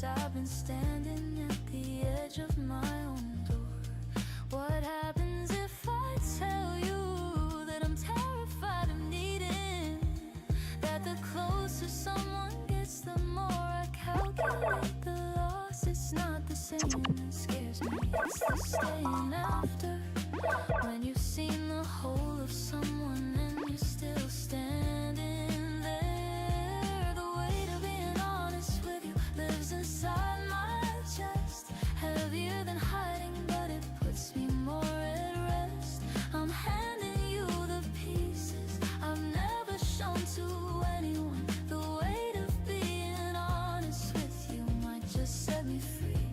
years I've been standing at the edge of my own door. What happens if I tell you that I'm terrified of needing, that the closer someone gets, the more I calculate the loss. It's not the saying that scares me, it's the staying after. When you've seen the whole of someone and you're still standing there, the weight of being honest with you lives inside my chest, heavier than hiding, but it puts me more at rest. I'm handing you the pieces I've never shown to anyone. The weight of being honest with you might just set me free.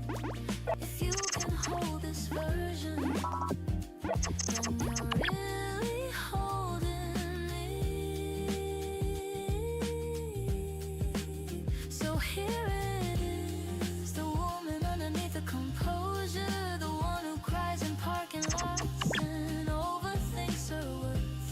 If you can hold this version, then you're really holding me. So here it is, the woman underneath the composure, the one who cries in parking lots and overthinks her worth,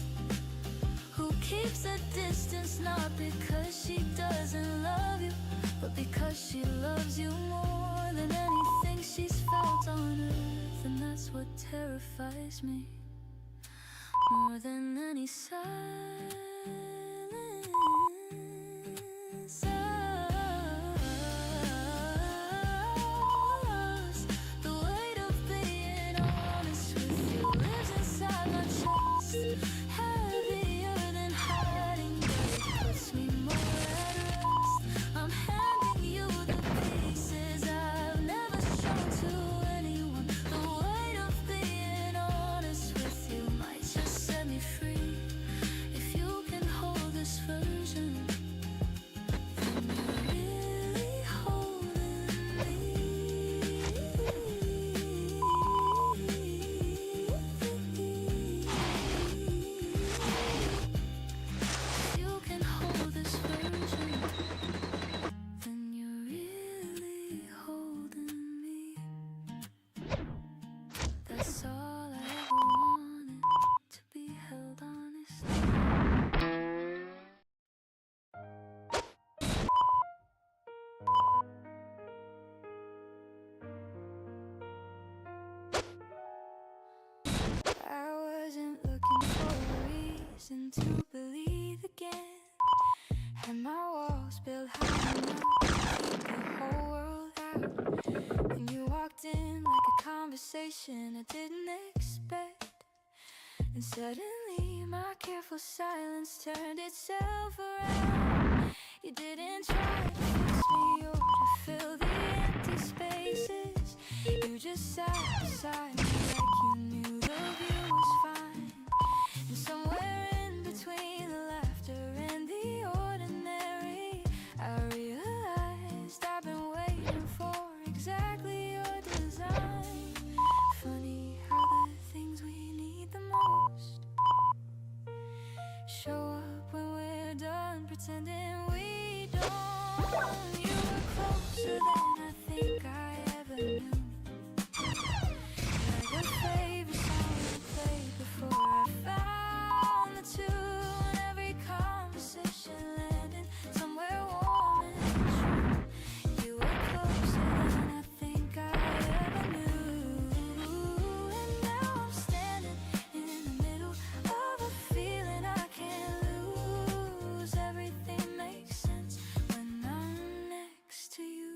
who keeps a distance not because she doesn't love you, but because she loves you more than anything she's felt on earth. And that's what terrifies me more than any silence. The weight of being honest with you lives inside my chest, heavier than hiding, but it puts me more at rest. I'm handing you the pieces I've never shown to anyone. The weight of being honest with you might just set me free. If you can hold this version, then you're really holding me. If you can hold this version, then you're really holding me. That's all I ever wanted, to be held honestly. I wasn't looking for a reason to believe again. Had my walls built high enough to keep the whole world out. When you walked in like a conversation I didn't expect, and suddenly my careful silence turned itself around. You didn't try to fix me or to fill the empty spaces. You just sat beside me like you knew the view was fine. And somewhere in between the laughter and the ordinary, I realized I've been waiting for exactly your design. Funny how the things we need the most show up when we're done pretending we don't. You were closer than I think I ever knew, like a favorite song we played before I found the tune. Every conversation landed somewhere warm and true. You were closer than I think I ever knew. And now I'm standing in the middle of a feeling I can't lose. Everything makes sense when I'm next to you.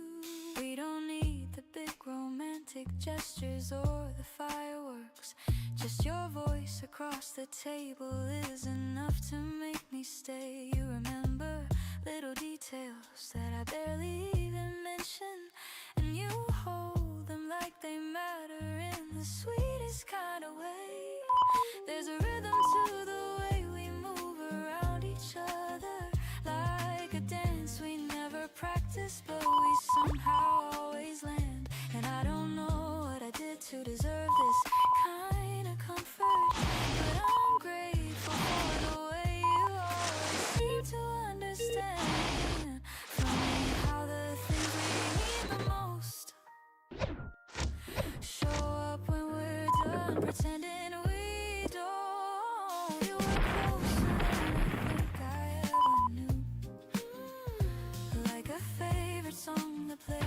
We don't need the big romantic gestures or the fireworks. Just your voice across the table is enough to make me stay. You remember little details that I barely even mention, and you hold them like they matter in the sweetest kind of way. There's a rhythm to the way we move around each other, like a dance we never practiced, but we somehow always land. And I don't know what I did to deserve this kind of comfort, but I'm grateful for the way you always seem to understand. Funny how the things we need the most show up when we're done pretending we don't. You were closer than I think I ever knew, like a favorite song to play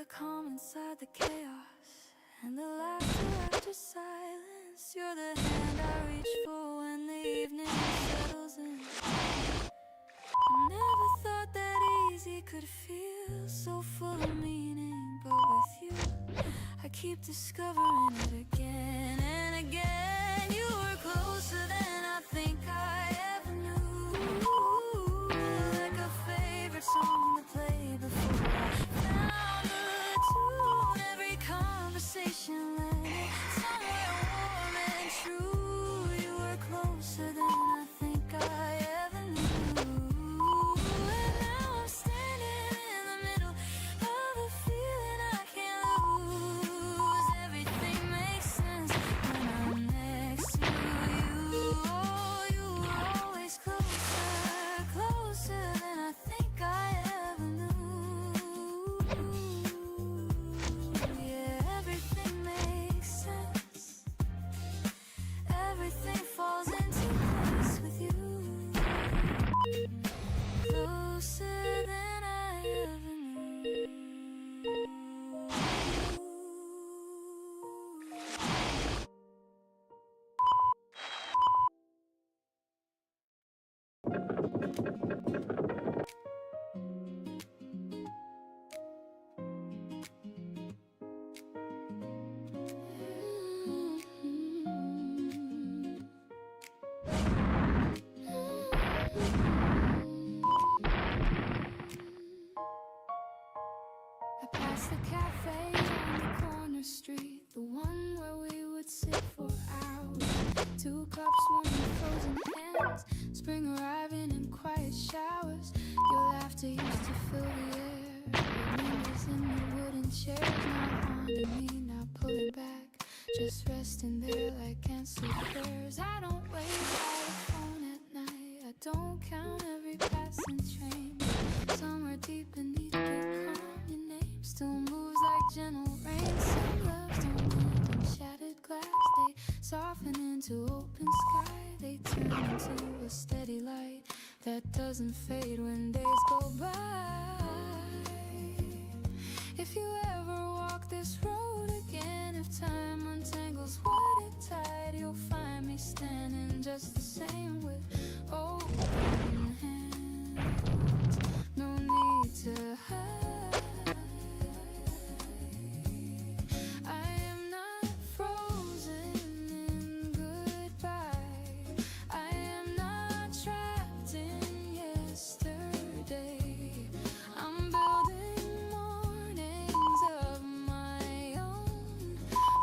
the calm inside the chaos, and the laughter after silence. You're the hand I reach for when the evening settles in. I never thought that easy could feel so full of meaning, but with you I keep discovering it again and again. You were closer than I think I ever knew, like a favorite song to play before I found the tune. Every conversation landed somewhere warm and true. You were closer than I think I ever knew. And now I'm standing in the middle of a feeling I can't lose. Everything makes sense when I'm next to you. Oh, you were always closer, closer than I think I ever knew. Yeah, everything makes sense. Everything falls into place with you. Closer than I ever knew. I passed the cafe on the corner street, the one where we would sit for hours. 2 cups, warm frozen hands, spring arriving in quiet showers. Your laughter used to fill the air. Remembers in the wooden chairs, now haunting me, now pulling back, just resting there like answered prayers. I don't wait by the phone at night, I don't count every passing train. Somewhere deep beneath the calm, your name still moves like gentle rain. Some loves don't end in shattered glass, they soften into open sky. They turn into a steady light that doesn't fade when days go by. If you ever walk this road again, if time untangles what it tied, you'll find me standing just the same with open hands. No need to hide. I am not frozen in goodbye. I am not trapped in yesterday. I'm building mornings of my own,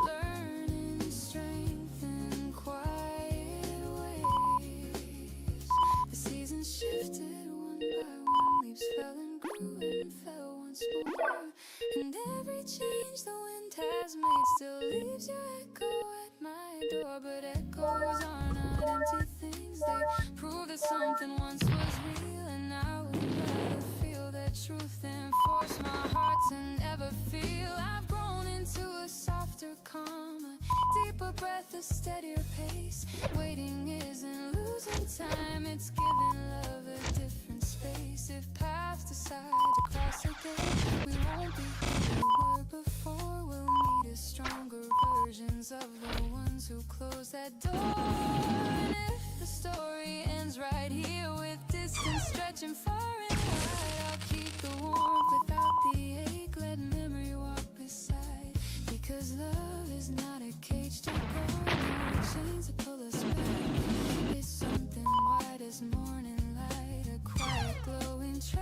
learning strength in quiet ways. The seasons shifted one by one, leaves fell and grew and fell once more. And every change the wind has made still leaves your echo at my door. But echoes are not empty things, they prove that something once was real. And I would rather feel that truth than force my heart to never feel. I've grown into a softer calm, a deeper breath, a steadier pace. Waiting isn't losing time, it's giving love a different space. If paths decide to cross again, we won't be who we were before. We'll meet as stronger versions of the ones who closed that door. And if the story ends right here with distance stretching far and wide, I'll keep the warmth without the ache, let memory walk beside. Because love is not a cage to go, no chains to pull us back. It's something white as morning light, a quiet glowing trail.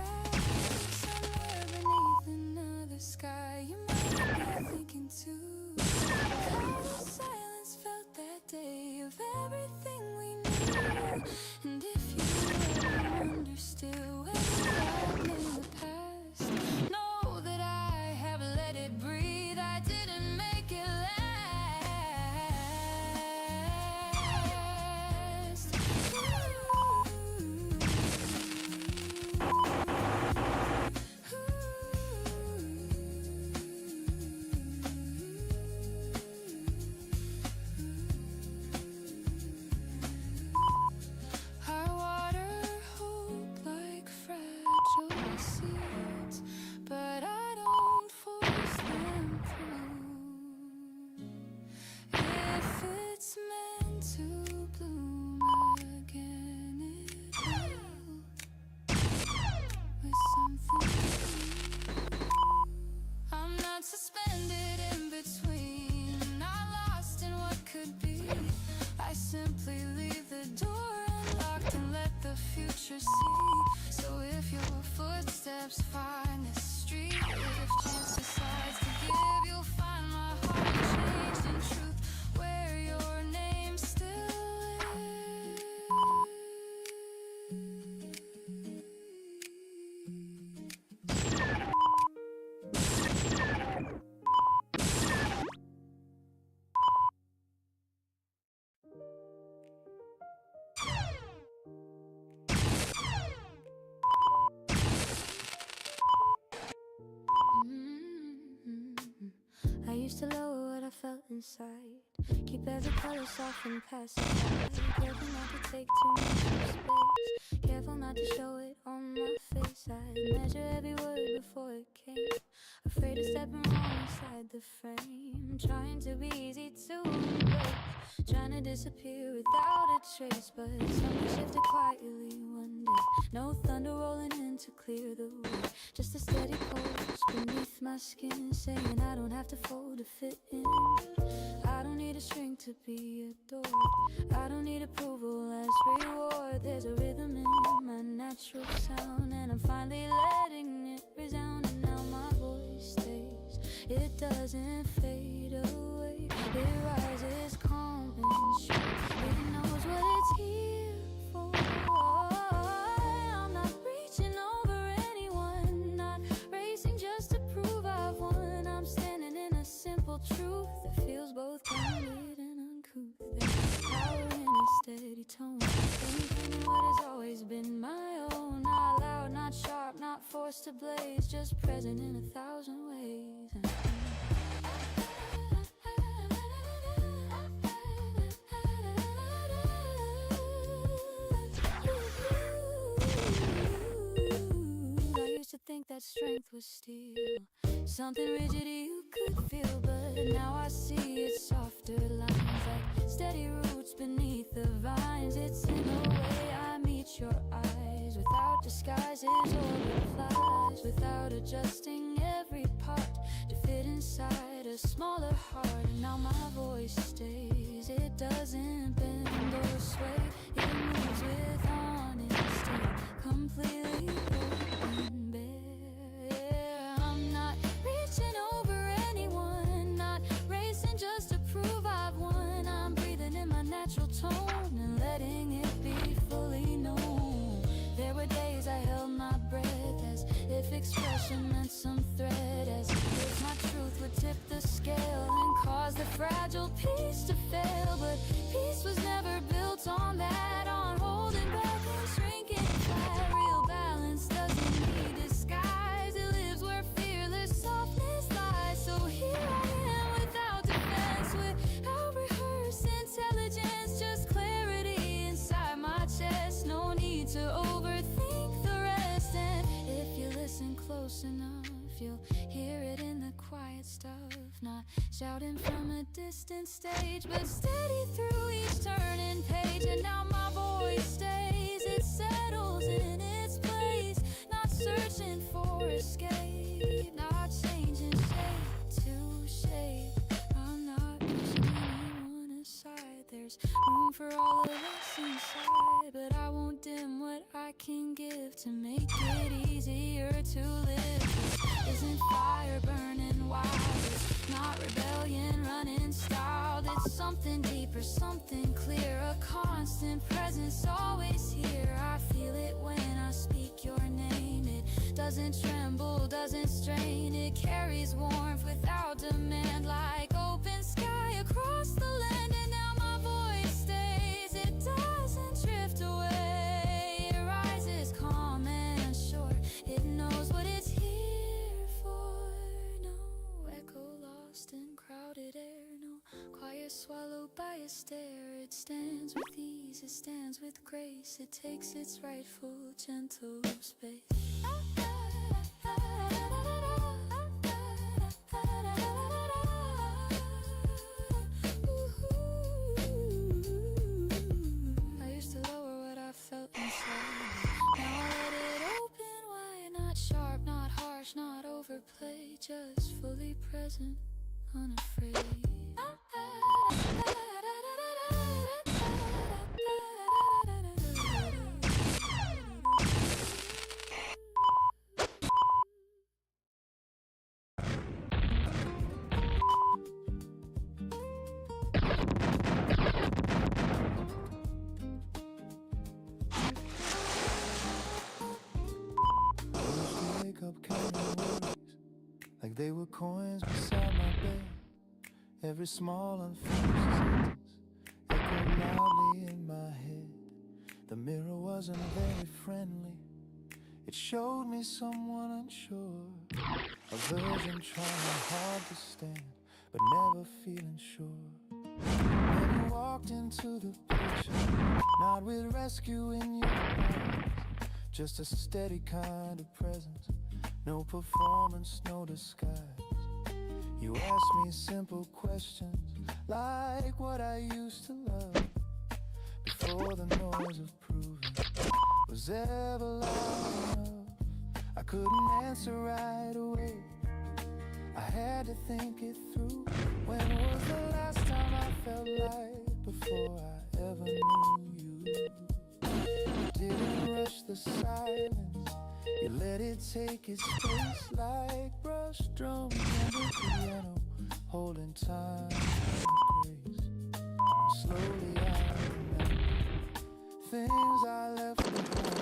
footsteps find this street. If chance decides to give, you'll find my heart changed in truth, where your name still lives. I used to lower what I felt inside, keep every color soft and pacified. Careful not to take too much space, careful not to show it on my face. I'd measure every word before it came, afraid of stepping wrong inside the frame. Trying to be easy to embrace, trying to disappear without a trace. But something shifted quietly one day, no thunder rolling in to clear the way, just a steady pulse beneath my skin, saying I don't have to fold to fit in. I don't need a shrink to be adored, I don't need approval as reward. There's a rhythm in my natural sound, and I'm finally letting it resound. And now my voice stays, it doesn't fade away, it rises calm and sure, it knows what it's here for. I'm not reaching over anyone, not racing just to prove I've won. I'm standing in a simple truth that feels both grounded and uncouth. There's power in a steady tone, reclaiming what has always been my own. Not loud, not sharp, not forced to blaze, just present in 1,000 ways. I used to think that strength was steel, something rigid you could feel, but now I see it's softer lines, like steady roots beneath the vines. It's in the way I meet your eyes, without disguises or replies, without adjusting every part to fit inside a smaller heart. And now my voice stays, it doesn't bend or sway, it moves with honesty, completely open bare. Yeah, I'm not reaching over anyone, not racing just to prove I've won. I'm breathing in my natural tone and letting it be fully known. There were days I held my breath, as if expression meant some threat, as if my truth would tip the scale and cause the fragile piece to fail. But peace was never built on that, on holding back and shrinking flat. Real balance doesn't need disguise, it lives where fearless softness lies. So here I am without defense, without rehearsed intelligence, just clarity inside my chest. No need to overthink the rest, and if you listen close enough, you'll hear it in the quiet stuff. Not shouting from a distant stage, but steady through each turning page. And now my voice stays, it settles in its place, not searching for escape, not changing shape to shape. I'm not pushing anyone aside, there's room for all of us inside, but I won't dim what I can give to make it easier to live. This isn't fire burning wild, it's not rebellion running styled. It's something deeper, something clear, a constant presence always here. I feel it when I speak your name, it doesn't tremble, doesn't strain, it carries warmth without demand, like open sky across the land. And now my voice stays, it doesn't drift away, it rises calm and sure, it knows what it's here for. No echo lost in crowded air, no quiet swallowed by a stare. It stands with ease, it stands with grace, it takes its rightful gentle space. I used to lower what I felt inside, now I let it open wide, not sharp, not harsh, not overplay, just fully present, unafraid. worries like they were coins beside my bed. Every small unfinished sentence echoed loudly in my head. The mirror wasn't very friendly. It showed me someone unsure, a version trying hard to stand, but never feeling sure. Then you walked into the picture, not with rescue in your eyes, just a steady kind of presence, no performance, no disguise. You asked me simple questions, like what I used to love, before the noise of proving was ever loud enough. I couldn't answer right away, I had to think it through. When was the last time I felt light before I ever knew you? You didn't rush the silence, you let it take its space, like brush drums and the piano, holding time with grace. Slowly I remember things I left behind.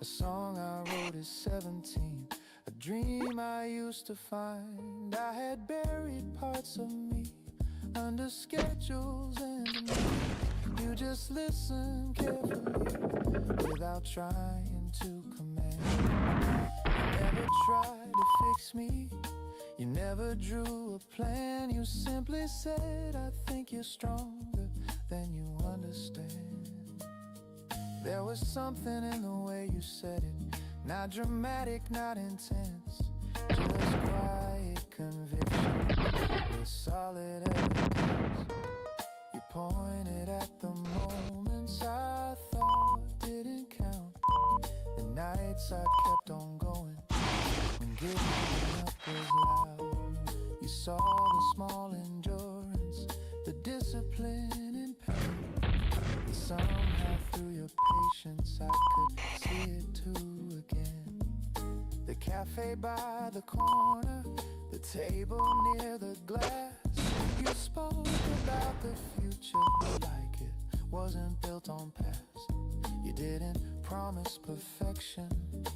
A song I wrote at 17, a dream I used to find. I had buried parts of me under schedules and demands. You just listened carefully without trying to command. You never tried to fix me, you never drew a plan. You simply said, I think you're stronger than you understand. There was something in the way you said it, not dramatic, not intense, just quiet conviction with solid evidence. You pointed at the moments I thought didn't count, the nights I kept on going when giving up was loud. You saw the small endurance, the discipline and pain, and somehow through your patience I could see it too again. The cafe by the corner, the table near the glass. You spoke about the future like it wasn't built on past. You didn't promise perfection,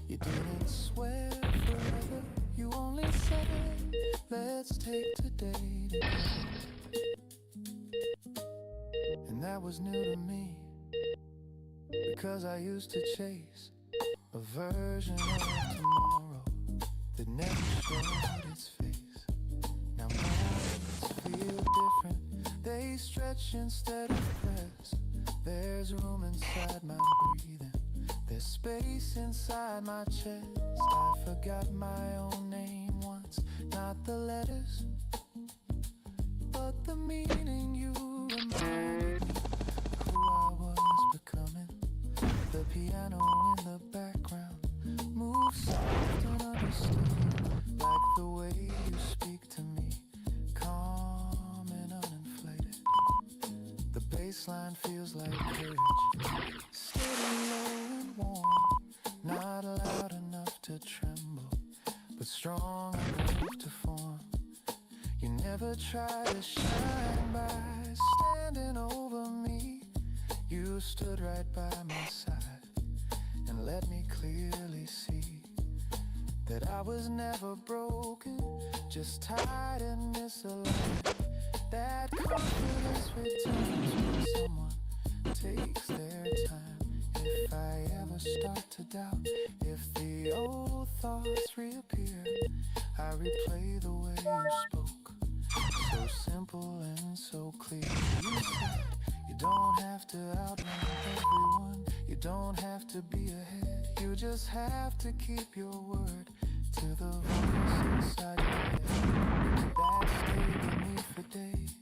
you didn't swear forever. You only said, let's take today together. And that was new to me, because I used to chase a version of tomorrow that never showed its face. Now moments feel different, they stretch instead of press. There's room inside my breathing, there's space inside my chest. I forgot my own name once, not the letters, but the meaning. You reminded me who I was becoming. The piano in the background moves soft and understood, like the way you speak to me, calm and uninflated. The bass line feels like courage, steady, low and warm, not loud enough to tremble, but strong enough to form. You never try to shine by standing over me. You stood right by my side and let me clearly see that I was never broken, just tired and misaligned. That confidence returns when someone takes their time. If I ever start to doubt, if the old thoughts reappear, I replay the way you spoke, so simple and so clear. You said you don't have to outrun everyone, you don't have to be ahead, you just have to keep your word to the voice inside your head. That stayed with me for days,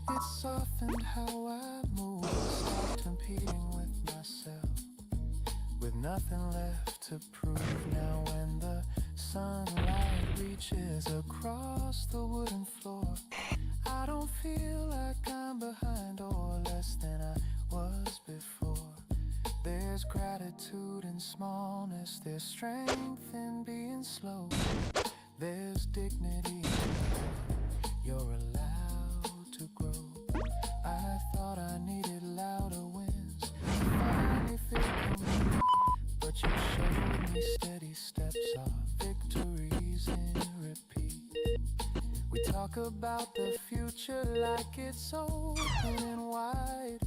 it softened how I move. Stopped competing with myself, with nothing left to prove. Now when the sunlight reaches across the wooden floor, I don't feel like I'm behind or less than I was before. There's gratitude in smallness, there's strength in being slow, there's dignity in you're allowed to grow. I thought I needed louder winds to finally feel complete, but you showed me steady steps of victory. talk about the future like it's open and wide.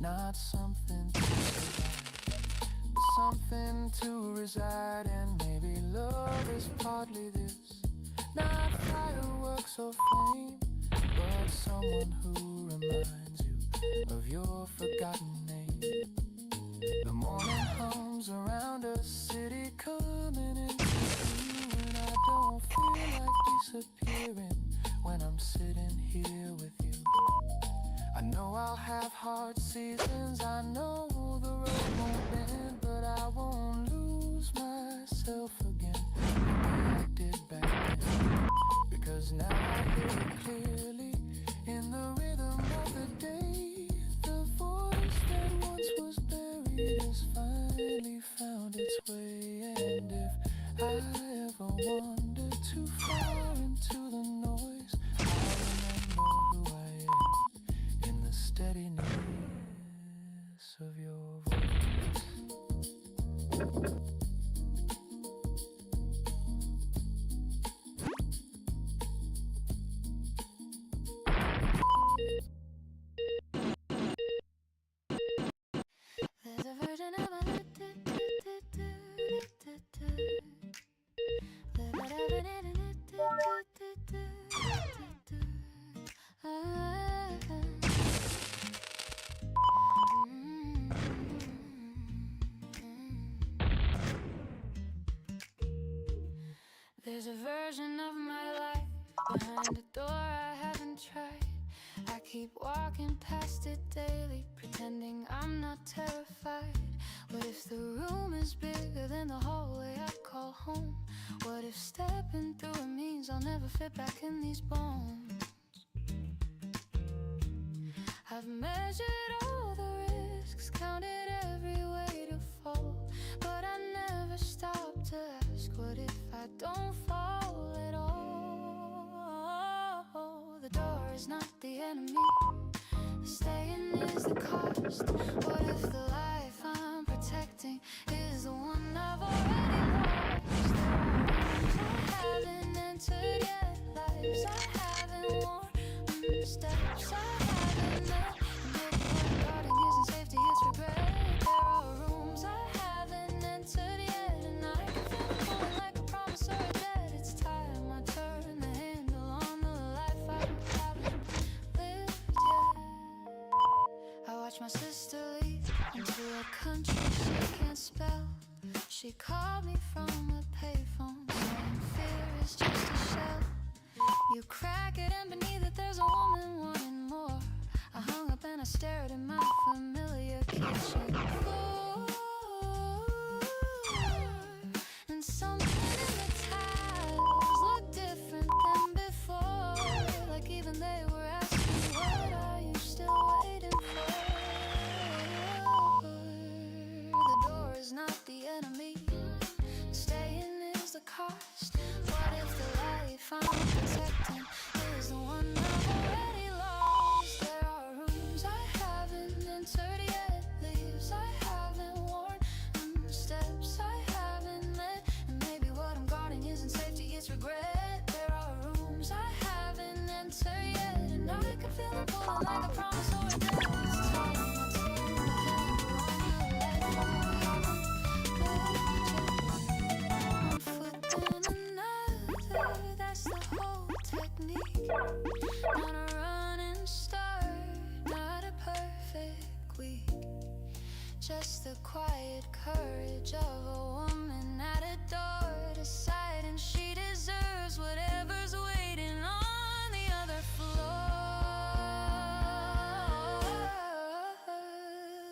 Not something to survive, but something to reside. And maybe love is partly this. Not fireworks or fame, but someone who reminds you of your forgotten name. The morning hums around a city coming into view, and I don't feel like disappearing when I'm sitting here with you. I know I'll have hard seasons, I know the road won't bend, but I won't lose myself again like I did back then. Because now I hear it clearly in the rhythm of the day. The voice that once was buried has finally found its way. And if I ever wander too far into the noise, I'll remember who I am in the steadiness of your voice. There's a version of my There's a version of my life behind a door I haven't tried. I keep walking past it daily, pretending I'm not terrified. What if the room is bigger than the hallway I call home? What if stepping through it means I'll never fit back in these bones? I've measured all the risks, counted every way to fall, but I never stop to ask, what if I don't fall at all? The door is not the enemy, staying is the cost. What if the life I'm protecting is the one I've already lost? There are rooms I haven't entered yet, lives I haven't worn, steps I haven't met. Maybe what guarding isn't safety, it's regret. There are rooms I haven't entered yet, and I can feel it falling like a promise or a debt. It's time I turn the handle on the life I haven't lived yet. I watch my sister leave into a country she can't spell. She called me from a payphone, saying fear is just a shell. You crack it and beneath it there's a woman wanting more. I hung up and I stared at my familiar kitchen floor, and something in the tiles looked different than before. Like even they were asking, what are you still waiting for? The door is not the enemy, staying is the cost. What if the life I'm protecting is the one I've already lost? There are rooms I haven't entered yet, leaves I haven't worn, steps I haven't met. And maybe what I'm guarding isn't safety, it's regret. There are rooms I haven't entered yet, and I can feel them pulling like a promise or a debt. It's time I turn the handle on the life I haven't lived yet. One foot in another, that's the whole technique. Not a running start, not a perfect week, just the quiet courage of a woman at a door, deciding she deserves whatever's waiting on the other floor.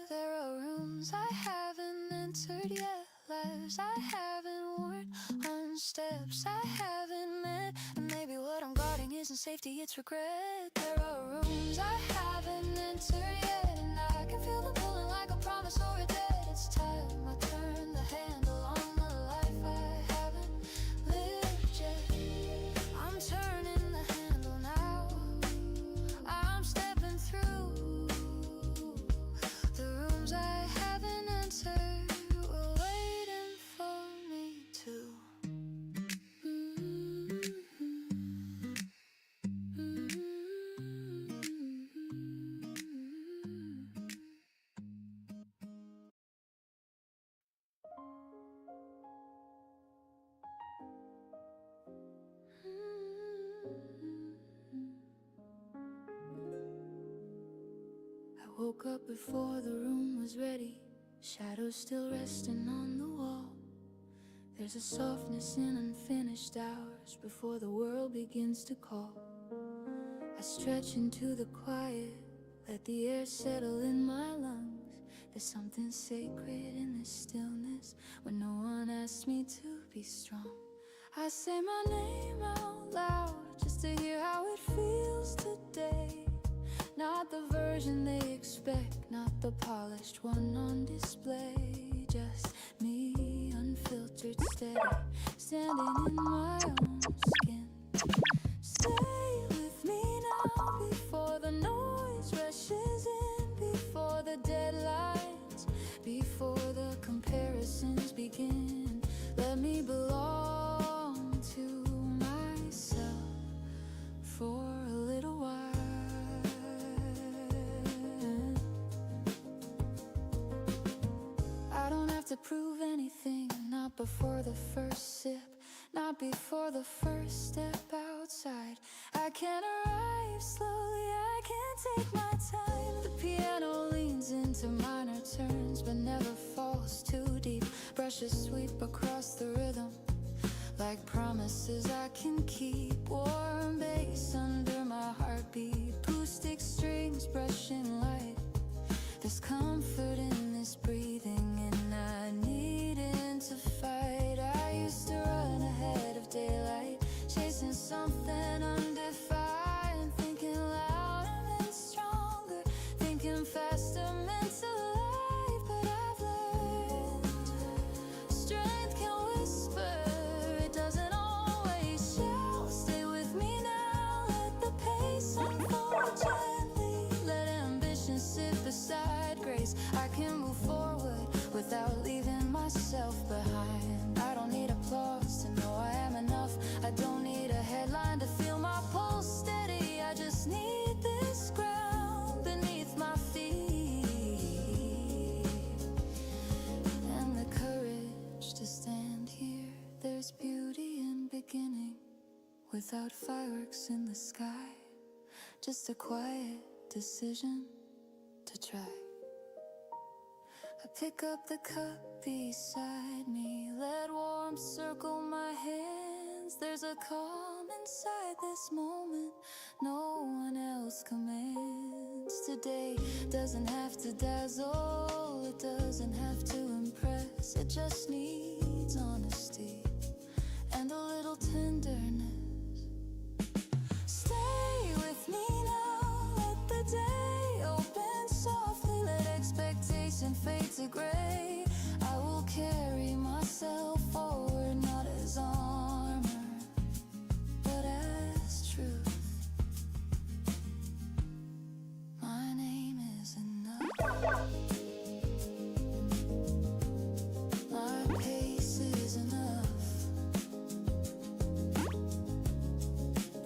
There are rooms I haven't entered yet, lives I haven't worn, on steps I haven't met. And maybe what I'm guarding isn't safety, it's regret. There are rooms I haven't entered yet, and I can feel them pulling like a promise or a debt. It's time I turn the handle on the life I haven't lived yet. I'm turning the handle now, I'm stepping through the rooms I haven't entered, were waiting for me to. woke up before the room was ready, shadows still resting on the wall. There's a softness in unfinished hours before the world begins to call. I stretch into the quiet, let the air settle in my lungs. There's something sacred in this stillness when no one asks me to be strong. I say my name out loud just to hear how it feels today. Not the version they expect, not the polished one on display. Just me, unfiltered, steady, standing in my own skin. Stay with me now before the noise rushes in, before the deadlines, before the comparisons begin. Let me belong to myself for a little while. I don't have to prove anything, not before the first sip, not before the first step outside. I can arrive slowly, I can take my time. The piano leans into minor turns, but never falls too deep. Brushes sweep across the rhythm, like promises I can keep. Warm bass under my heartbeat, acoustic strings brushing light. There's comfort in this breathing, and I needn't to fight. I used to run ahead of daylight, chasing something undefined, thinking louder and stronger, thinking faster, meant to life. But I've learned strength can whisper, it doesn't always shout. Stay with me now, let the pace unfold gently, let ambition sit beside grace. I can move forward without leaving myself behind. I don't need applause to know I am enough. I don't need a headline to feel my pulse steady. I just need this ground beneath my feet, and the courage to stand here. There's beauty in beginning, without fireworks in the sky, just a quiet decision to try. I pick up the cup beside me, let warmth circle my hands. There's a calm inside this moment no one else commands. Today doesn't have to dazzle, it doesn't have to impress. It just needs honesty and a little tenderness. Stay with me now, let the day open softly, let expectation fade to gray. I will carry myself forward, not as armor, but as truth. My name is enough. My pace is enough.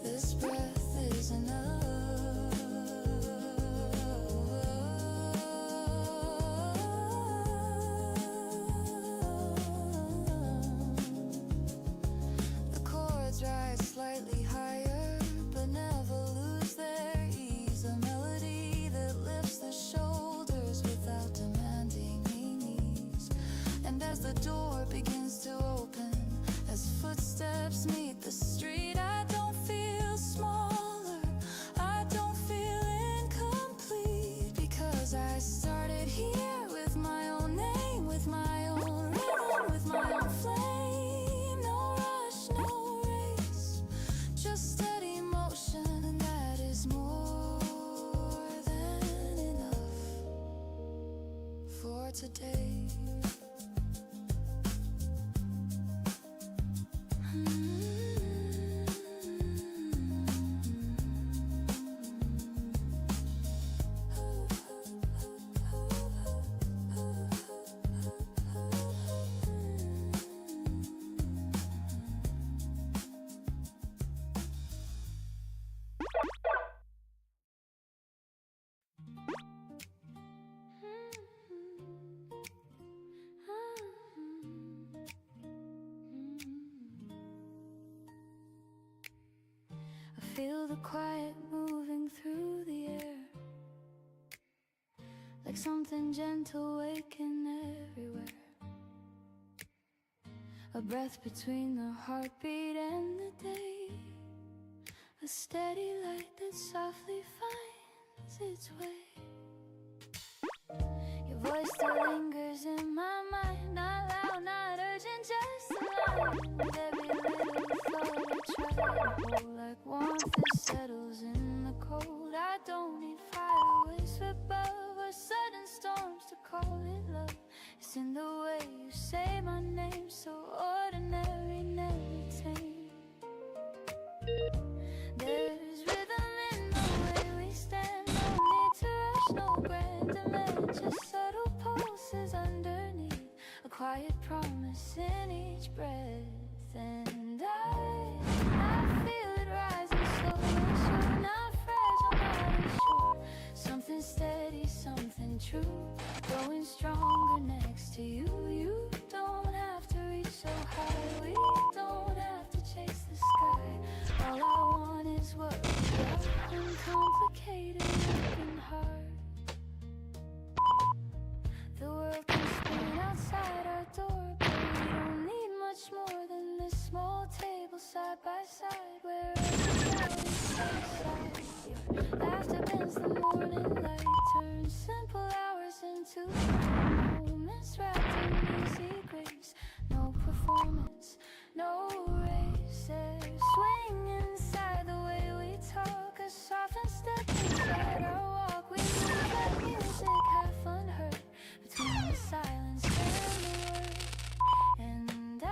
This breath is enough. The chords rise slightly higher, but never lose their ease. A melody that lifts the shoulders without demanding knees. And as the door begins to open, as footsteps meet the street, I don't feel smaller, I don't feel incomplete, because I started here with my own name, with my own rhythm, with my own flame. No rush, no race, just steady motion, and that is more than enough for today. like something gentle waking everywhere. A breath between the heartbeat and the day, a steady light that softly finds its way. Your voice still lingers in my mind, not loud, not urgent, just a line. With every little thought I try to hold, like warmth that settles in the cold. I don't need fire whisper above or sudden storms to call it love. It's in the way you say my name, so ordinary, never tame. There's rhythm in the way we stand, no need to rush, no grand demand, just subtle pulses underneath, a quiet promise in each breath. And I feel it rising slowly, sure, not fragile, not unsure. Something steady, something true, growing stronger next to you. You don't have to reach so high, we don't have to chase the sky. All I want is what we are, uncomplicated and hard. The world can spin outside our door, but we don't need much more than this small table side by side, where every stay aside. Your laughter bends the morning light, turns simple hours into moments wrapped in easy grace. No performance, no race. There's swing inside the way we talk, a softened step inside our walk. We move like music, half unheard, between the silence and the word. And I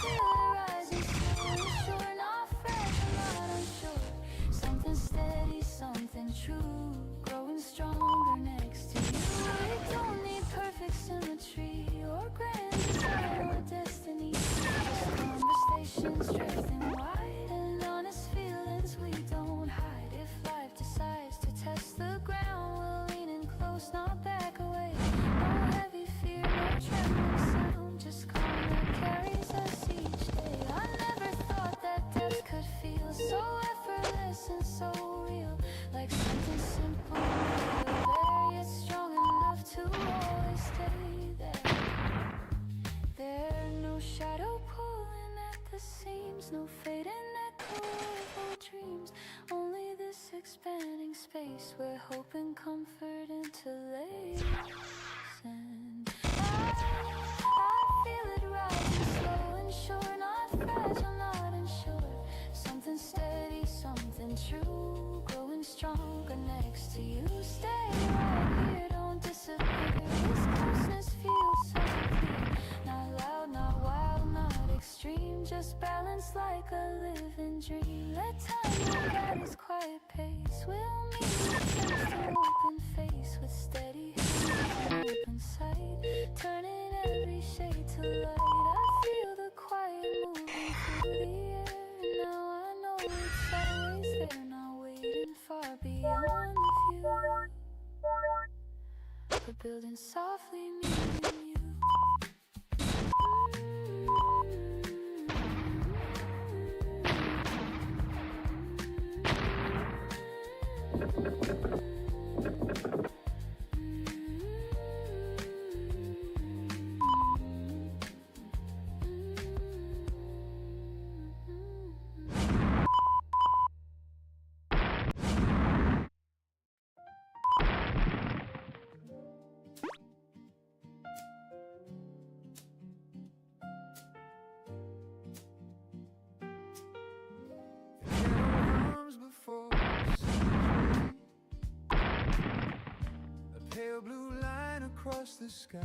feel it rising, slowly, sure, not fragile, not unsure. Something steady, something true, growing stronger next to you. We don't need perfect symmetry or grand design or destiny, just conversations drifting wide and honest feelings we don't hide. If life decides to test the ground, we'll lean in close, not back away. No heavy fear, no trembling sound, just calm that carries us each day. I never thought that depth could feel so effortless and so real, like something simple, real there, yet strong enough to always stay there. There, no shadow pulling at the seams, no fading echo of old dreams, only this expanding space where hope and comfort interlace. And I feel it rising, slow and sure, not fragile, not unsure. Something steady, something true, growing stronger next to you. Stay right here, don't disappear. This closeness feels so clear, not loud, not wild, not extreme, just balanced like a living dream. Let time move at its quiet pace, we'll meet face to open face, with steady hands and open sight, turning every shade to light. I feel the quiet moving through the air, now I know it's always there, not waiting far beyond the view, but building softly, meeting you. Arms before sunset, a pale blue line across the sky.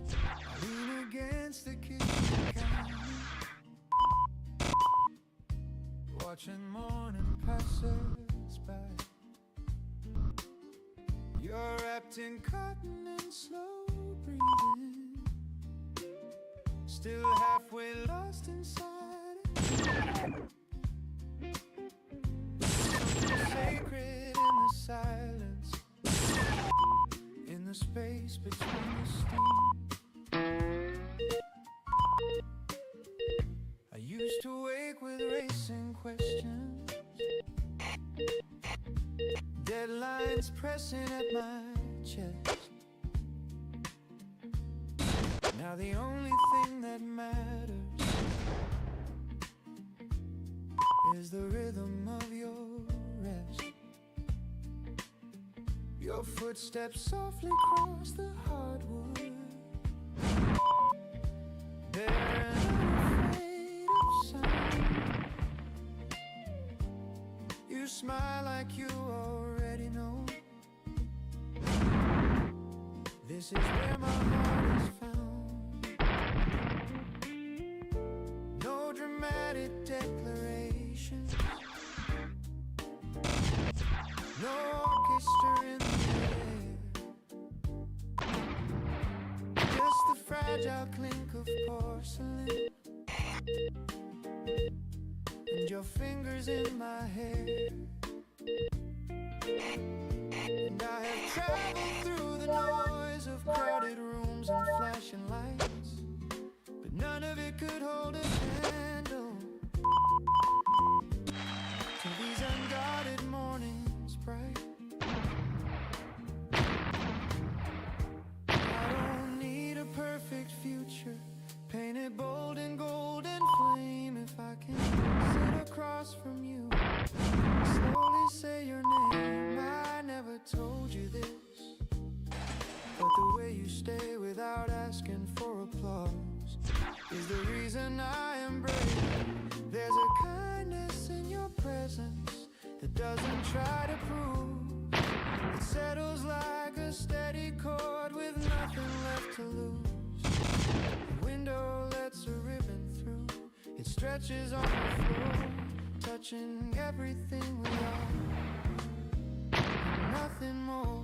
I lean against the kitchen counter, watching morning pass us by. You're wrapped in cotton and slow breathing, still halfway lost inside. Something sacred in the silence, in the space between the steam. I used to wake with racing questions, pressing at my chest. Now the only thing that matters is the rhythm of your rest. Your footsteps softly cross the hardwood. They're not afraid of sound. You smile like you already know. This is where my heart is found. No dramatic declarations, no orchestra in the air, just the fragile clink of porcelain and your fingers in my hair. And I have traveled through the noise of crowded rooms and flashing lights, but none of it could hold a candle to these unguarded mornings bright. I don't need a perfect future painted bold in golden flame. If I can sit across from you, slowly say your name. I never told you this, but the way you stay without asking for applause is the reason I am brave. There's a kindness in your presence that doesn't try to prove. It settles like a steady chord with nothing left to lose. The window lets a ribbon through. It stretches on the floor, touching everything we are, nothing more.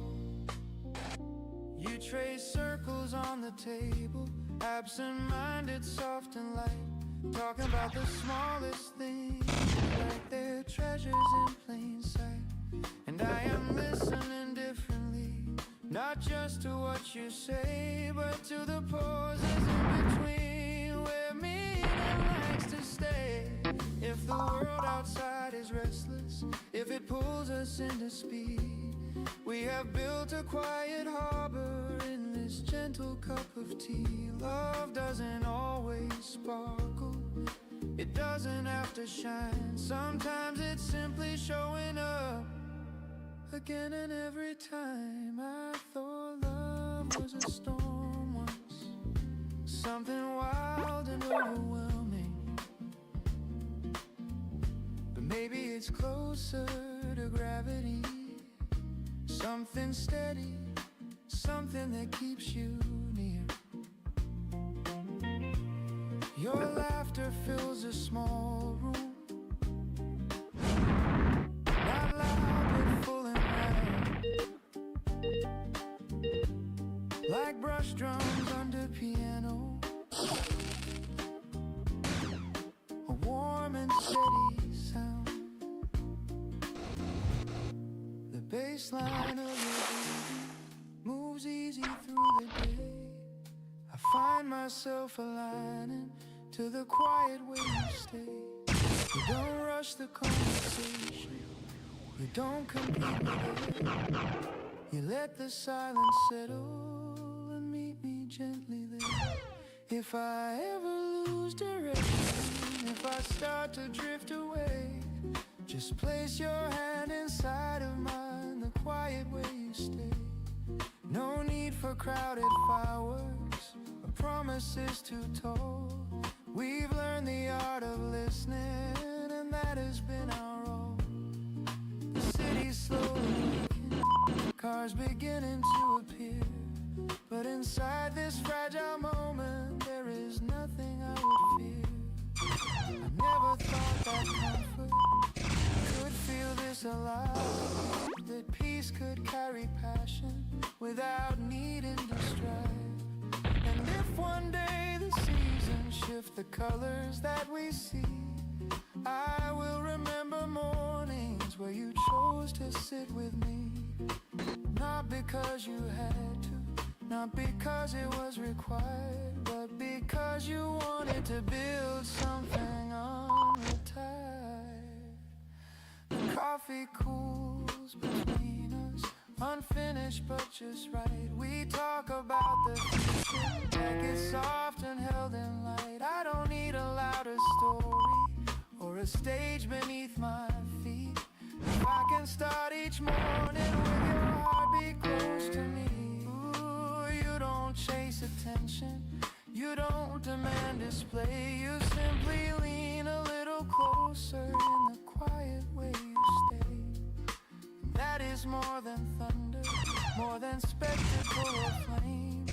You trace circles on the table, absent-minded, soft and light, talking about the smallest things like they're treasures in plain sight. And I am listening differently, not just to what you say, but to the pauses in between where meaning likes to stay. If the world outside is restless, if it pulls us into speed, we have built a quiet harbor in this gentle cup of tea. Love doesn't always sparkle, it doesn't have to shine. Sometimes it's simply showing up again and every time. I thought love was a storm once, something wild and overwhelming, but maybe it's closer to gravity, something steady, something that keeps you near. Your laughter fills a small room, not loud but full and round, like brush drums under piano, a warm and steady sound. The bass line of your breathing moves easy through the day. I find myself aligning to the quiet way you stay. You don't rush the conversation, you don't compete with it. You let the silence settle and meet me gently there. If I ever lose direction, if I start to drift away, just place your hand inside of mine, the quiet way you stay. No need for crowded fireworks or promises too tall. We've learned the art of listening, and that has been our role. The city's slowly waking, cars beginning to appear, but inside this fragile moment there is nothing I would fear. I never thought that comfort could feel this alive, that peace could carry passion without needing to strive. And if one day the seasons shift the colors that we see, I will remember mornings where you chose to sit with me. Not because you had to, not because it was required, but because you wanted to build something on the tide. The coffee cools between us finished, but just right. We talk about the future like it's soft and held in light. I don't need a louder story or a stage beneath my feet. If I can start each morning with your heartbeat close to me. Ooh, you don't chase attention, you don't demand display. You simply lean a little closer in the quiet way you stay. That is more than thunder, more than spectacle or flame.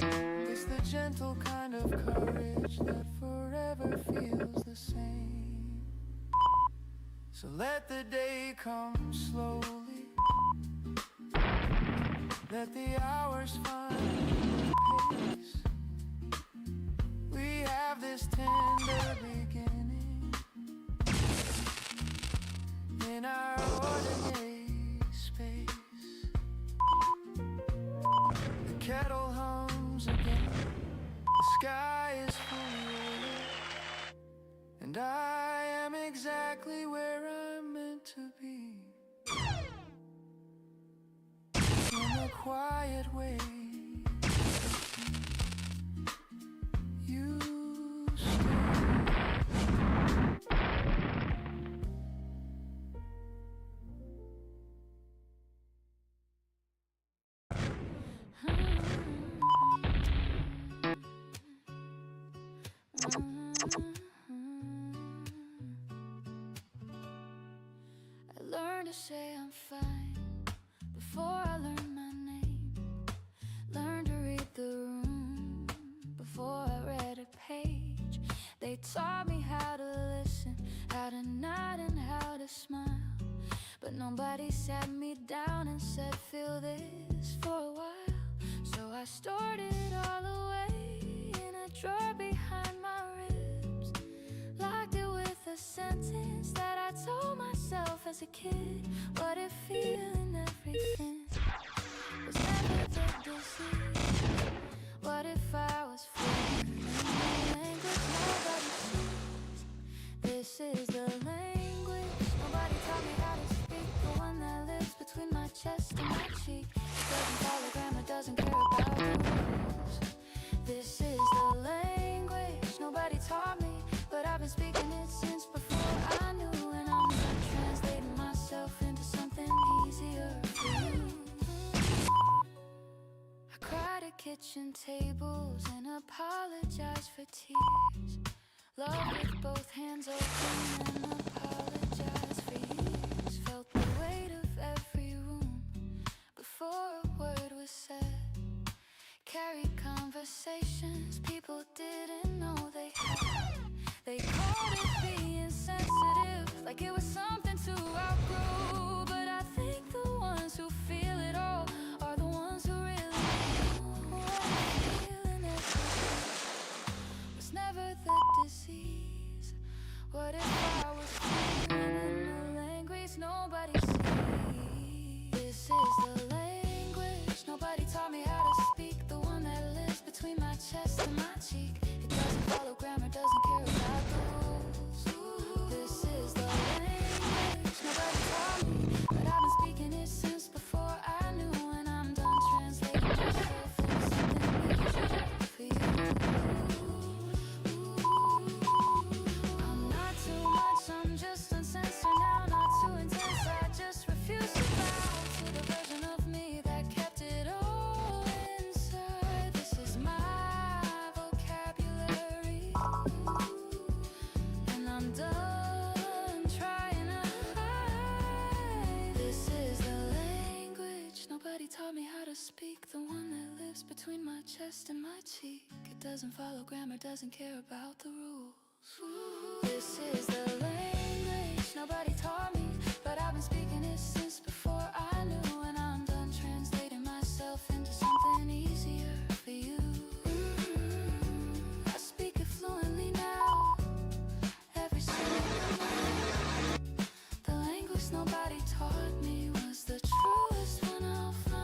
It's the gentle kind of courage that forever feels the same. So let the day come slowly, let the hours find their pace. We have this tender beginning in our ordinary space. The kettle hums again, the sky is fully awake, and I am exactly where I'm meant to be. In a quiet way, you I learned to say I'm fine before I learned my name. Learned to read the room before I read a page. They taught me how to listen, how to nod and how to smile. But nobody sat me down and said, feel this for a while. So I stored it all away in a drawer behind my ribs. Locked it with a sentence that I told myself as a kid. What if feeling everything was never the disease? What if I was fluent in the language nobody sees? This is the language nobody taught me how to speak. The one that lives between my chest and my cheek. It doesn't follow grammar, doesn't care about the rules. This is the language nobody taught me, but I've been speaking it since before I knew. And I'm not translating myself into something easier for you. I cried at kitchen tables and apologized for tears. Love with both hands open and apologized for years. Felt the weight of every room before a word was said. Carried conversations people didn't know they had. They called it being sensitive, like it was something to outgrow. But I think the ones who feel it all are the ones who really know what feeling is. Was never the disease. What if I was feeling in the language nobody sees? This is the language nobody taught me how to speak. The one that lives between my chest and my cheek. It doesn't follow grammar, doesn't care about the rules. This is the language nobody taught me, but I've been speaking it since before I knew. And I'm done translating myself into something easier for you. I'm not too much, I'm just uncensored now. Not too intense, I just refuse to bow to the version of me that kept it all inside. This is my vocabulary, and I'm done trying to hide. This is the language nobody taught me how to speak. The one that lives between my chest and my cheek. It doesn't follow grammar, doesn't care about the rules. This is the language nobody taught me, but I've been speaking it since before I knew. And I'm done translating myself into something easier for you. I speak it fluently now, every single word. The language nobody taught me was the truest one I'll find.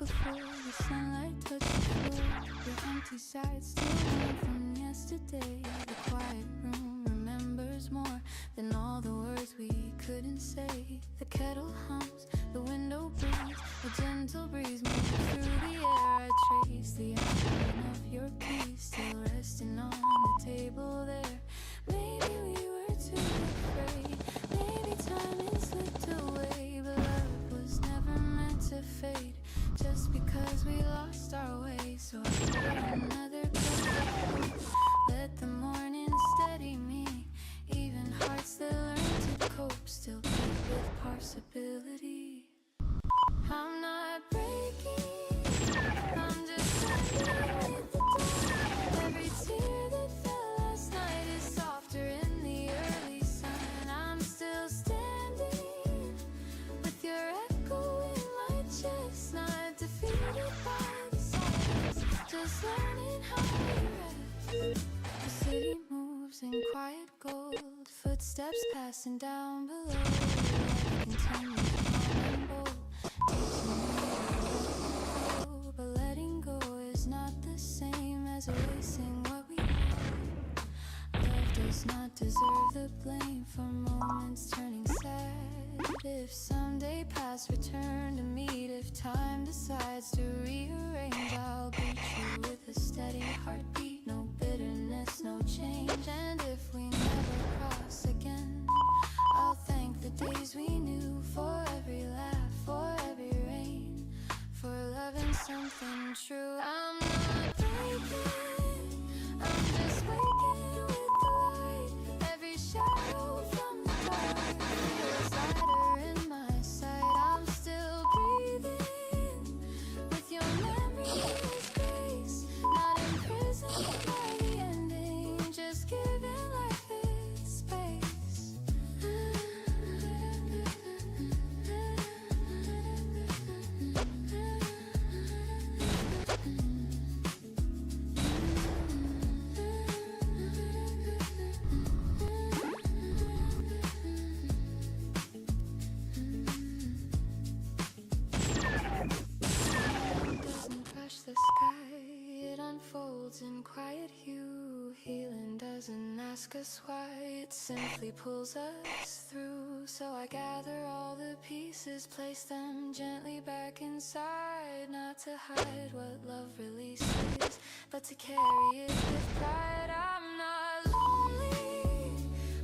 before the sunlight touched the floor. Your empty side still warm from yesterday. The quiet room remembers more than all the words we couldn't say. The kettle hums, the window breathes, a gentle breeze moves through the air. I trace the outline of your peace still resting on the table there. Maybe we were too afraid, maybe timing slipped away, but love was never meant to fade just because we lost our way. So I pour another cup, let the morning steady me. Even hearts that learn to cope still beat with possibility. I'm not breaking, I'm just standing with the dawn. Every tear that fell last night is softer in the early sun. I'm still standing with your echo in my chest, not defeated by the silence, just learning how to rest. The city moves in quiet gold, footsteps passing down below. Continues calm and bold, teaching me to let go. But letting go is not the same as erasing what we had. Love does not deserve the blame for moments turning sad. If someday past return to meet, if time decides to rearrange, I'll greet you with a steady heartbeat. No bitterness, no change. And if we never cross again, I'll thank the days we knew for every laugh, for every rain, for loving something true. I'm not breaking, I'm just waking with the light. Every shadow from the dark feels lighter in my sight. I'm still breathing with your memory as grace, not imprisoned by the ending, just giving life its space. Doesn't crush the sky, it unfolds in quiet hue. Healing doesn't ask us why, it simply pulls us through. So I gather all the pieces, place them gently back inside. Not to hide what love releases, but to carry it with pride. I'm not lonely,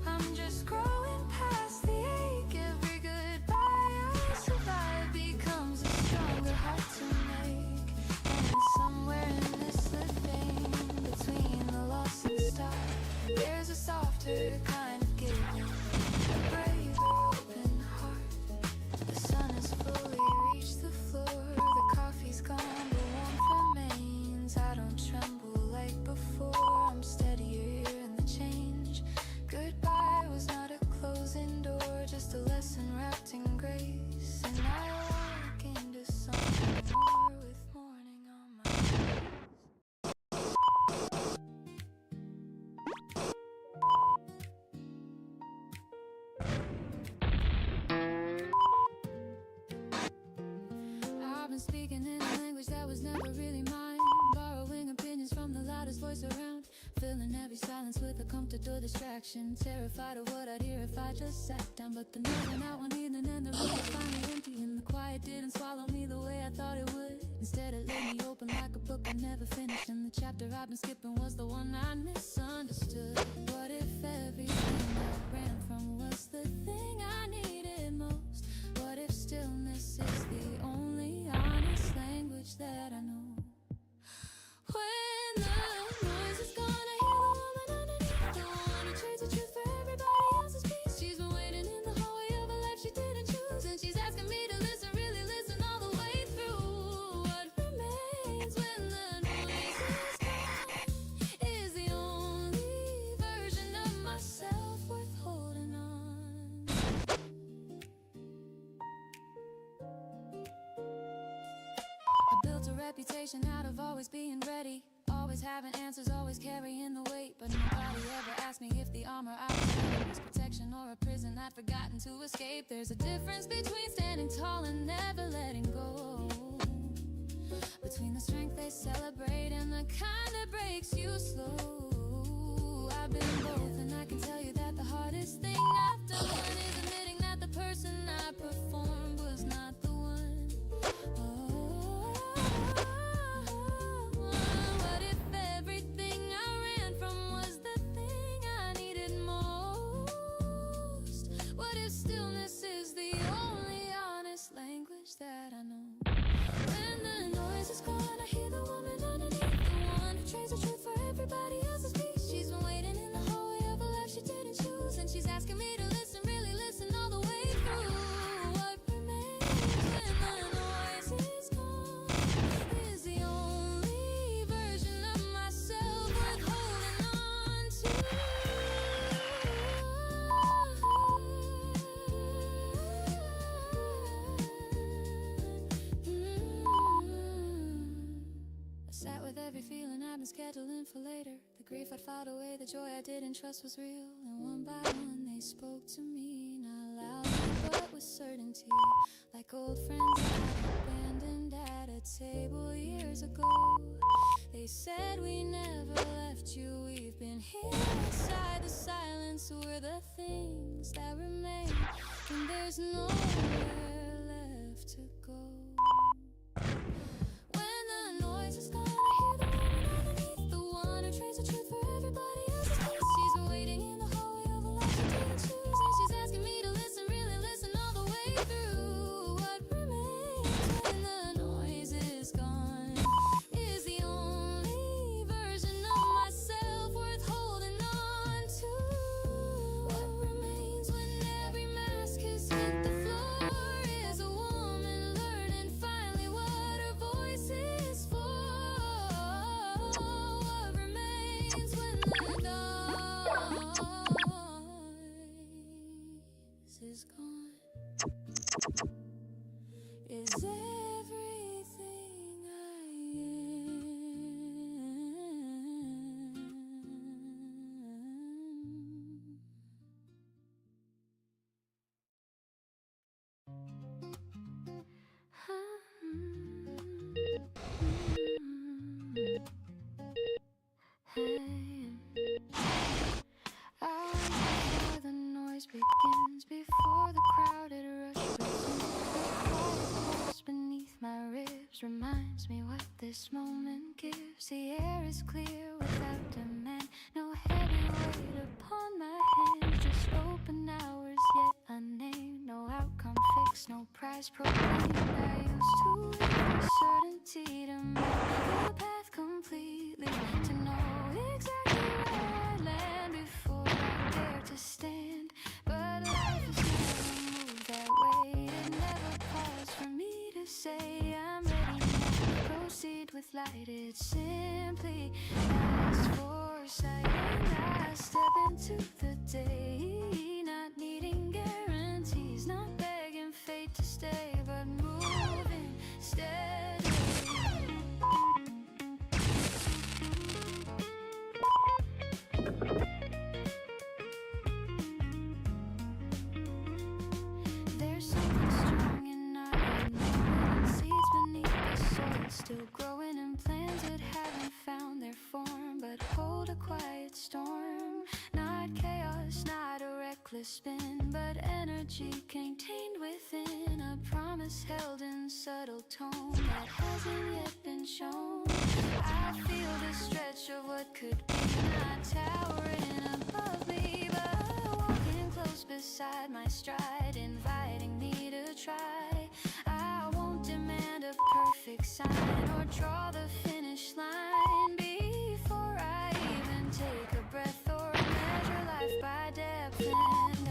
I'm just growing past the ache. Every goodbye I survive becomes a stronger heart to make. And somewhere in this living, between the lost and start, there's a softer kind of giving, a braver open heart. The sun has fully reached the floor, the coffee's gone, the warmth remains. I don't tremble like before, I'm steadier in the change. Goodbye was not a closing door, just a lesson wrapped in grace. And I walk into something more with morning on my face. I've been speaking in a language that was never really mine, borrowing opinions from the loudest voice around, filling every silence with a comfortable distraction, terrified of what I'd hear if I just sat down. But the noise went out one evening and the room was finally empty, and the quiet didn't swallow me the way I thought it would. Instead it laid me open like a book I never finished, and the chapter I've been skipping was the one I misunderstood. What if everything I ran from was the thing I needed most? What if stillness is the only honest language that I know? When the noise is gone, I hear the woman underneath, the one who trades the truth for everybody else's peace. She's been waiting in the hallway of a life she didn't choose, and she's asking me to listen, really listen all the way through. What remains when the noise is gone is the only version of myself worth holding on. I built a reputation out of always being ready, always having answers, always carrying the weight. But nobody ever asked me if the armor I was wearing was protection or a prison I'd forgotten to escape. There's a difference between standing tall and never letting go. between the strength they celebrate and the kind that breaks you slow. I've been both, and I can tell you that the hardest thing I've done is admitting that the person I performed was not the one. Oh, what if everything I ran from was the thing I needed most? What if stillness is the only honest language that I know? When the noise is gone, I hear the woman underneath, the one who trades the truth for everybody else's peace. She's been waiting in the hallway of a life she didn't choose, and she's asking me to listen, really listen all the way through. What remains when the noise is gone is the only version of myself worth holding on to. I sat with every feeling I've been scheduling for later. The grief I'd filed away, the joy I didn't trust was real. And one by one they spoke to me, not loudly but with certainty. Like old friends I'd abandoned at a table years ago. They said we never left you, we've been here inside the silence. We're the things that remain when there's nowhere left to go. When the noise is gone, I hear the woman underneath, the one who trades the truth for everybody else's peace. She's been waiting in the hallway of a life she didn't choose, and she's asking me to listen, really listen all the way through. What remains when the noise is gone is the only version of myself worth holding on to. What remains when every mask has hit the floor is a woman learning finally what her voice is for. What remains when the noise is gone is everything I am. Before the noise begins, before the crowded rush begins, the quiet pulse beneath my ribs reminds me what this moment gives. The air is clear without demand, no heavy weight upon my hands, just open hours yet unnamed, no outcome fixed, no prize proclaimed. I used to wait for certainty to map the path completely, to know exactly where I'd land before I dare to stand. But life has never moved that way. It never paused for me to say I'm ready now. Proceed with light. It simply asks foresight, and I step into the day, not needing guarantees, not begging fate to stay, but moving steadily. There's something strong in our ignorance, seeds beneath the soil still growing in plans that haven't found their form, but hold a quiet storm. Not chaos, not a reckless spin, but energy contained within, a promise held in subtle tone that hasn't yet been shown. I feel the stretch of what could be, not towering above me, but walking close beside my stride, inviting me to try. I won't demand a perfect sign or draw the finish line before I even take a breath or measure life by depth. And I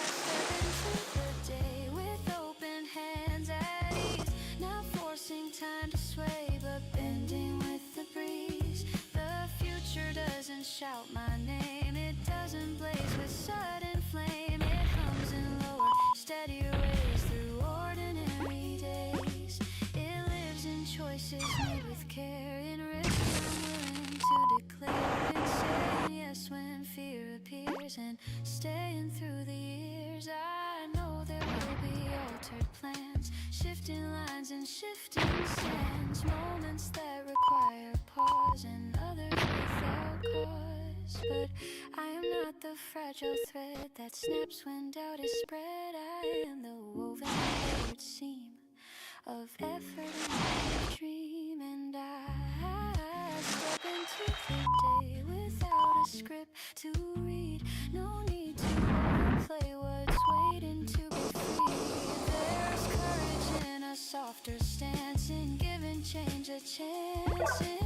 step into the day with open hands at ease, not forcing time to sway, but bending with the breeze. The future doesn't shout my name, it doesn't blaze with sudden flame. It hums in lower, steadier ways through ordinary days. It lives in choices made with care, in risks I'm willing to declare, in saying yes when fear appears, and staying through the years. I know there will be altered plans, shifting lines and shifting sands. There's moments that require pause and others without cause. But I am not the fragile thread that snaps when doubt is spread. I am the woven layered seam of effort and dream. And I step into the day without a script to read. No need to overplay what's waiting to be free. There's courage in a softer stance, in giving change a chance, in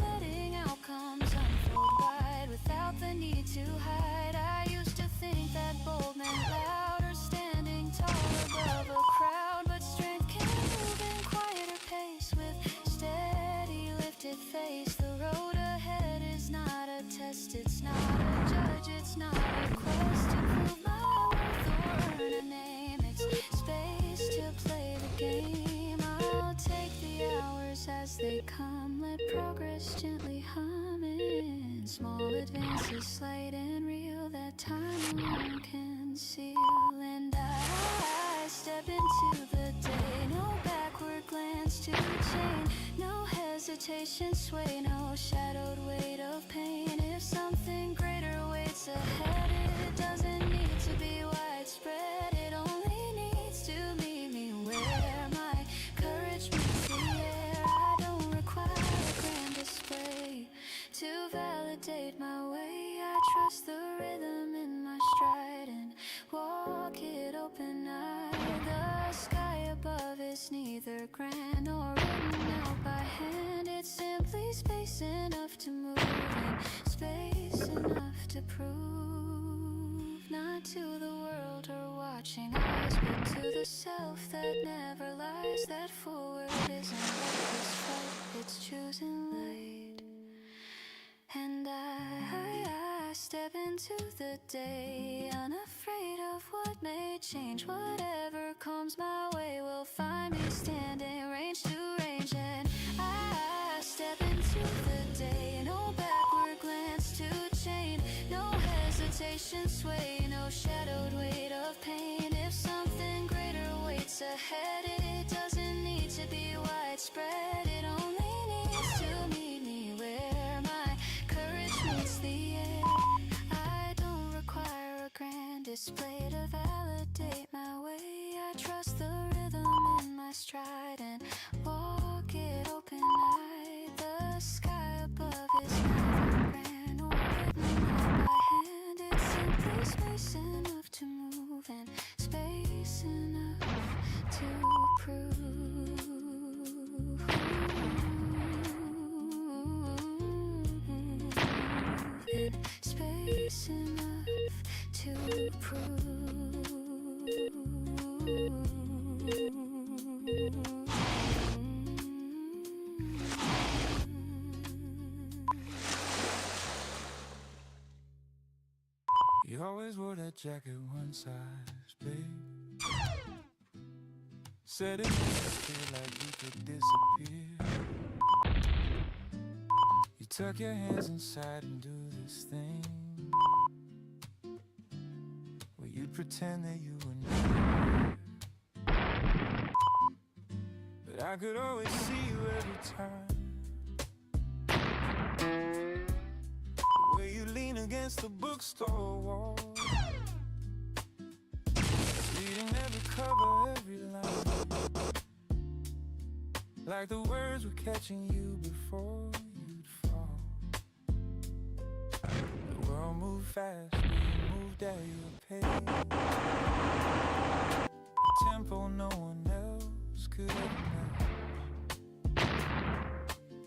letting outcomes unfold wide without the need to hide. I used to think that bold meant louder, standing tall above a crowd, but strength can move in quieter pace with steady lifted face. The road ahead is not a test, it's not a judge, it's not a quest to prove my worth or earn a name. It's space to play the game. I'll take the hours as they come, let progress gently hum in. Small advances, slight and real, that time alone can seal. And I step into the day, no backward glance to change, no hesitation sway, no shadowed weight of pain. If something greater waits ahead, it doesn't need to be widespread, it only needs to meet me where my courage meets the air. I don't require a grand display to validate my way. I trust the rhythm in my stride and walk it open-eyed. The sky above is neither grand nor written out by hand. It's simply space enough to move and space enough to prove. Not to the world or watching eyes, but to the self that never lies. That forward isn't like this fight, it's choosing light. And I step into the day, unafraid of what may change. Whatever comes my way will find me standing range to range. And I step into the day, no backward glance to chain, no hesitation sway, no shadowed weight of pain. If something greater waits ahead, it doesn't need to be widespread, it only needs to meet me where my courage meets the air. I don't require a grand display to validate my way. I trust the rhythm in my stride and walk it open-eyed. The sky above is neither grand nor written out by hand. It's simply space enough to move and space enough to prove. And space enough to prove. You always wore that jacket one size big. Said it made you feel like you could disappear. You tuck your hands inside and do this thing where you'd pretend that you were near. But I could always see you every time. The way you lean against the bookstore wall, reading every cover, every line, like the words were catching you before you'd fall. The world moved fast, but you moved at your pace, a tempo no one else could ever match.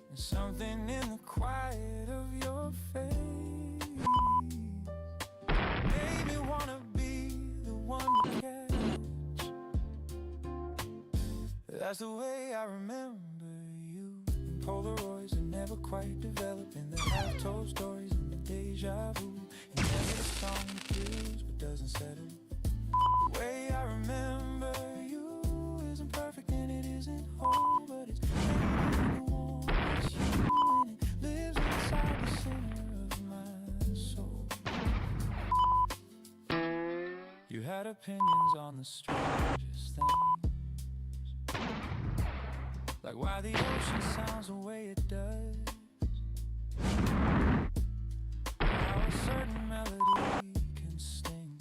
And something in the quiet of your face made me wanna be the one to catch. That's the way I remember you. And Polaroids are never quite developing, the half-told stories and the deja vu. And every song that kills but doesn't settle. The way I remember you isn't perfect and it isn't whole, but it's maybe the warmest you, and it lives inside the center of my soul. You had opinions on the strangest things, like why the ocean sounds the way it does, how a certain melody can sting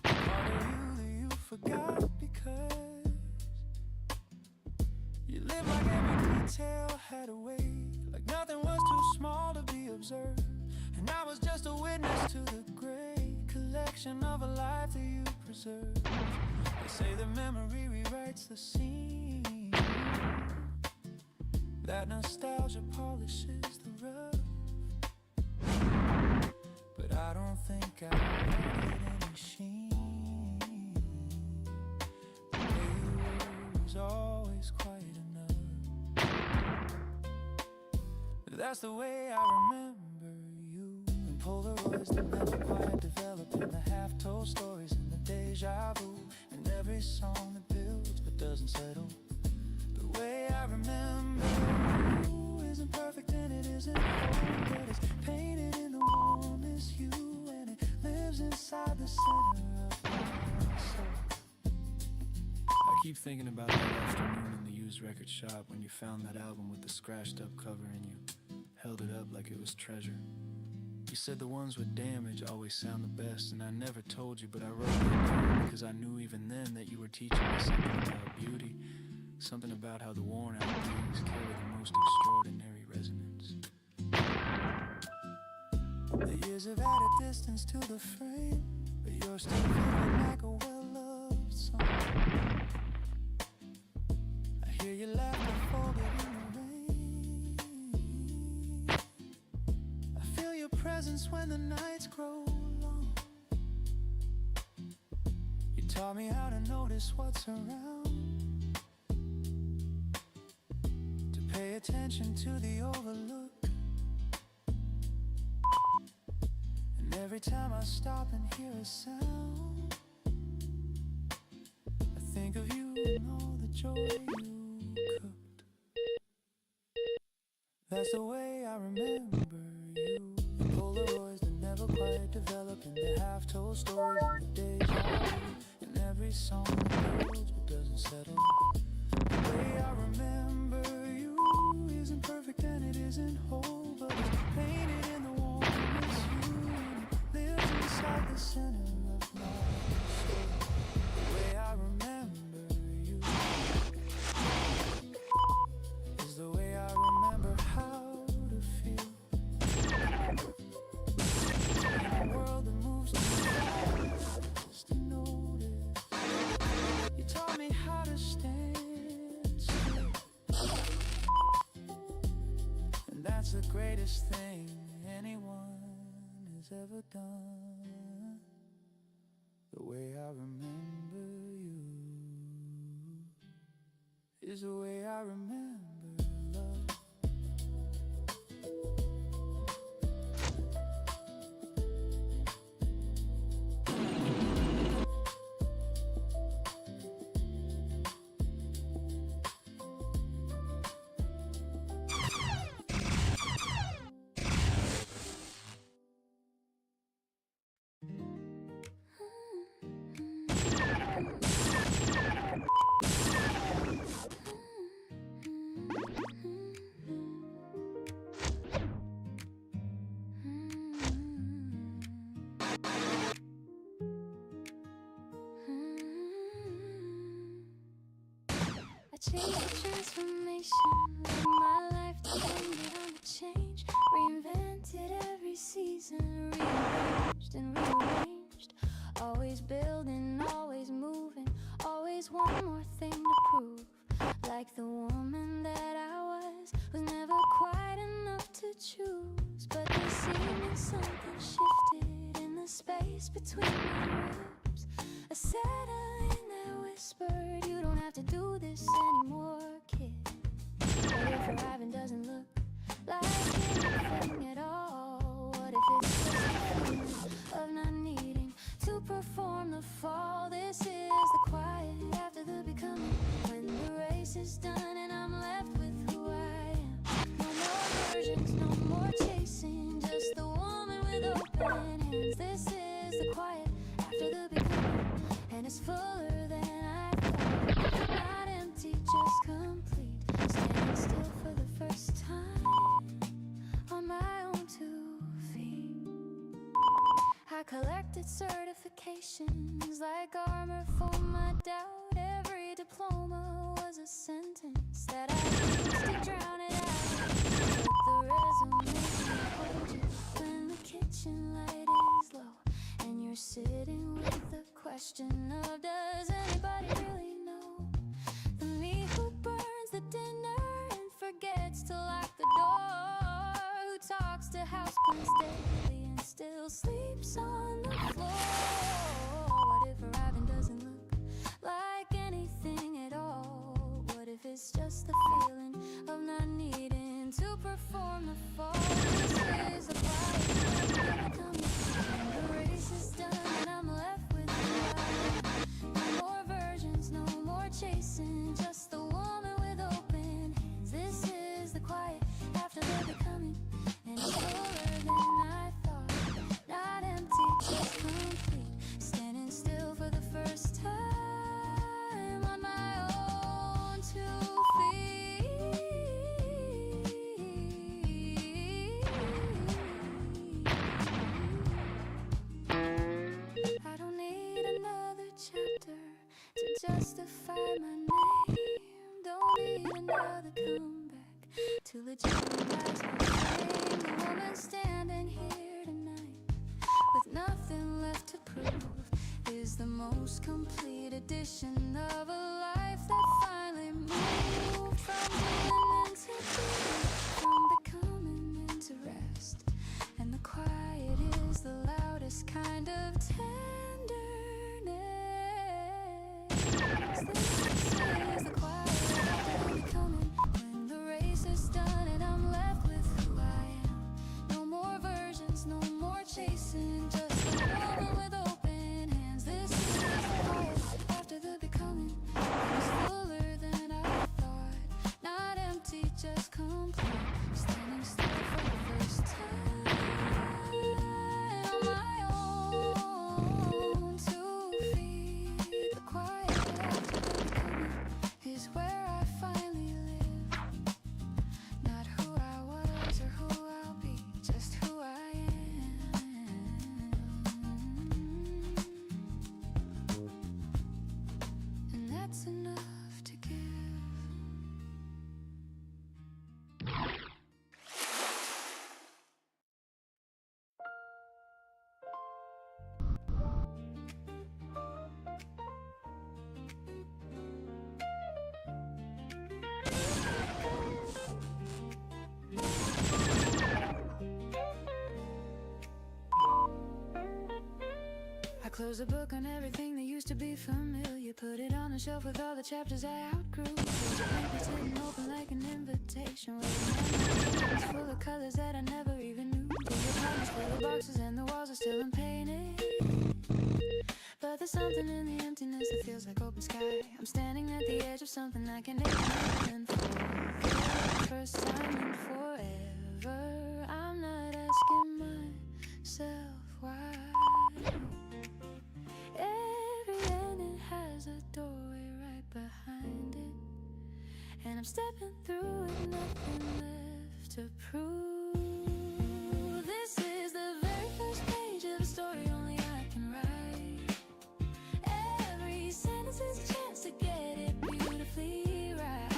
part of you that you forgot because you live like every detail had a weight, like nothing was too small to be observed, and I was just a witness to the great collection of a life that you preserved. They say the memory rewrites the scene, that nostalgia polishes the rough, but I don't think I added any sheen. The way you were was always quite enough. That's the way I remember you, and Polaroids that never quite develop, and the half-told stories and the deja vu, and every song that builds but doesn't settle. The way I remember you isn't perfect and it isn't whole, but it's painted in the warmest hue, and it lives inside the center of my soul. I keep thinking about that afternoon in the used record shop when you found that album with the scratched up cover and you held it up like it was treasure. You said the ones with damage always sound the best, and I never told you, but I wrote it down because I knew even then that you were teaching me something about beauty, something about how the worn out things carry the most extraordinary resonance. The years have added distance to the frame, but you're still feeling like a well-loved song. I hear you laughing folded in the rain. I feel your presence when the nights grow long. You taught me how to notice what's around, to pay attention to the overlook. And every time I stop and hear a sound, I think of you and all the joy you cooked. That's the way I remember you. The Polaroids that never quite develop, and the half-told stories and the deja vu, and every song that builds but doesn't settle. The way I remember you isn't perfect and it isn't whole, but it's painted in the warmest hue, and it lives inside the center of my soul. The way I remember you is the way I remember how to feel. In a world that moves too fast to notice, you taught me how to stand still, and that's the greatest thing anyone has ever done. The way I remember you is the way I remember love. A change, a transformation, like my life depended on the change. Reinvented every season, rearranged and rearranged. Always building, always moving, always one more thing to prove. Like the woman that I was never quite enough to choose. But there seemed something shifted in the space between my ribs. A settling that whispered, you don't have to do this anymore, kid. What if arriving doesn't look like anything at all? What if it's just a feeling of not needing to perform the fall? This is the quiet after the becoming, when the race is done and I'm left with who I am. No more versions, no more chasing, just the woman with open hands. This is the quiet after the becoming, and it's fuller than I thought. its certifications like armor for my doubt. Every diploma was a sentence that I used to drown it out. But the resume can hold you when the kitchen light is low and you're sitting with the question of, does anybody really know the me who burns the dinner and forgets to lock the door, who talks to houseplants daily and still sleeps on the floor? What if arriving doesn't look like anything at all? What if it's just the feeling of not needing to perform the fall? This is a quiet coming. The race is done and I'm left with the no more versions, no more chasing, just the woman with open hands. This is the quiet after the becoming, and it's fuller than I thought. Not empty, just complete. Standing still for the first time on my own 2 feet. I don't need another chapter to justify my name. Don't need another comeback to legitimize my fame. The woman standing here tonight with nothing left to prove is the most complete edition of a life that finally moved from being into being, from becoming into rest. And the quiet is the loudest kind of tenderness. This is the quiet after becoming, when the race is done and I'm left with who I am. No more versions, no more chasing, just a woman with open hands. This is the quiet after the becoming. It's fuller than I thought, not empty, just complete. Standing still for the first time on my own 2 feet. The quiet after the becoming is where I finally live. Not who I was or who I'll be, just who I am. And that's enough to give. I close the book on everything that used to be familiar, put it on a shelf with all the chapters I outgrew. Page of paper sitting open like an invitation, with memories full of colors that I never even knew. The apartment's full of boxes and the walls are still unpainted, but there's something in the emptiness that feels like open sky. I'm standing at the edge of something I can never even forget. First time in forever, I'm not asking myself why. Every ending has a doorway right behind it, and I'm stepping through with nothing left to prove. This is the very first page of a story only I can write. Every sentence is a chance to get it beautifully right.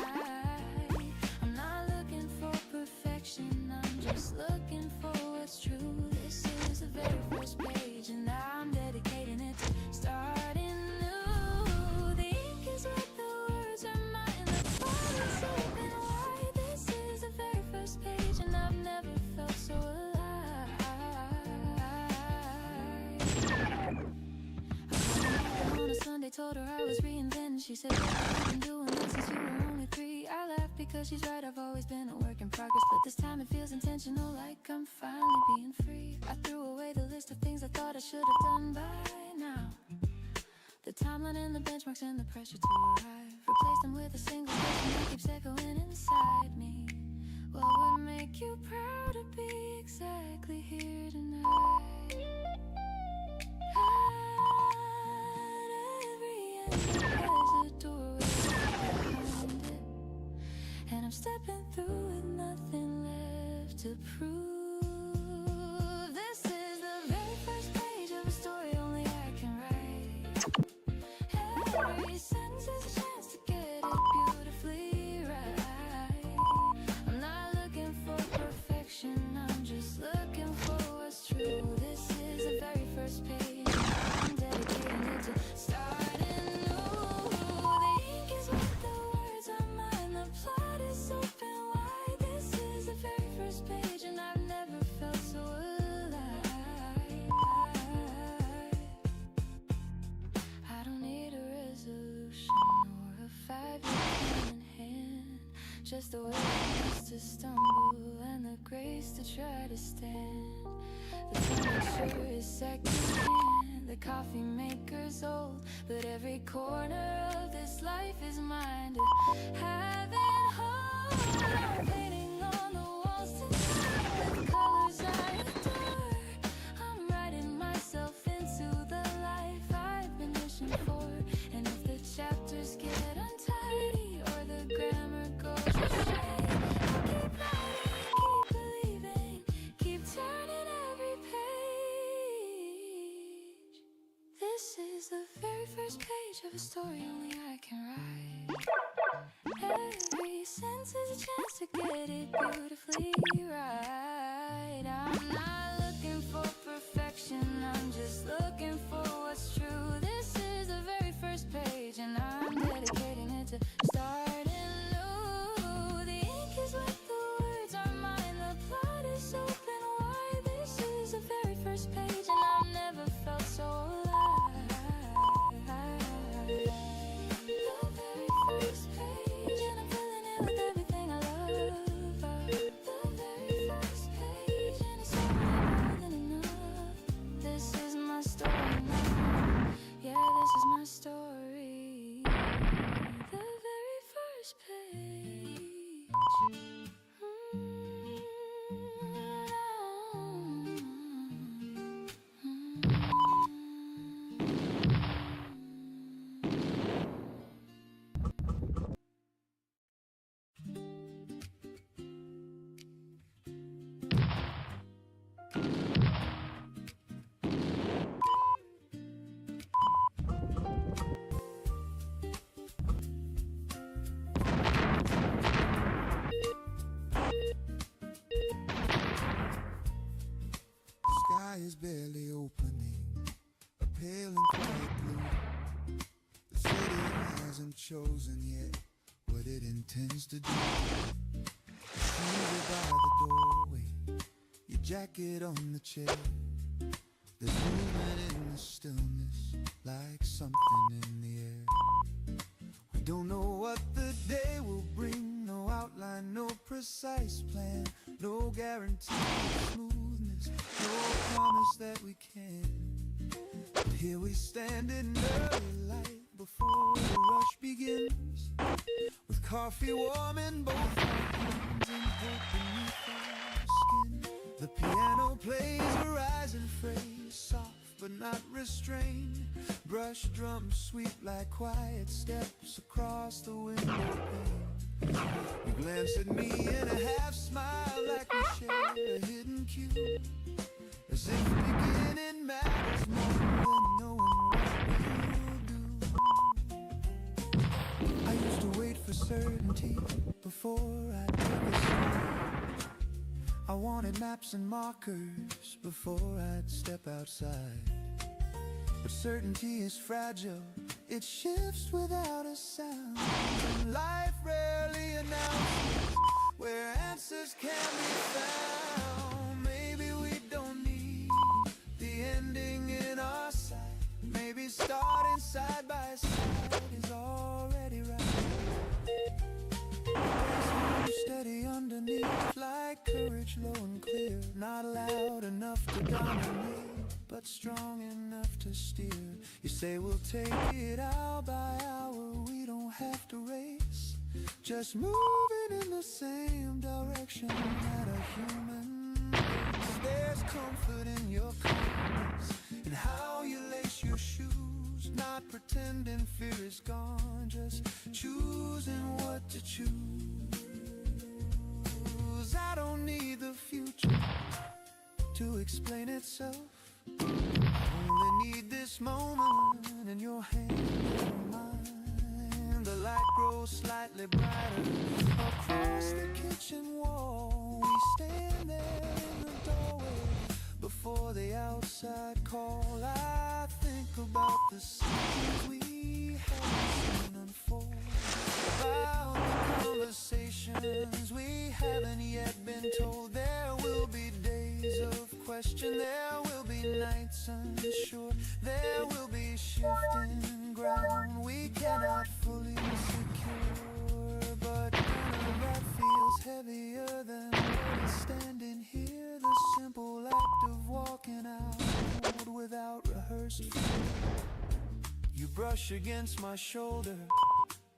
I'm not looking for perfection, I'm just looking for what's true. This is the very first page, and I'm dedicating it to starting new. The ink is wet, the words are mine, the font is open wide. This is the very first page, and I've never felt so alive. I called her on a Sunday, told her I was reinventing. She said, I've been doing this since you were only 3. I laughed because she's right, I've always been a work in progress, but this time it feels intentional, like I'm finally being free. I threw away the list of things I thought I should have done by now. The timeline and the benchmarks and the pressure to arrive, replace them with a single question that keeps echoing inside me. What would make you proud to be exactly here tonight? At every end there's a doorway behind it, and I'm stepping through with nothing left to prove. This is the very first page of a story just the willingness to stumble and the grace to try to stand. The furniture is secondhand, the coffee maker's old, but every corner of this life is mine to have and hold. I'm painting on the walls tonight with colors I adore. I'm writing myself into the life I've been wishing for. And if the chapters get untidy or the grammar goes astray, I'll keep writing, keep believing, keep turning every page. This is the very first page of a story only I can write. Every sentence is a chance to get it beautifully right. I'm not looking for perfection, I'm just looking for what's true. This is the very first page and I'm dedicating it to starting new. The ink is wet, the words are mine, the plot is open wide. This is the very first page and I've never felt so alive. The very first page and I'm filling it with everything I love. The very first page and it's already more than enough. This is my story now. Yeah, this is my story. The very first page. Sky is barely opening, a pale and quiet blue. The city hasn't chosen yet what it intends to do. Seated by the doorway, your jacket on the chair. There's movement in the stillness, like something in the air. We don't know what the day will bring, no outline, no precise plan, no guarantee of smoothness, no promise that we can. But here we stand in early light before the rush begins, with coffee warm in both our hands and hope beneath our skin. The piano plays a rising phrase, soft but not restrained. Brush drums sweep like quiet steps across the window pane. You glance at me in a half smile, like we share a hidden cue, as if beginning matters more than knowing what we'll do. I used to wait for certainty before I took a step. I wanted maps and markers before I'd step outside. But certainty is fragile, it shifts without a sound. And life rarely announces where answers can be found. Maybe we don't need the ending in our sight. Maybe starting side by side is already right. Steady underneath, like courage low and clear, not loud enough to dominate, but strong enough to steer. You say we'll take it hour by hour, we don't have to race, just moving in the same direction at a human pace. There's comfort in your kindness, in how you lace your shoes, not pretending fear is gone, just choosing what to choose. I don't need the future to explain itself. I only need this moment in your hand and mine. The light grows slightly brighter across the kitchen wall. We stand there in the doorway before the outside call. I think about the scenes we haven't seen unfold, about the conversations we haven't yet been told. There will be days of question, there will be nights unsure, there will be shifting ground we cannot fully secure. But none of that brush against my shoulder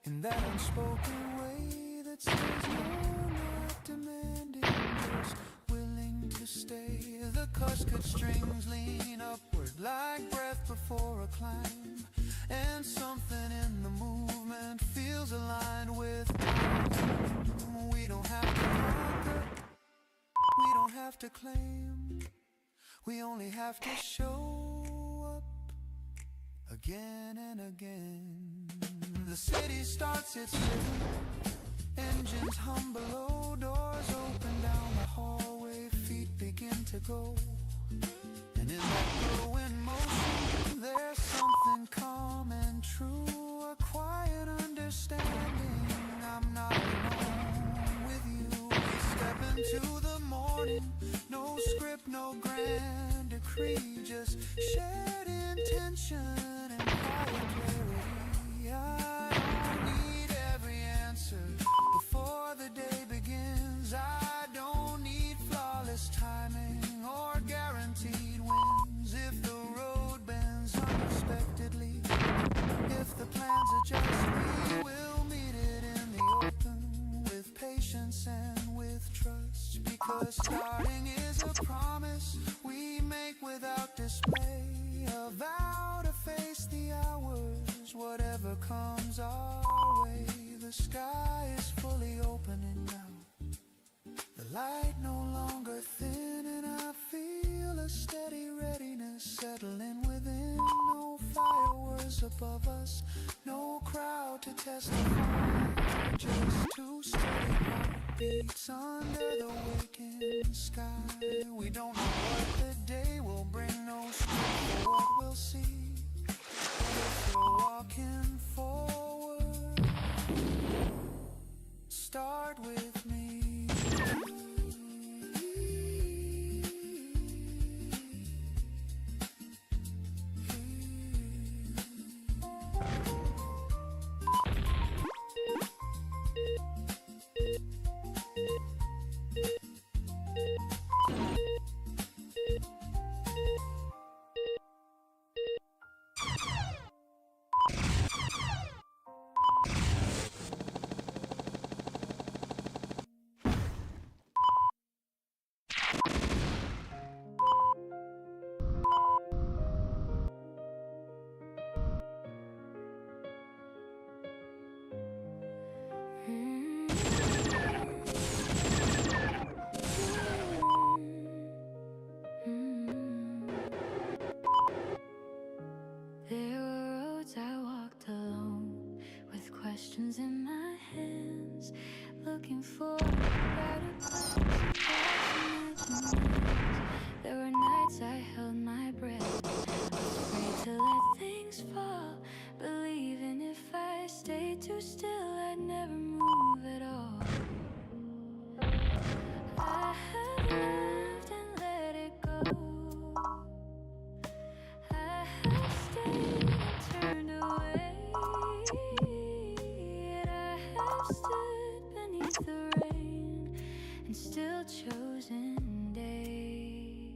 in that unspoken way that says you're not demanding, just willing to stay. The Cuscut strings lean upward like breath before a climb, and something in the movement feels aligned with time. We don't have to conquer, we don't have to claim, we only have to show up again and again. The city starts its rhythm, engines hum below, doors open down the hallway, feet begin to go. And in that growing motion, there's something calm and true, a quiet understanding. I'm not alone with you. We step into the morning, no script, no grand decree, just shared intention and quiet clarity. I don't need every answer before the day begins. I don't need flawless timing or guaranteed wins. If the road bends unexpectedly, if the plans adjust, we will meet it in the open with patience and with trust. Because starting is a promise we make without display, a vow to face the hours, whatever comes our way. The sky is fully opening now, the light no longer thin, and I feel a steady readiness settling within. No fireworks above us, no crowd to testify, just two steady heartbeats under the waking sky. We don't know what the day will bring, no script for what we'll see, but if you're walking forward, start with me. There were roads I walked alone, with questions in my hands, looking for a brighter place to pass imaginings. There were nights I held my breath, afraid to let things fall, believing if I stayed too still I'd never move at all. I have loved and let it go, I have stayed and turned away, yet I have stood beneath the rain and still chosen day.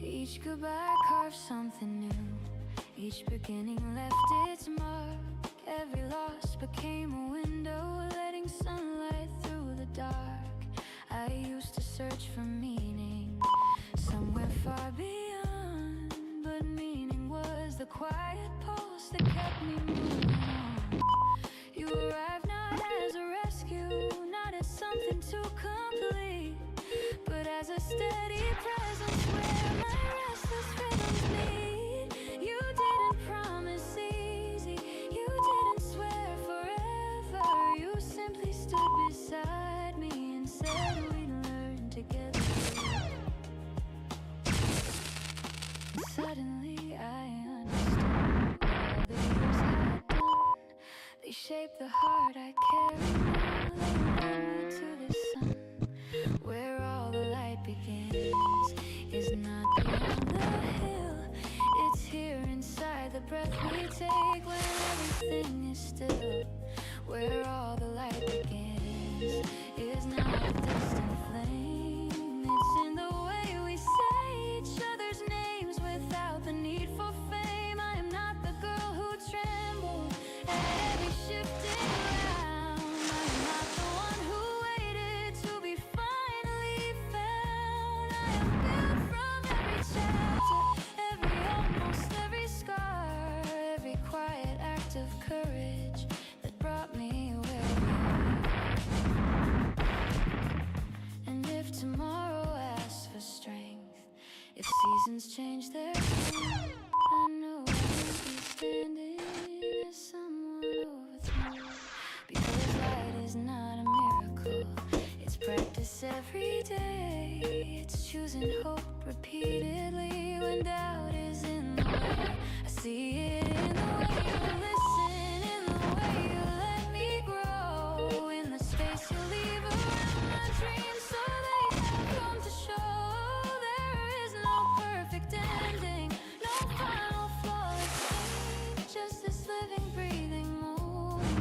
Each goodbye carved something new, each beginning left its mark. Every loss became a window, letting sunlight through the dark. I used to search for meaning somewhere far beyond, but meaning was the quiet pulse that kept me moving on. You arrived not as a rescue, not as something to complete, but as a steady presence where my restless rhythms meet. You didn't promise easy, you didn't swear forever, you simply stood beside me and said we'd learn together. And suddenly I understood what the years had done. They shaped the heart I carry now. They led me to the sun, where all the light begins is not beyond the hill. It's here inside the breath we take when everything is still. Where all the light begins is not a distant flame. It's in the way we say each other's names without the need for fame. I am not the girl winds change their tune. I know I won't be standing as someone overthrown, because light is not a miracle, it's practice every day. It's choosing hope repeatedly when doubt is in the way. I see it in the way you listen, in the way you let me grow, in the space you leave around my dreams so they have come to show. There is no perfect ending, no final flawless scene, just this living, breathing moment,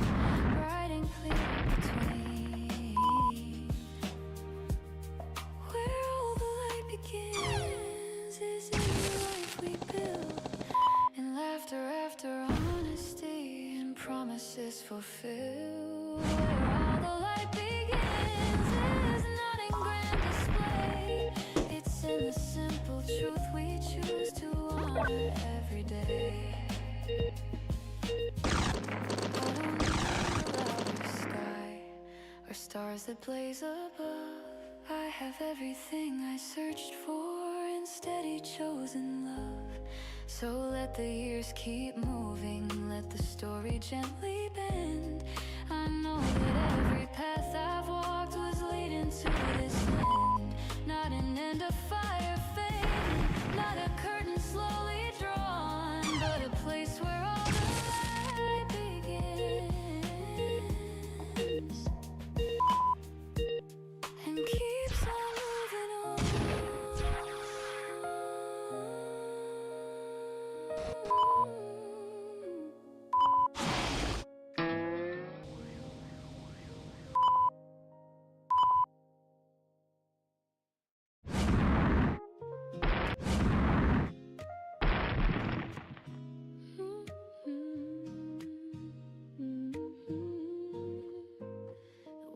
bright and clear between. Where all the light begins is in the life we build, and laughter after honesty and promises fulfilled. Where all the light begins is not in grand display, it's in the simple truth we choose to honor every day. I don't need a louder sky or stars that blaze above. I have everything I searched for in steady chosen love. So let the years keep moving, let the story gently bend. I know that every path I've walked was leading to this end, not an end of fire fading, not a curtain slowly drawn, but a place where all the light begins and keeps on moving on.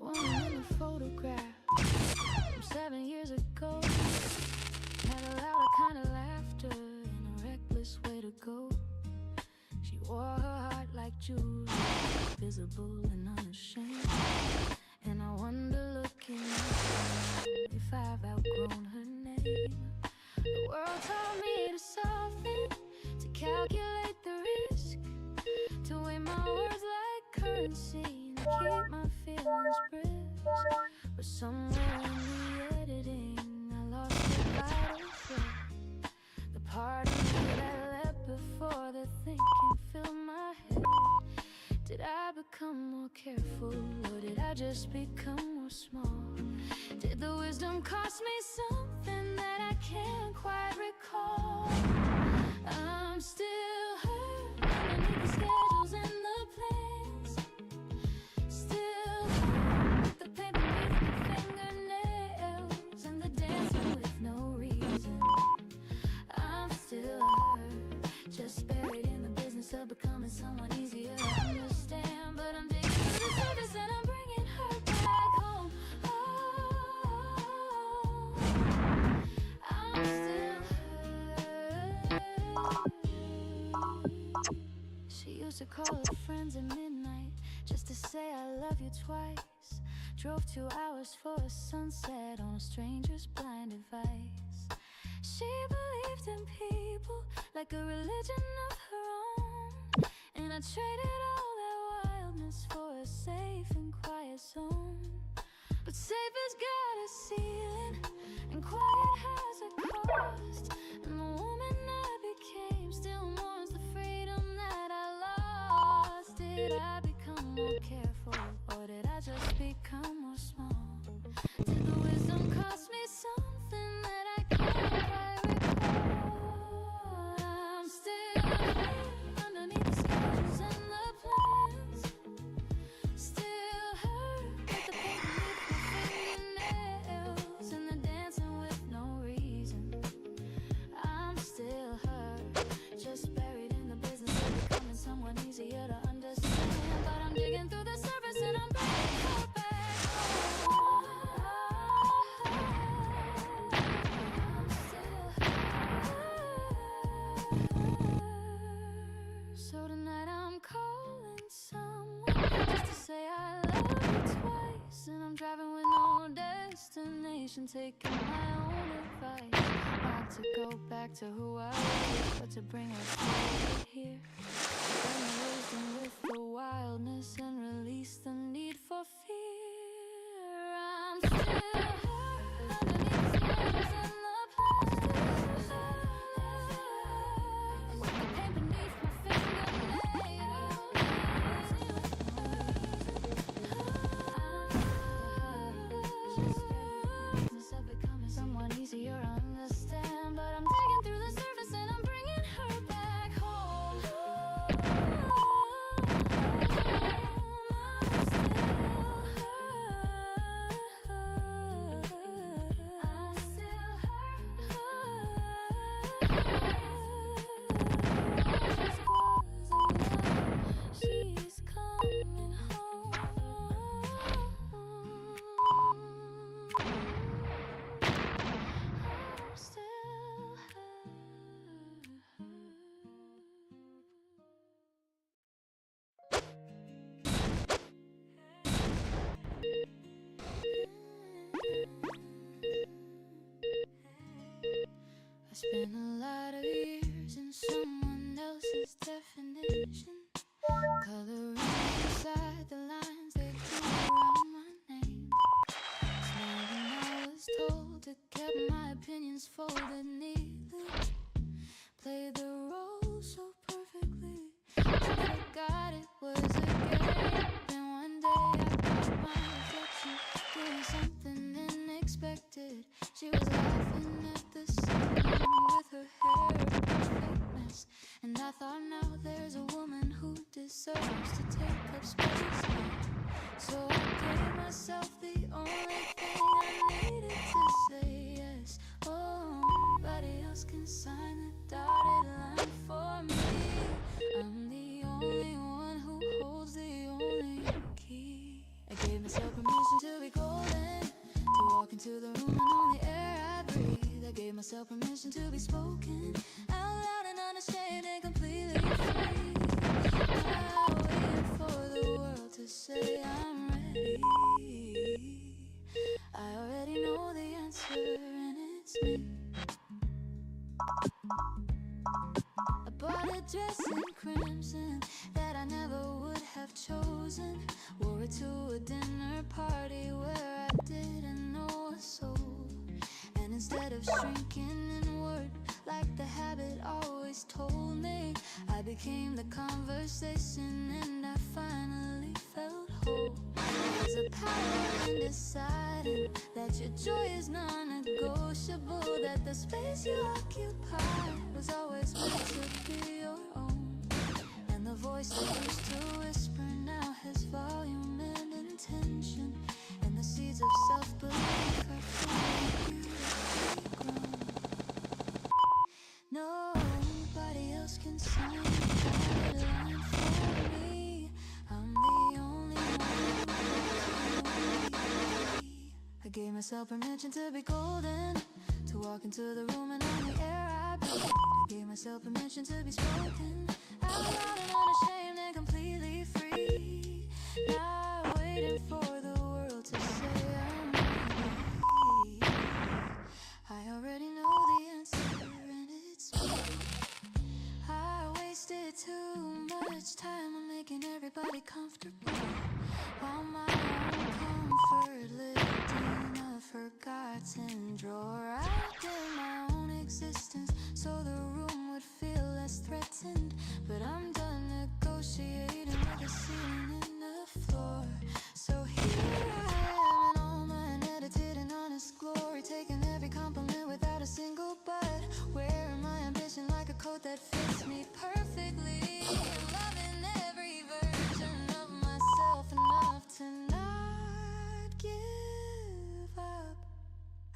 The woman in the photograph from 7 years ago had a louder kind of laughter and a reckless way to go. She wore her heart like jewelry, visible and unashamed. And I wonder, looking at her, if I've outgrown her name. The world taught me to soften, to calculate the risk, to weigh my words like currency and keep my feelings brisk. But somewhere in the editing, I lost the vital thread, the part of me that left before the thinking filled my head. Did I become more careful, or did I just become more small? Did the wisdom cost me something that I can't quite recall? I'm still hurt underneath the schedules and the plans, still hurt with the pain beneath my fingernails and the dancing with no reason. I'm still hurt, just buried in the business of becoming someone easier to understand. But I'm digging through the surface and I'm bringing her back home. Oh, I'm still hurt. She used to call her friends at midnight just to say I love you twice. Drove 2 hours for a sunset on a stranger's blind advice. She believed in people like a religion of her own, and I traded all that wildness for a safe and quiet zone. But safe has got a ceiling and quiet has a cost, and the woman I became still mourns the freedom that I lost. Did I become more careful, or did I just become more small? Did the wisdom cost me something that I can't quite recall? I'm still hurt underneath the schedules and the plans, still hurt with the pain beneath my fingernails and the dancing with no reason. I'm still hurt, just buried in the business of becoming someone easier to understand. But I'm digging through the surface and I'm bringing her back home. I'm still hurt. So tonight I'm calling someone just to say I love you twice, and I'm driving with no day. destination, taking my own advice. Not to go back to who I was, but to bring us forward here. Bring the wisdom with the wildness and release the need for fear. I'm still hurt underneath the scars and the past. With the pain beneath my fingernails. Myself becoming someone easier to understand, but I'm digging through the surface and I'm bringing her back home. She's coming home. I'm still I spent a lot of years in someone else's definition, coloring inside the lines they drew around my name. Slowly I was told to keep my opinions folded neatly, play the role so perfectly, I forgot it was a game. And one day I caught my reflection doing something unexpected. She was laughing at the sun with her hair a perfect mess, and I thought, now there's a woman who deserves to take up space here. So I gave myself the only thing I needed to say yes. Oh, nobody else can sign the dotted line for me. I'm the only one who holds the only key. I gave myself permission to be golden, to walk into the room and on the air I breathe. I gave myself permission to be spoken out loud and unashamed and completely free. I waited for the world to say I'm ready. I already know the answer and it's me. I bought a dress in crimson that I never would have chosen. Wore it to a dinner party where I didn't know a soul. And instead of shrinking inward like the habit always told me, I became the conversation and I finally felt whole. There's a power in deciding that your joy is non-negotiable, that the space you occupy was always meant to be your own. And the voice that used to whisper now has volume and intention, and the seeds of self-belief are fully beautifully grown. Nobody else can sign the dotted line for me. I'm the only one who holds the key. I gave myself permission to be golden, to walk into the room and on the air I breathe. I gave myself permission to be spoken out loud and unashamed and completely free. Now waiting for the world to say I'm ready. I already know the answer and it's me. I wasted too much time on making everybody comfortable, while my own comfort lived in a forgotten drawer. I did my own existence so the room would feel less threatened, but I'm done negotiating with the ceiling and the floor. So here I am in all my unedited and honest glory, taking every compliment without a single but, wearing my ambition like a coat that fits me perfectly, loving every version of myself enough to not give up.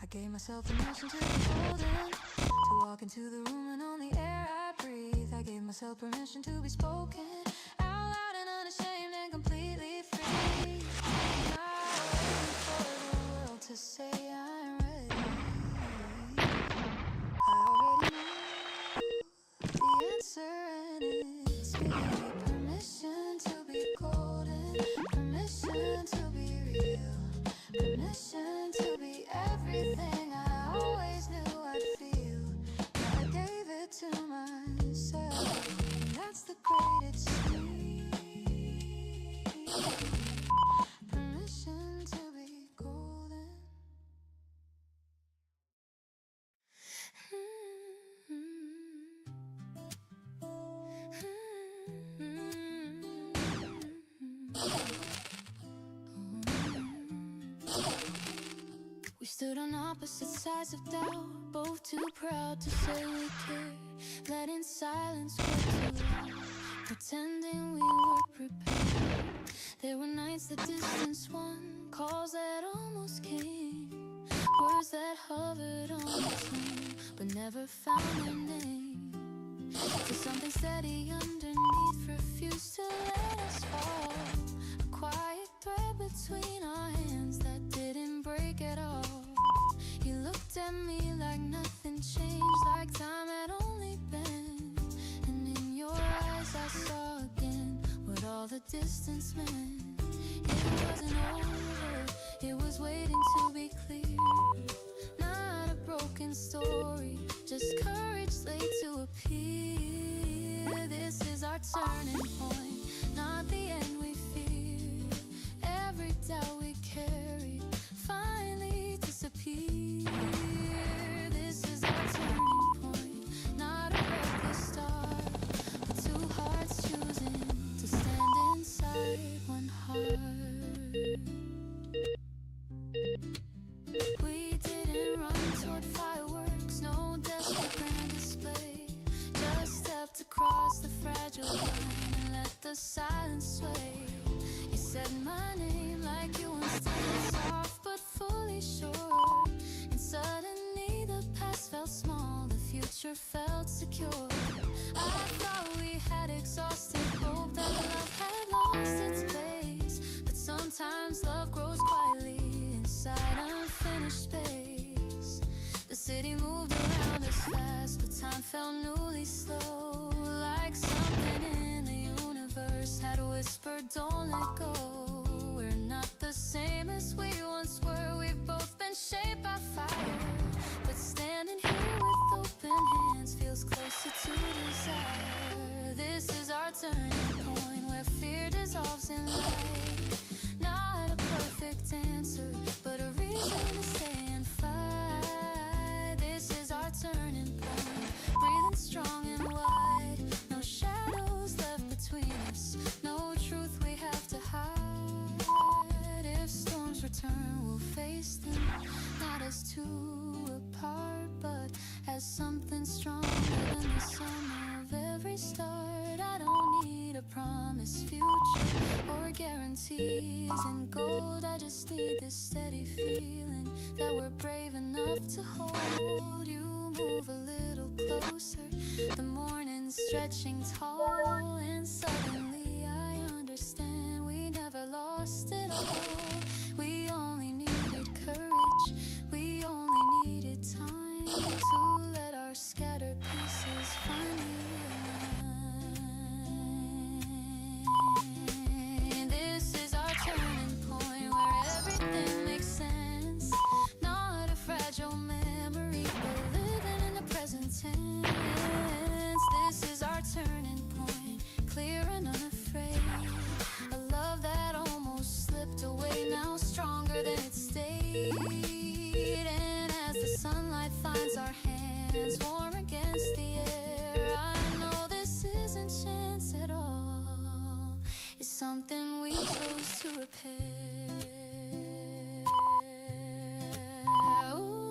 I gave myself permission to be golden, to walk into the room and on the air I breathe. I gave myself permission to be spoken out loud and unashamed and completely free. Now waiting for the world to say I'm ready. I already know the answer and it's me. Permission to be golden, permission to be real, permission to be opposite sides of doubt, both too proud to say we care. Letting silence get too loud, pretending we were prepared. There were nights that distance won, calls that almost came, words that hovered on the tongue but never found their name. Till something steady underneath refused to let us fall. A quiet thread between our hands that didn't break at all. You looked at me like nothing changed, like time had only been. And in your eyes I saw again what all the distance meant. It wasn't over, it was waiting to be clear. Not a broken story, just courage late to appear. This is our turning point, not the end we feared. Every doubt we carried finally disappeared. This is our turning point, not a reckless start, but two hearts choosing to stand inside one heart. We didn't run toward fireworks, no desperate grand display. Just stepped across the fragile line and let the silence sway. You said my name like you once did, soft but fully sure. And suddenly the past felt small, the future felt secure. I thought we had exhausted hope, that love had lost its place. But sometimes love grows quietly inside unfinished space. The city moved around us fast, but time felt newly slow. Like something in the universe had whispered, don't let go. We're not the same as we once were, we've both been shaped by fire. But standing here with open hands feels closer to desire. This is our turning point, where fear dissolves in light. Not a perfect answer, but a reason to stay and fight. This is our turning point, breathing strong and wide. No shadows left between us, no truth we have to hide. If storms return, we'll face them, not as two apart, but as something stronger than the sum of every start. I don't need a promised future or guarantees in gold. I just need this steady feeling that we're brave enough to hold. You move a little closer, the morning's stretching tall, and suddenly I understand we never lost it all. We only needed courage, we only needed time to let our scattered pieces finally align. This is our turning point, where everything makes sense. Not a fragile memory, but living in the present tense. This is our turning point, clear and unafraid. A love that almost slipped away, now stronger than it stayed. And as the sunlight finds our hands warm against the air, I know this isn't chance at all, it's something we chose to repair. Ooh.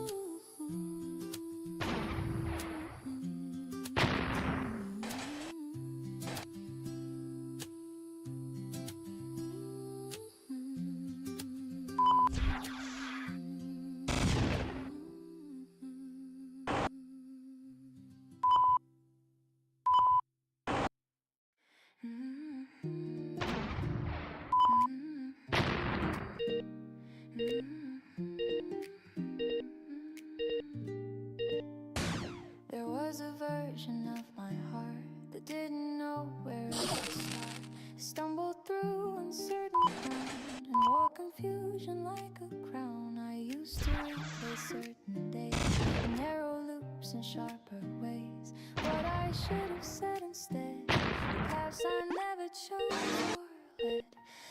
There was a version of my heart that didn't know where it would start. Stumbled through uncertain ground and wore confusion like a crown. I used to replay certain days in narrow loops and sharper ways. What I should have said instead, the paths I never chose or led.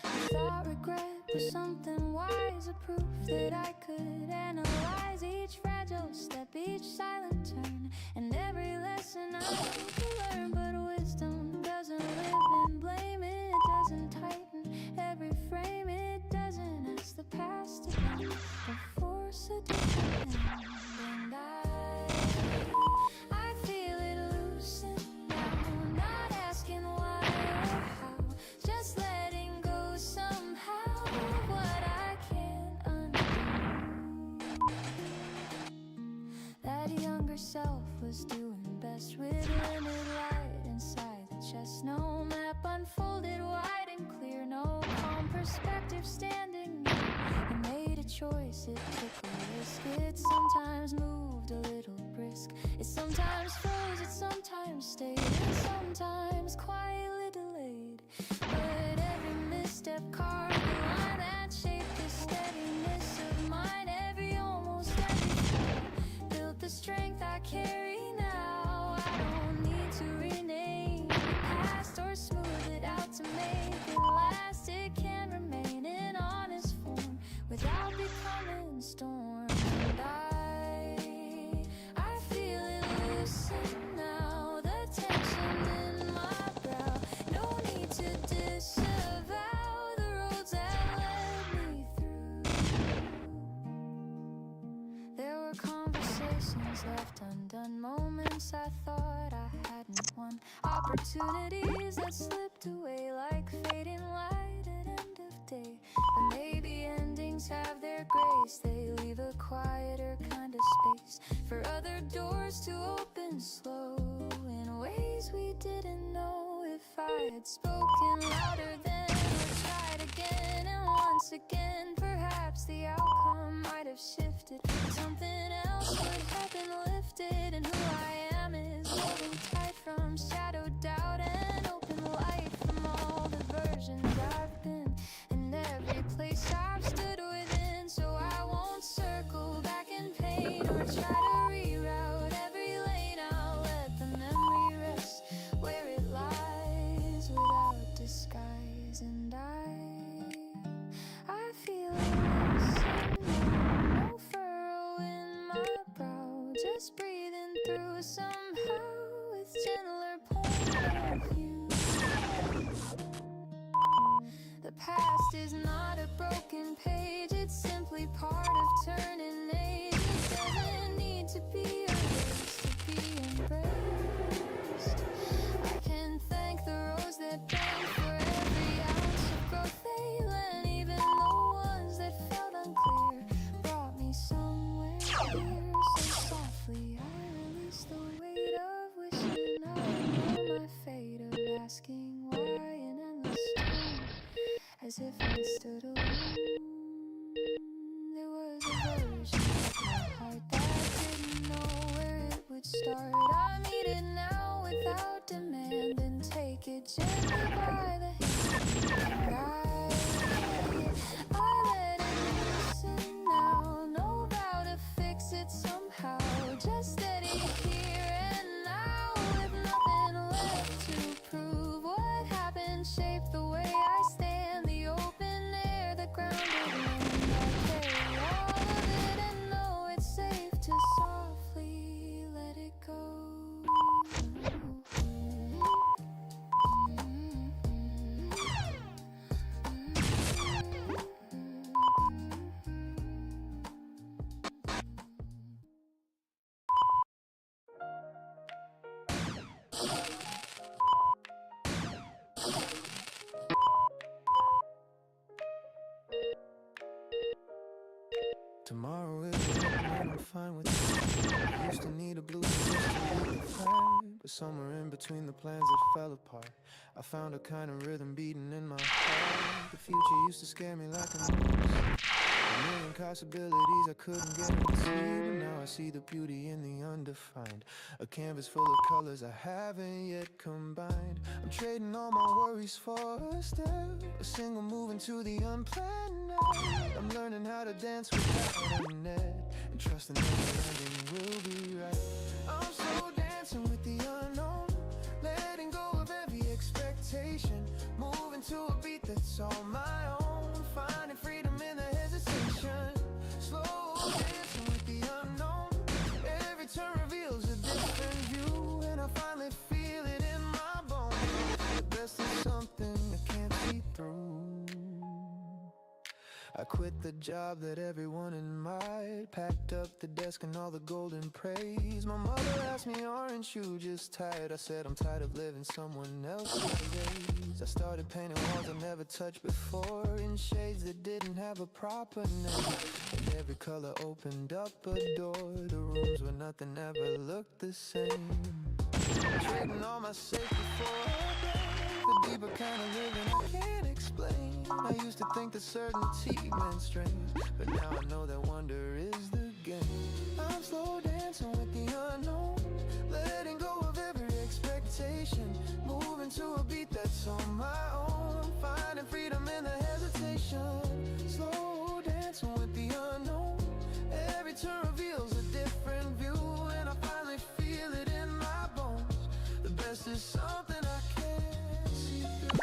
I thought regret was something wise, a proof that I could analyze each fragile step, each silent turn, and every lesson I could learn. But wisdom doesn't live in blame, it doesn't tighten every frame, it doesn't ask the past again or force a different end. perspective standing there. You made a choice, it took a risk. It sometimes moved a little brisk. It sometimes froze, it sometimes stayed, and sometimes quietly delayed. But every misstep carved a line that shaped the steadiness of mine. Every almost every fall built the strength I carry now. I don't need to rename the past or smooth it out to make it last. It can remain in honest form without becoming storm. And I feel it loosen now, the tension in my brow. No need to disavow the roads that led me through. There were conversations left undone, moments I thought I hadn't won, opportunities that slipped away like fading light at end of day. But maybe endings have their grace, they leave a quieter kind of space for other doors to open slow in ways we didn't know. If I had spoken louder then or tried again and once again, perhaps the outcome might have shifted. Something else would have been lifted, and who I am is holding tight from shadowed doubt and open light from all the versions I've been and every place I've stood within. So I won't circle back in pain or try to reroute every lane. I'll let the memory rest where it lies without disguise. And I feel it loosen, no furrow in my brow, just breathing through somehow with gentler point of view. The past is not a broken page, it's simply part of turning age. It doesn't need to be erased to be embraced. I can thank the roads that bend for every ounce of growth they lent. Even the ones that felt unclear brought me somewhere here. So softly I release the weight of wishing I know my fate, of asking why an endless storm, as if I stood alone. There was a version of my heart that didn't know where it would start. I meet it now without demand and take it gently by the hand. And I let it loosen now, no vow to fix it somehow, just steady here and now with nothing left to prove. What happened shaped the way I stand, the open air, the grounded land. I carry all of it and know it's safe to softly let it go. Tomorrow is the and I'm fine with it. I used to need a blueprint to be defined, but somewhere in between the plans that fell apart, I found a kind of rhythm beating in my heart. The future used to scare me like a moose. A million possibilities I couldn't get to see, but now I see the beauty in the undefined. A canvas full of colors I haven't yet combined. I'm trading all my worries for a step, a single move into the unplanned night. I'm learning how to dance without a net, and trusting that the ending will be right. I'm slow dancing with the unknown, letting go of every expectation, moving to a beat that's all my own, finding freedom in the hesitation. Slow dancing with the unknown, every turn reveals a different view, and I finally feel it in my bones. The best is something I can't see through. I quit the job that everyone admired, packed up the desk and all the golden praise. My mother asked me, aren't you just tired? I said, I'm tired of living someone else's days. I started painting walls I never touched before, in shades that didn't have a proper name. And every color opened up a door to rooms where nothing ever looked the same. Trading all my safety for a day, the deeper kind of living I can't explain. I used to think that certainty meant strength, but now I know that wonder is the game. I'm slow dancing with the unknown, letting go of every expectation, moving to a beat that's on my own, finding freedom in the hesitation. Slow dancing with the unknown, every turn reveals a different view, and I finally feel it in my bones. The best is something I can't see through.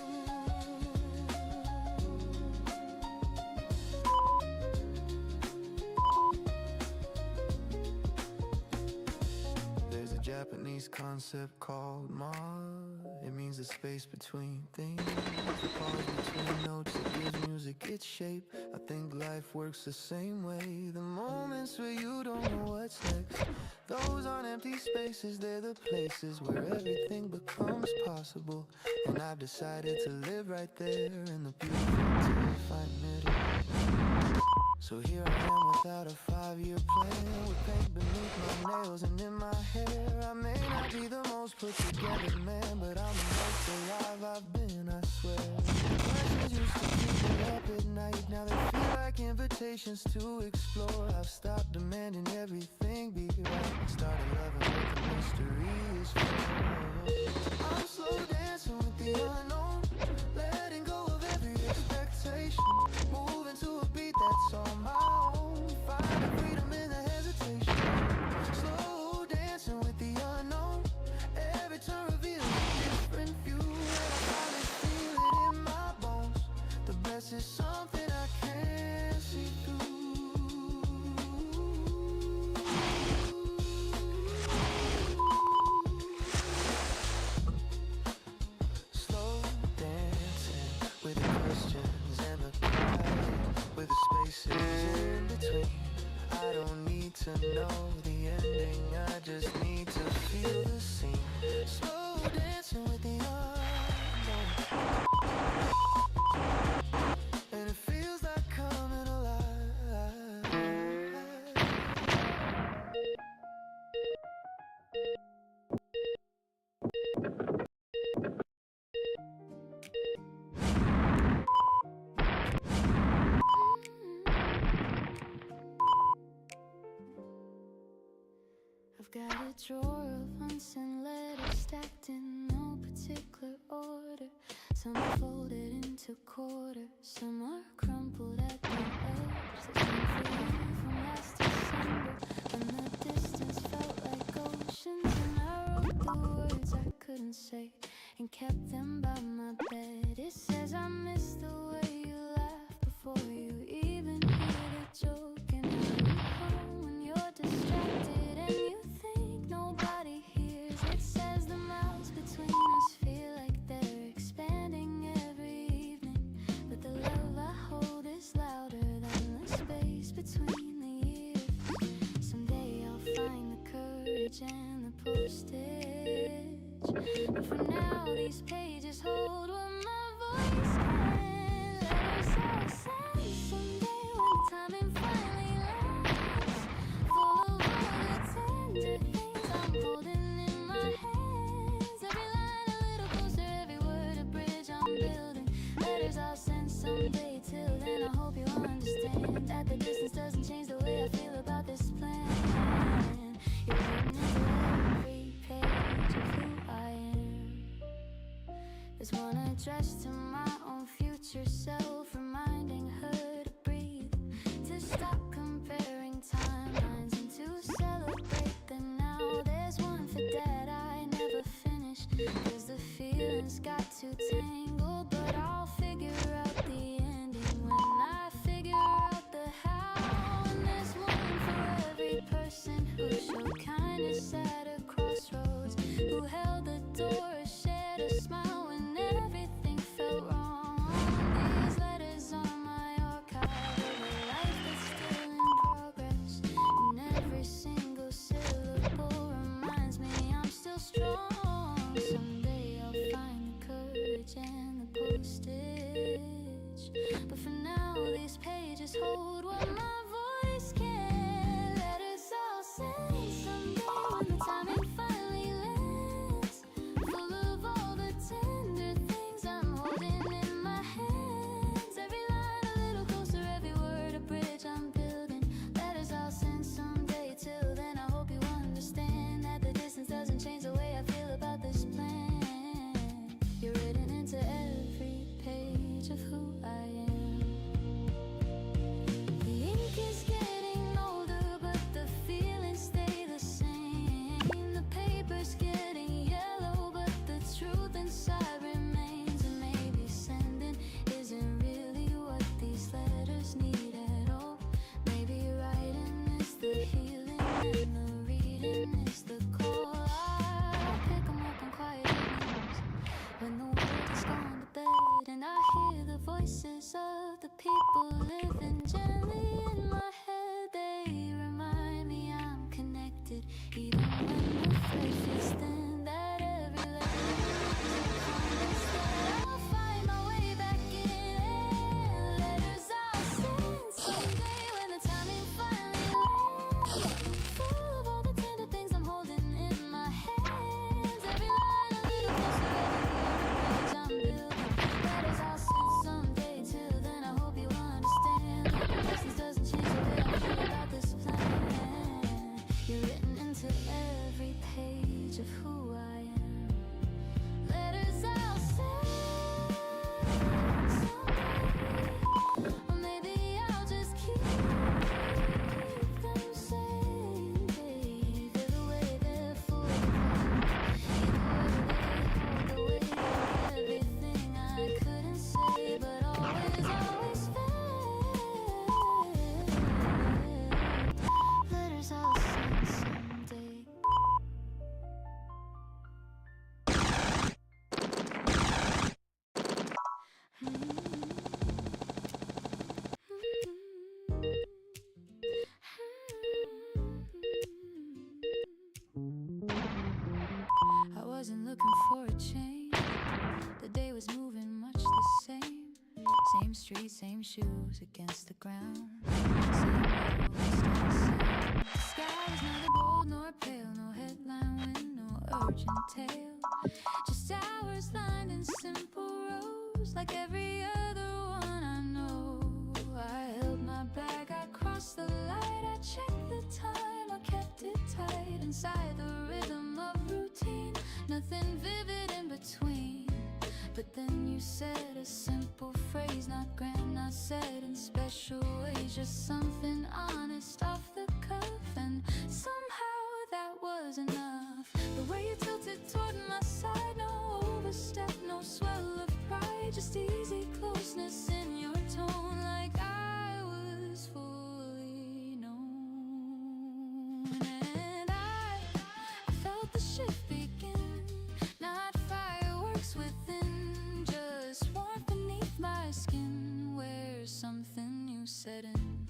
There's a Japanese concept called ma. It means the space between things, the pause between notes that gives music its shape. I think life works the same way. The moments where you don't know what's next, those aren't empty spaces, they're the places where everything becomes possible. And I've decided to live right there in the beautiful terrifying middle. So here I am without a 5-year plan, with paint beneath my nails and in my hair. I may not be the most put together man, but I'm the most alive I've been, I swear. Questions used to keep me up at night, now they feel like invitations to explore. I've stopped demanding everything be right, started loving what the mystery is for. I'm slow dancing with the unknown, letting go of every expectation, moving to a beat that's on my own, finding freedom in the hesitation. Slow dancing with the unknown, every turn reveals a different view, and I finally feel it in my bones. The best is something I can't see through. Slow dancing with the questions and the pride, with the spaces in between. I don't need to know the ending, I just need to feel the scene. Slow dancing with the unknown, and it feels like coming alive. I've got a drawer of unsent letters stacked in no particular order. Some are folded into quarters, some are crumpled at the edge. There's one for you from last December, when the distance felt like oceans, and I wrote the words I couldn't say and kept them by my bed. It says I miss the way you laugh before you even hear the joke, and how you home when you're distracted and you think nobody hears. It says the miles between us feel like they're expanding every evening, but the love I hold is louder than the space between the years. Someday I'll find the courage and the postage, but for now these pages hold what my voice can. Letters I'll send someday when the timing finally lands, full of all the tender things I'm holding in my hands. Every line a little closer, every word a bridge I'm building. Letters I'll send someday, till then I hope you understand that the distance doesn't change the way I feel about this plan. You're written into every page of who I am. There's one addressed to my own future self, reminding her to breathe, to stop comparing timelines, and to celebrate the now. There's one for Dad I never finished, 'cause the feelings got too tangled, but I'll figure out the ending when I figure out the how. And there's one for every person who showed kindness at a crossroads, who held the door, shared a smile when everything felt wrong. These letters are my archive of a life that's still in progress, and every single syllable reminds me I'm still strong. Someday I'll find the courage and the postage, but for now these pages hold what my voice can. Letters I'll send someday when the timing finally lands, full of all the tender things I'm holding in my hands. of the people living gently in my head. They remind me I'm connected, even when the thread feels thin. That every letter is a promise that I'll find my way back in. Letters I'll send someday when the timing finally lands. Full of all the tender things I'm holding in my hands. Every line a little closer, every page I'm building. Letters I'll send someday. Till then, I hope you understand. The distance doesn't change the way I feel about this plan. You're written into every page of who I am. Letters I'll send someday. Or maybe I'll just keep them safe. Either way, they're full of life. Either way, they hold the weight of everything I couldn't say, but always, always felt. Letters I'll send someday. I wasn't looking for a change. The day was moving much the same. Same street, same shoes against the ground. Same road, still the same. The sky was neither bold nor pale. No headline wind, no urgent tale. Just hours lined in simple rows, like every other one I know. I held my bag, I crossed the light, I checked the time, I kept it tight inside the rhythm of routine. Nothing vivid in between. But then you said a simple phrase, not grand, not said in special ways, just something honest off the cuff, and somehow that was enough. The way you tilted toward my side, no overstep, no swell of pride, just easy closeness in your tone, like I was fully known. And I felt the shift begin, not fireworks within, just warmth beneath my skin, where something new set in.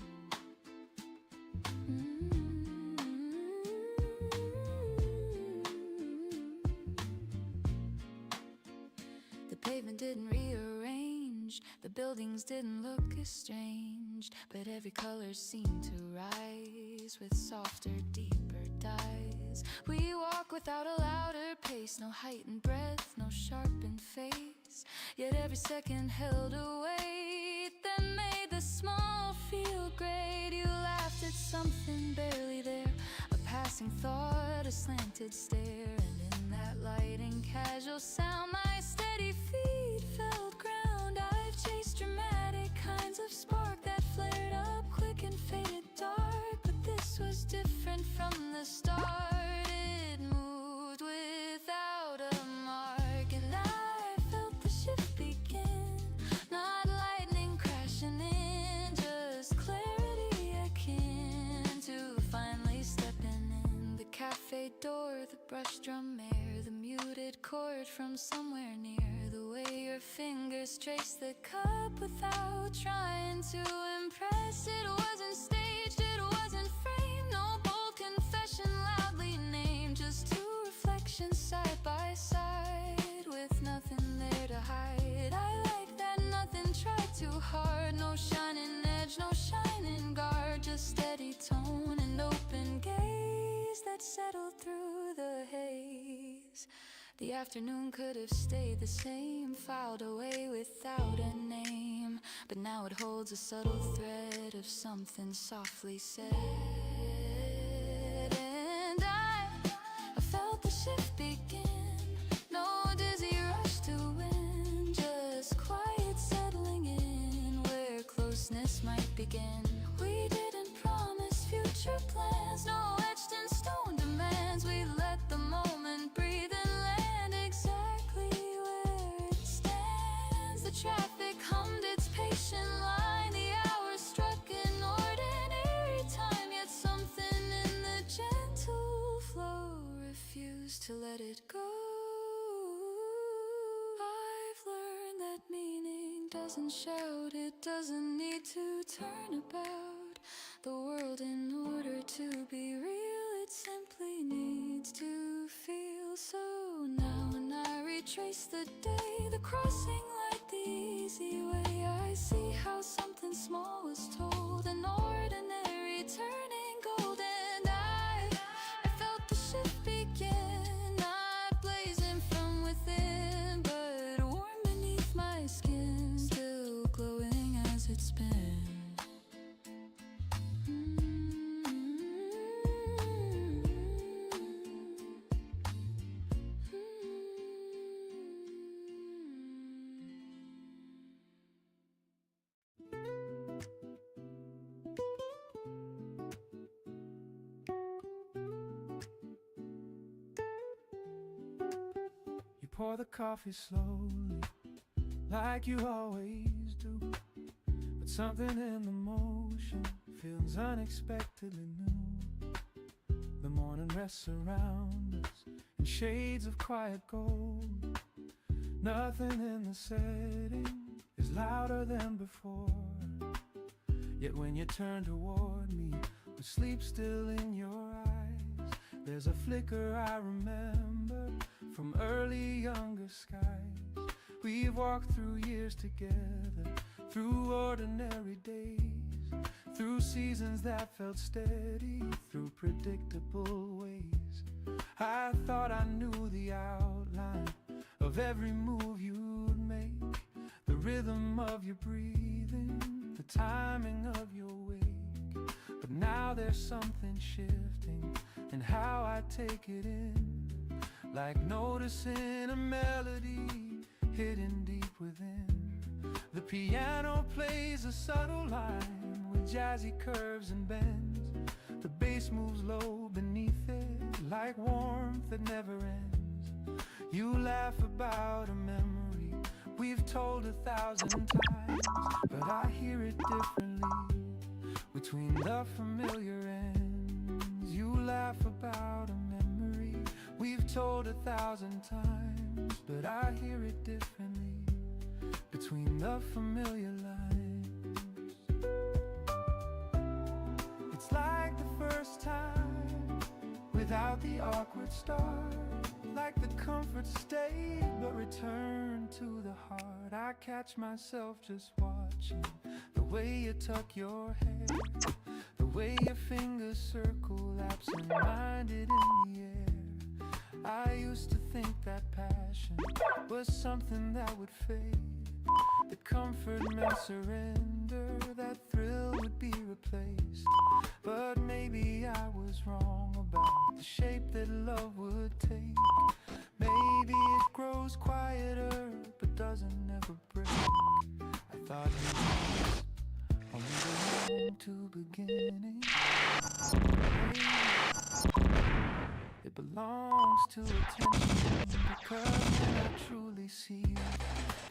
The pavement didn't rearrange, the buildings didn't look estranged, but every color seemed to rise with softer, deeper dyes. We walk without a louder pace, no heightened breath, no sharpened face, yet every second held a weight that made the small feel great. You laughed at something barely there, a passing thought, a slanted stare, and in that light and casual sound, my steady feet felt ground. I've chased dramatic kinds of spark that flared up quick and faded dark, but this was different from the start. It moved without a mark, and I felt the shift begin, not lightning crashing in, just clarity akin to finally stepping in. The cafe door, the brush drum air, the muted chord from somewhere near, the way your fingers trace the cup without trying to impress. It wasn't staged, it wasn't framed, no bold confession loudly named, just two reflections side by side with nothing there to hide. I like that nothing tried too hard, no shining edge, no shining guard, just steady tone and open gaze that settled through the haze. The afternoon could have stayed the same, filed away without a name, but now it holds a subtle thread of something softly said. And I felt the shift begin, no dizzy rush to win, just quiet settling in, where closeness might begin. We didn't promise future plans, no etched in stone demands. We let the moment breathe and land exactly where it stands. The traffic hummed its patient line, the hours struck an ordinary time, yet something in the gentle flow refused to let it go. I've learned that meaning doesn't shout, it doesn't trace the day, the crossing light, the easy way. I see how something small was told, an ordinary turning gold. And I felt the shift begin, not blazing from within, but warm beneath my skin, still glowing as it spins. You pour the coffee slowly, like you always do, but something in the motion feels unexpectedly new. The morning rests around us in shades of quiet gold. Nothing in the setting is louder than before. Yet when you turn toward me, with sleep still in your eyes, there's a flicker I remember from early younger skies. We've walked through years together, through ordinary days, through seasons that felt steady, through predictable ways. I thought I knew the outline of every move you'd make, the rhythm of your breathing, the timing of your wake. But now there's something shifting in how I take it in, like noticing a melody hidden deep within. The piano plays a subtle line with jazzy curves and bends. The bass moves low beneath it, like warmth that never ends. You laugh about a memory we've told 1,000 times, but I hear it differently between the familiar ends. You laugh about a memory we've told 1,000 times, but I hear it differently between the familiar lines. It's like the first time, without the awkward start, like the comfort stayed but returned to the heart. I catch myself just watching the way you tuck your hair, the way your fingers circle absent-minded in the air. I used to think that passion was something that would fade, that comfort meant surrender, that thrill would be replaced. But maybe I was wrong about the shape that love would take. Maybe it grows quieter but doesn't ever break. I thought it was only to beginning. It belongs to attention, because when I truly see you,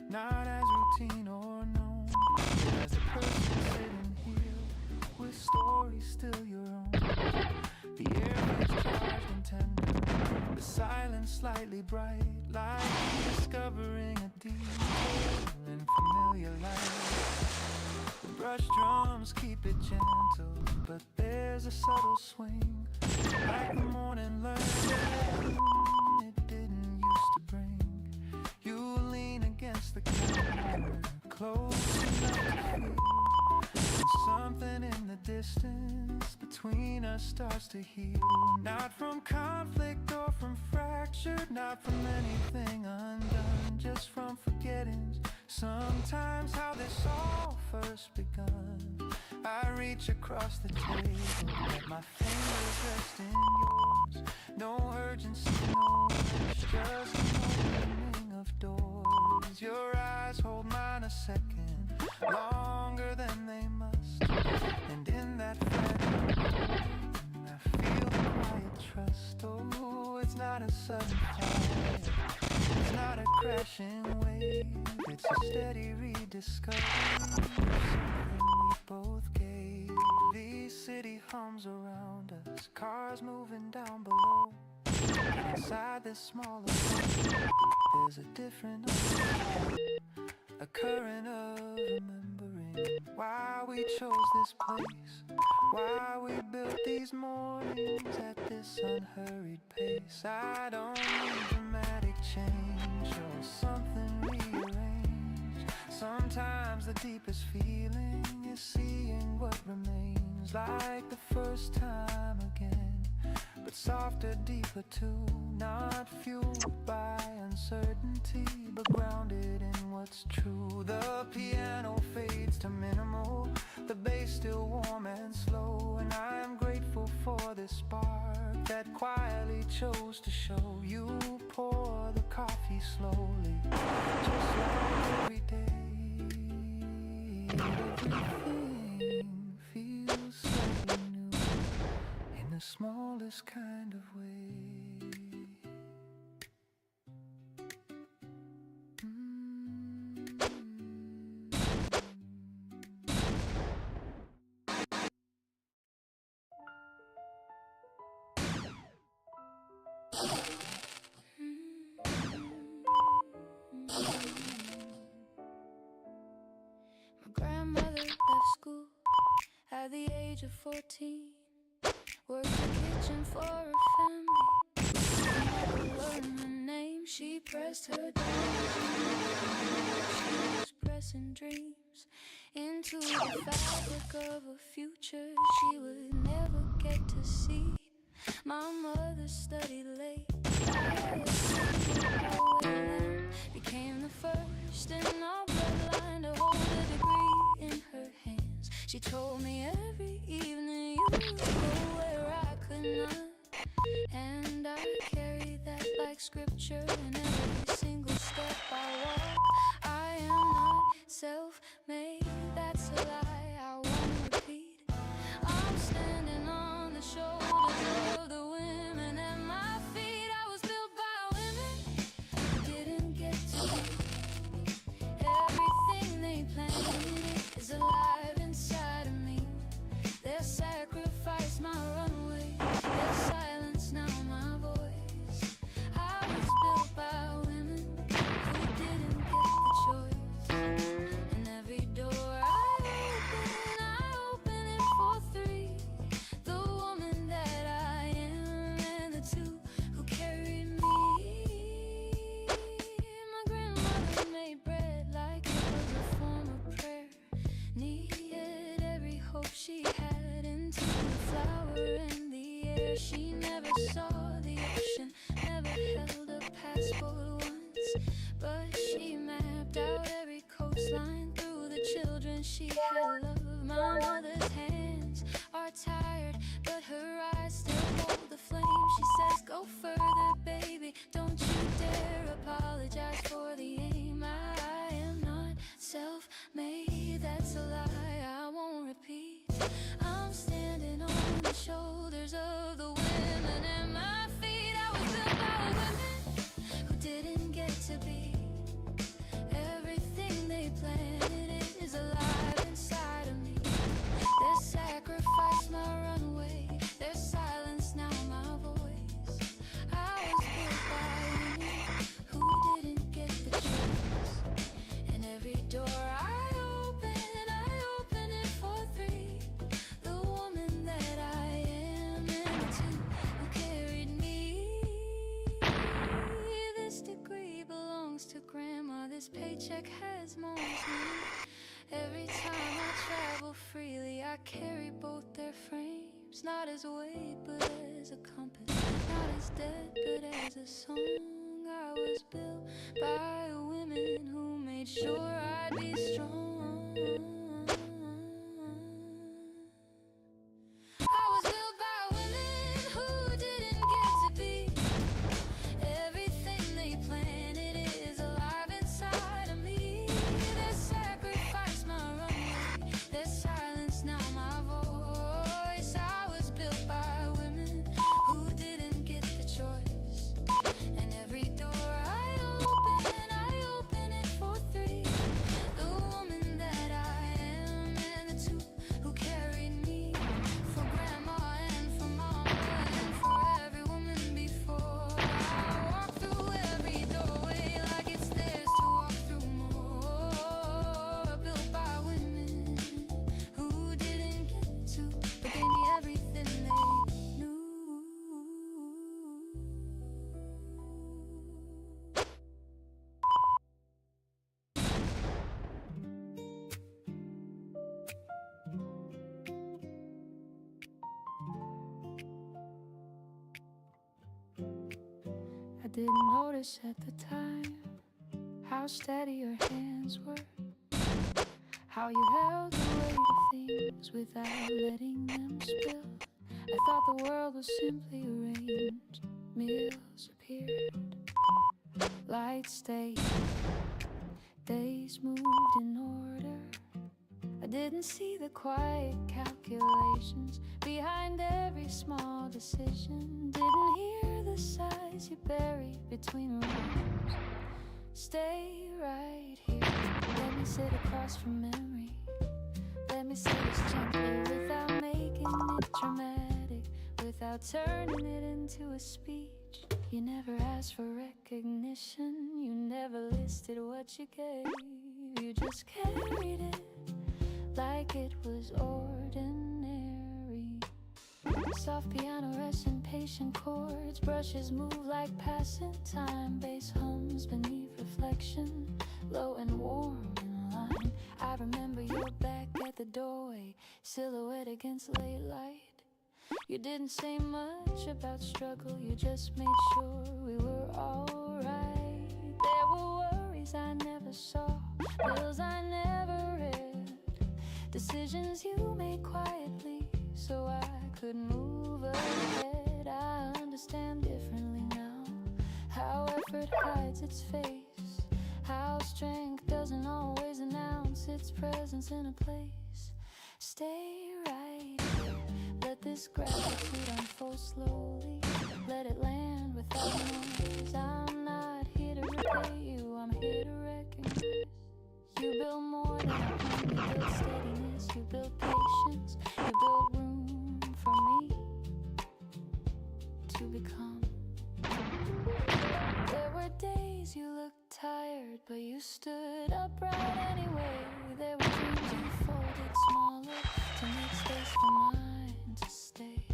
not as routine or known, but as a person sitting here with stories still your own. The air is charged and tender, the silence slightly bright, like discovering a detail in familiar light. The brush drums keep it gentle, but there's a subtle swing, like the morning learning it didn't used to bring. You lean against the counter, close enough to feel, and something in the distance between us starts to heal. Not from conflict or from fracture, not from anything undone, just from forgetting sometimes how this all first begun. I reach across the table, let my fingers rest in yours. No urgency, no rush, just an opening of doors. Your eyes hold mine a second, longer than they must. And in that fragile moment, I feel the quiet trust. Oh, it's not a sudden fire, it's not a crashing wave, it's a steady rediscovery of something we both gave. These city hums around us, cars moving down below. Inside this smaller world, there's a different ocean, a current of remembering why we chose this place, why we built these mornings at this unhurried pace. I don't need dramatic change, special, something rearranged. Sometimes the deepest feeling is seeing what remains, like the first time again, but softer, deeper too, not fueled by uncertainty, but grounded in what's true. The piano fades to minimal, the bass still warm and slow, and I am grateful for this spark that quietly chose to show. You pour the coffee slowly, just like every day. Everything feels slightly new in the smallest kind of way. My grandmother left school at the age of 14, worked the kitchen for her family. Never learned her name, she pressed her down. She was pressing dreams into the fabric of a future she would never get to see. My mother studied late, became the first in our bloodline to hold a degree in her hands. She told me every evening you would go where I could not, and I carry that like scripture in every single step I walk. I am not self-made, that's a lie I won't repeat. I'm standing on the shoulders of the women at my feet. I was built by women who didn't get to be. Everything they planted is alive inside of me. Their sacrifice, my runaway, their silence, now my voice. I was built by women who didn't get the choice. And every door I open it for three. The woman that I am and the two who carried me. My grandmother made bread like it was a form of prayer. Kneaded every hope she had into the flower in the air. She never saw the ocean, never held a passport once, but she mapped out every coastline through the children she had loved. My mother's hands are tired, but her eyes still hold the flame. She says, go further, baby, don't you dare apologize for the aim. I am not self-made, that's a lie I won't repeat. I'm standing on the shoulders of the women at my feet. I was built by women who didn't get to be. Everything they planted is alive inside of me. Their sacrifice, my runaway, their silence, now my voice. I was built by women who didn't get the choice. And every door I open it for three. The woman that I am and the two who carried me. This degree belongs to grandma, this paycheck has mom's name. Every time I travel freely, I carry both their frames, not as a weight, but as a compass, not as debt, but as a song. I was built by women who made sure I'd be strong. I was built by women who didn't get to be. Everything they planted is alive inside of me. Their sacrifice, my runway, their silence, now my voice. I was built by women who didn't get the choice. And every door I open it for three. didn't notice at the time how steady your hands were, how you held the weight of things without letting them spill. I thought the world was simply arranged, meals appeared, lights stayed, days moved in order. I didn't see the quiet calculations behind every small decision. Didn't hear the sighs you buried between rooms. Stay right here, let me sit across from memory. Let me say this gently without making it dramatic, without turning it into a speech. You never asked for recognition, you never listed what you gave. You just carried it like it was ordinary. Soft piano rests in patient chords, brushes move like passing time, bass hums beneath reflection, low and warm in line. I remember your back at the doorway, silhouette against late light. You didn't say much about struggle, you just made sure we were alright. There were worries I never saw, bills I never read, decisions you made quietly so I could move ahead. I understand differently now how effort hides its face, how strength doesn't always announce its presence in a place. Stay right here, let this gratitude unfold slowly, let it land without noise. I'm not here to repay you, I'm here to recognize. You build more than a home, you build steadiness, you build patience, you build room for me to become. There were days you looked tired, but you stood upright anyway. There were dreams you folded smaller to make space for mine to stay.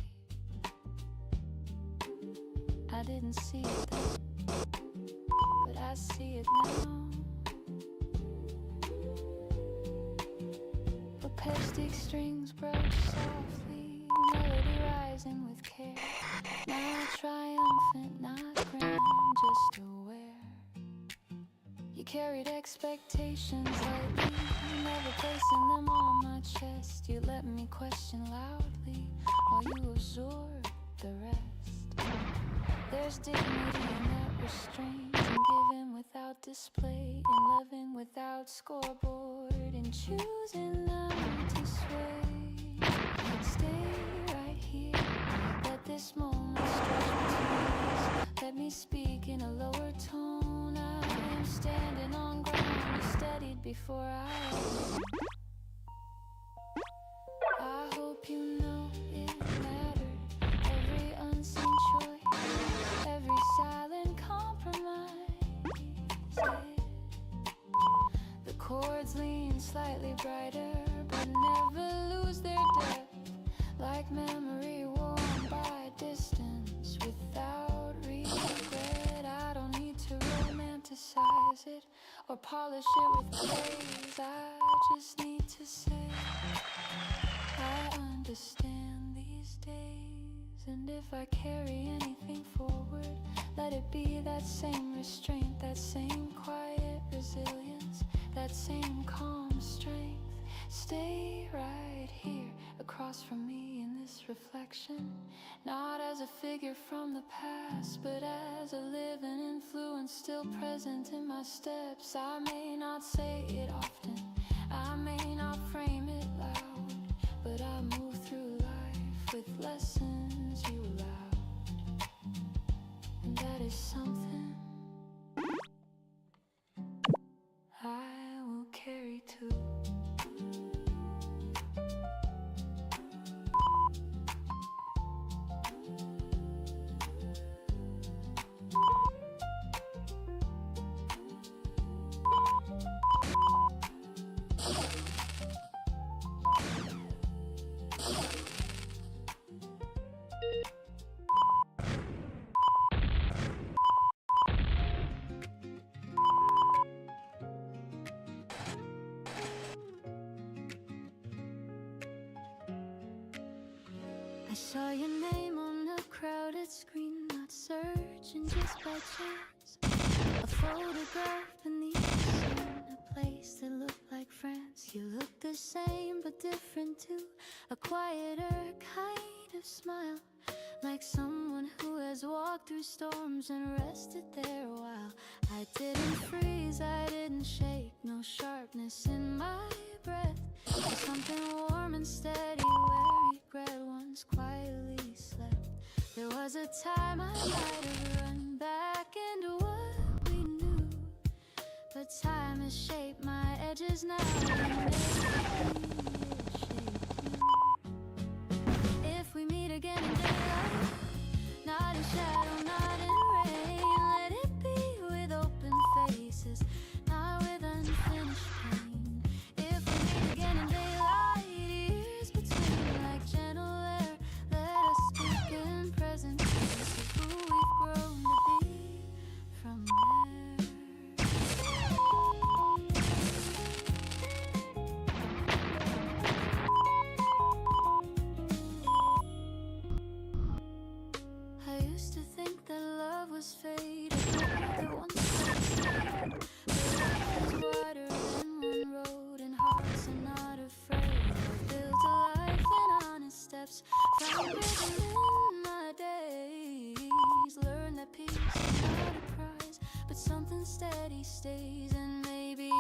I didn't see it then, but I see it now. Plastic strings broke softly, melody rising with care. Not triumphant, not grand, just aware. You carried expectations lightly, never placing them on my chest. You let me question loudly while you absorbed the rest. There's dignity in that restraint, in giving without display, in loving without scoreboard, in choosing not to sway. Stay right here, let this moment stretch between us. Let me speak in a lower tone. I am standing on ground you steadied before I hope you know it mattered. Every unseen choice, every silent compromise. The chords lean slightly brighter, but never lose their depth. Like memory worn by distance without regret. I don't need to romanticize it or polish it with praise. I just need to say I understand these days. And if I carry anything forward, let it be that same restraint, that same quiet resilience, that same calm strength. Stay right here across from me in this reflection, not as a figure from the past, but as a living influence still present in my steps. I may not say it often, I may not frame it loud, but I move through life with lessons you allowed, and that is something I will carry too. I saw your name on a crowded screen, not searching just by chance. A photograph beneath the sun, a place that looked like France. You look the same but different too, a quieter kind of smile, like someone who has walked through storms and rested there a while. I didn't freeze, I didn't shake, no sharpness in my breath. Something warm and steady where regret once quietly slept. There was a time I might have run back into what we knew, but time has shaped my edges now and maybe it shaped you. If we meet again in daylight, not in shadow, not in rain, let it be with open faces, not with unfinished pain. If we meet again in daylight, years between like gentle air, let us speak in present tense of who we've grown to be from there. I used to think that love was fate, that once was wider than one road, and hearts are not afraid. I've built a life in honest steps, found rhythm in my days. Learned that peace is not a prize, but something steady stays. And maybe you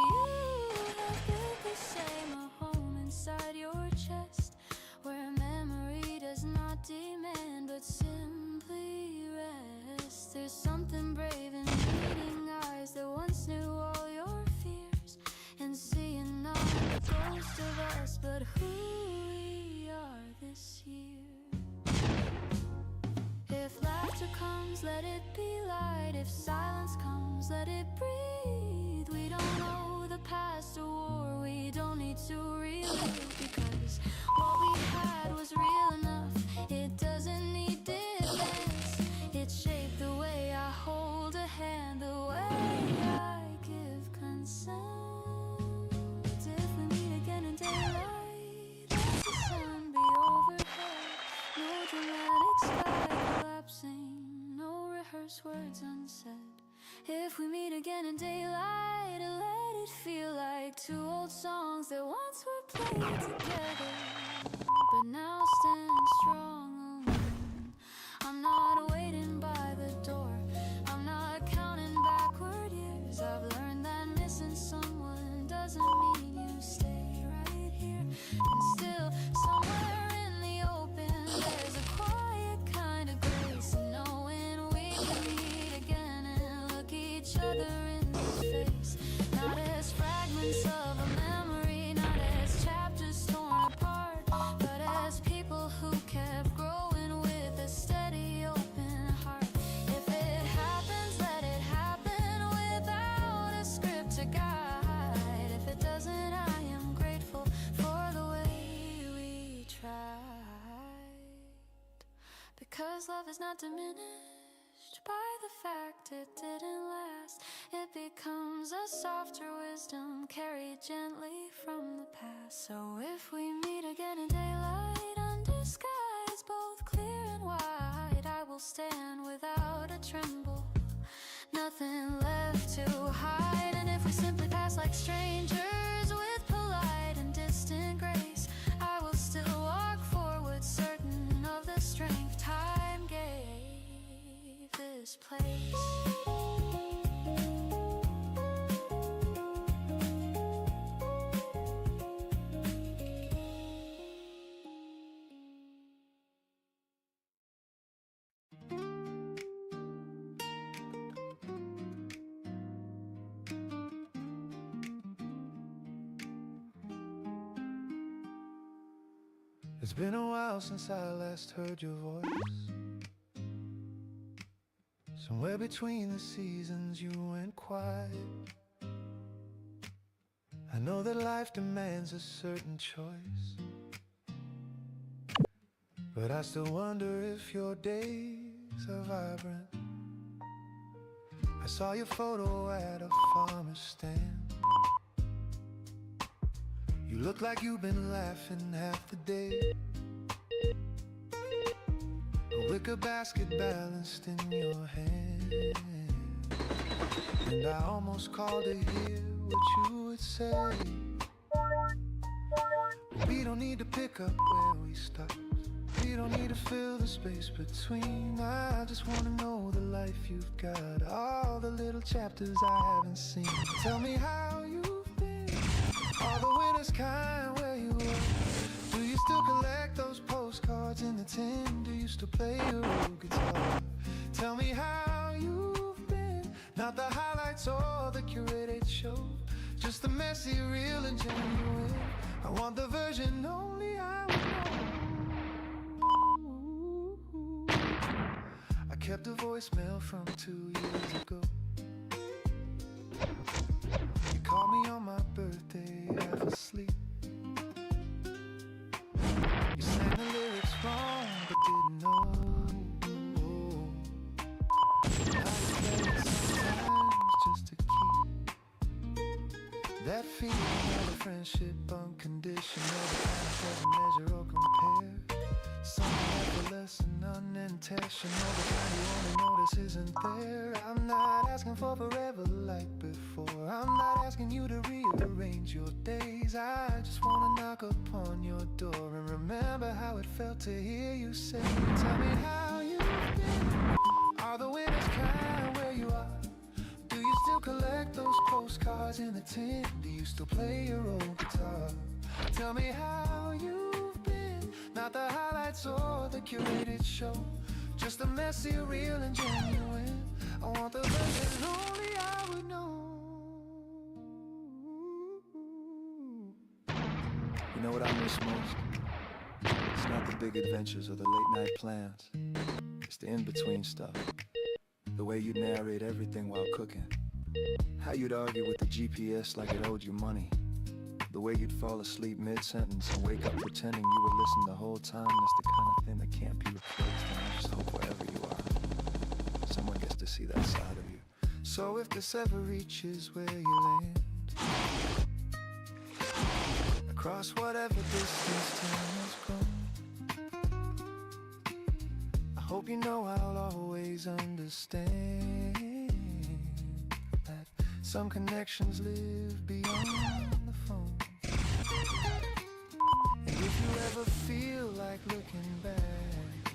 have built the same, a home inside your chest, where memory does not demand but simply rest. There's something brave in meeting eyes that once knew all your fears, and seeing not the ghost of us but who we are this year. If laughter comes, let it be light. If silence comes, let it breathe. We don't know the past or war, we don't need to relive, because what we had was real enough. It doesn't need defense. It shaped the way I hold a hand, the way I give consent. If we meet again in daylight, let the sun be overhead. No dramatic sky collapsing, no rehearsed words unsaid. If we meet again in daylight, let it feel like two old songs that once were played together, but now stand strong alone. I'm not waiting by the door, I'm not counting backward years. I've learned that missing someone doesn't mean you stay right here. And still, somewhere in the open, there's a quiet kind of grace in knowing we can meet again and look each other in the face. Not as fragments of a memory, not as chapters torn apart, but as people who kept growing with a steady open heart. If it happens, let it happen without a script to guide. If it doesn't, I am grateful for the way we tried, because love is not diminished by the fact it didn't last. It becomes a softer wisdom carried gently from the past. So if we meet again in daylight, under skies both clear and wide, I will stand without a tremble, nothing left to hide. And if we simply pass like strangers with polite and distant grace, I will still walk forward, certain of the strength time gave this place. It's been a while since I last heard your voice. Somewhere between the seasons you went quiet. I know that life demands a certain choice, but I still wonder if your days are vibrant. I saw your photo at a farmer's stand. You look like you've been laughing half the day, but liquor basket balanced in your hand. And I almost called to hear what you would say. We don't need to pick up where we stopped. We don't need to fill the space between. I just wanna know the life you've got, all the little chapters I haven't seen. Tell me how you've been, all the winter's kind where you were. Do you still collect those postcards in the tin? Do you still play your old guitar? Tell me how you've been, not the highlights or the curated show, just the messy, real and genuine. I want the version only I would know. I kept a voicemail from 2 years ago. You called me on my birthday, half asleep. You sang the lyrics wrong, but didn't know. I play it sometimes just to keep that feeling of a friendship unconditional, the kind that doesn't measure or compare. Something effortless and unintentional, the kind you only notice isn't there. I'm not asking for forever like before. I'm not asking you to rearrange your days. I just wanna knock upon your door and remember how it felt to hear you say, tell me how you've been, are the winners kind where you are? Do you still collect those postcards in the tin? Do you still play your old guitar? Tell me how you've been, not the highlights or the curated show, just the messy, real and genuine. I want the version only I would know. You know what I miss most? It's not the big adventures or the late night plans. It's the in-between stuff. The way you narrate everything while cooking. How you'd argue with the GPS like it owed you money. The way you'd fall asleep mid-sentence and wake up pretending you were listening the whole time. That's the kind of thing that can't be replaced. And I just hope wherever you are, someone gets to see that side of you. So if this ever reaches where you land, across whatever distance time has grown, I hope you know I'll always understand that some connections live beyond the phone. And if you ever feel like looking back,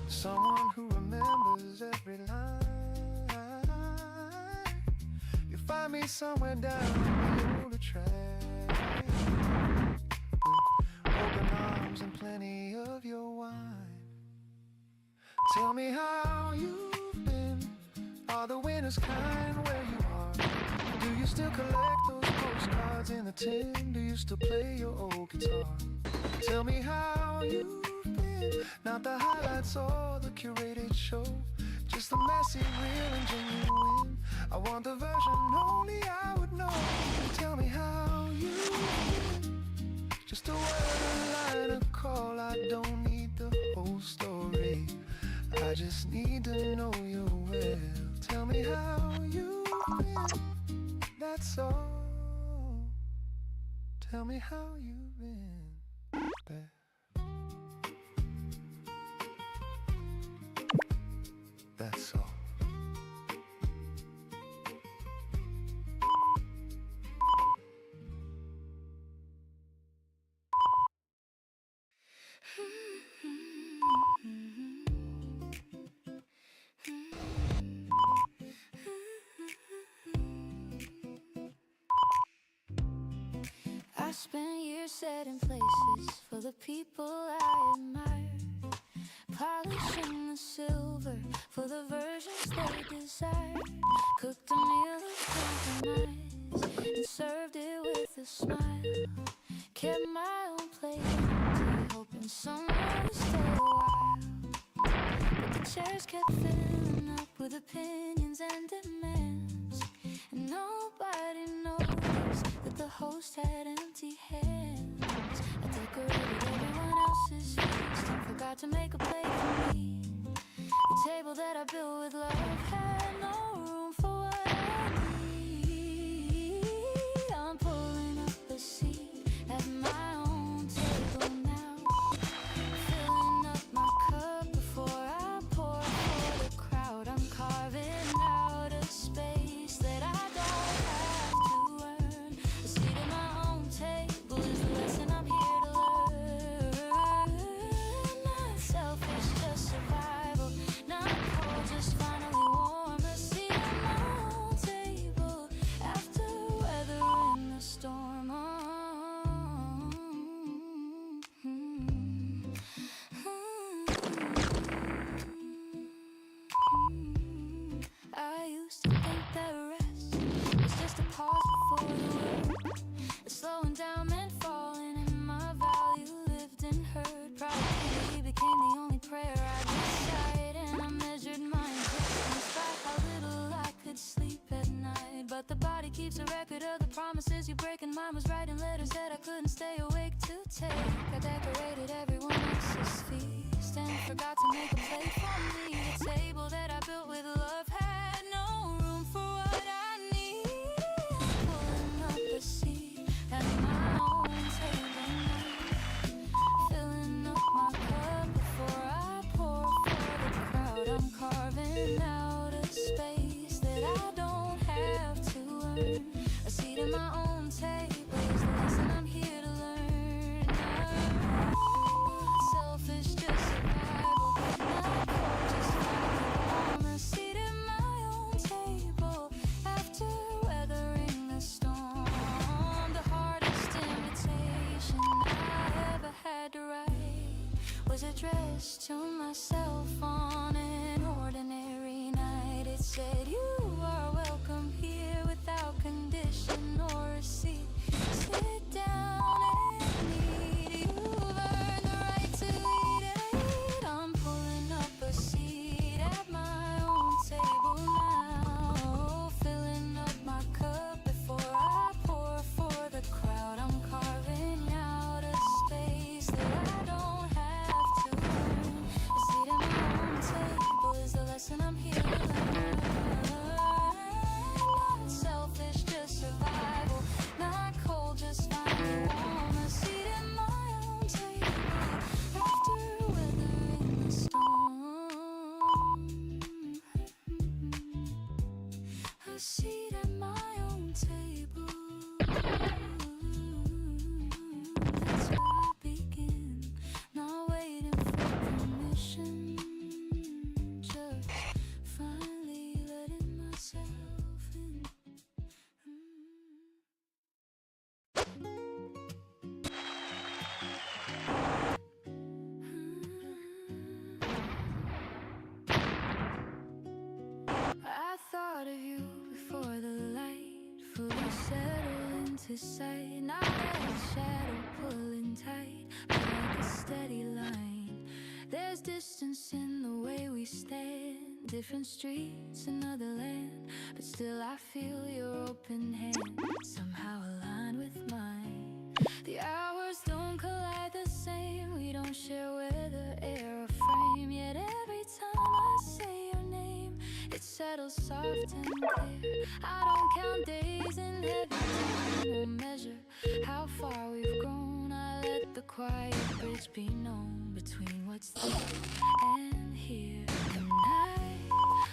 someone who remembers every line, you'll find me somewhere down the older track, with open arms and plenty of your wine. Tell me how you've been, are the winners kind where you are? Do you still collect those postcards in the tin? Do you still play your old guitar? Tell me how you've been, not the highlights or the curated show, just the messy, real and genuine. I want the version only I would know. Tell me how you've been, just a word, a line, a call. I don't need the whole story, I just need to know you well. Tell me how you've been, that's all. Tell me how you've been, babe. That's all. I spent years setting places for the people I admire, polishing the silver for the versions they desire. Cooked a meal of compromise and served it with a smile. Kept my own plate empty, hoping someone would stay a while. But the chairs kept filling up with opinions and demands, and nobody noticed that the host had empty hands. I decorated everyone else's feast and forgot to make a plate for me. The table that I built with love had no room for what I need. I'm pulling up a seat at my own table now, filling up my keeps a record of the promises you break, and mine was writing letters that I couldn't stay awake to take. I decorated everyone else's feast and forgot to make a plate for me. A table that I built with love had no room for what I need. Pulling up a seat at my own table now, filling up my cup before I pour for the crowd. I'm carving out a space that I don't have to earn. A seat at my own table is the lesson I'm here to learn. Selfish, just survival. Not cold, just finding warm. A seat at my own table after weathering the storm. The hardest invitation I ever had to write was addressed to myself on an ordinary night. It said, "You are welcome here without condition or receipt. Sit down and eat. You've earned the right to eat at 8. I'm pulling up a seat at my own table now, filling up my cup before I pour for the crowd. I'm carving out a space that I don't have to earn. A seat at my own table is the lesson I'm here to learn. Not selfish, just survival. Not cold, just finding warm. A seat at my own table after weathering the storm. A seat at my own table. That's where I begin. Not waiting for permission. Just finally letting myself in. I thought of you before the light fully settled into sight. Not a shadow pulling tight, but like a steady line. There's distance in the way we stand, different streets, another land, but still I feel your open hand somehow aligned with mine. The hours don't collide the same, we don't share weather, air, or frame, yet every time I say your name, it settles soft and clear. I don't count days in heavy time, won't measure how far we've grown. I let the quiet bridge be known between what's there and here. And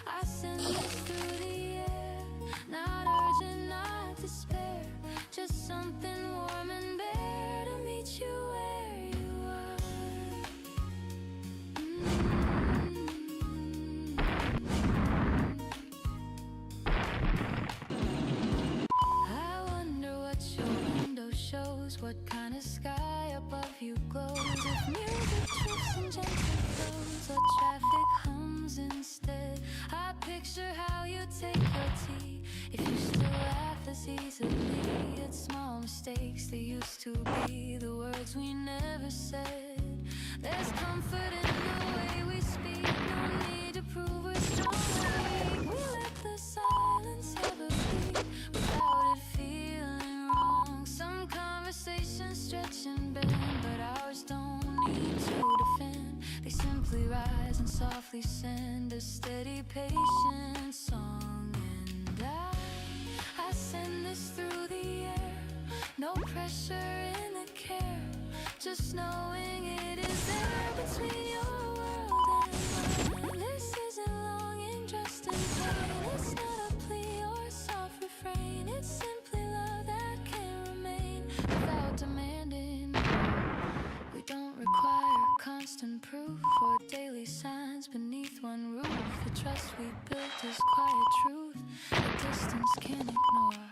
I send this through the air, not urgent, not despair, just something warm and bare to meet you where you are. I wonder what your window shows, what kind of sky above you glows. If music trips and gentle flows, or traffic hums instead. I picture how you take your tea, if you still laugh as easily at small mistakes that used to be the words we never said. There's comfort in the way we speak, don't need to prove we're strong or weak. We let the silence have a beat without it feeling wrong. Some conversations stretch and bend, but ours don't need to defend. They simply rise and softly send a steady, patient song. And I send this through the air, no pressure in the care, just knowing it is there between your world and mine. This isn't longing, just in pain. It's not a plea or a soft refrain. It's simply love that can remain without demanding. We don't require constant proof or daily signs beneath one roof. The trust we built is quiet truth the distance can't ignore.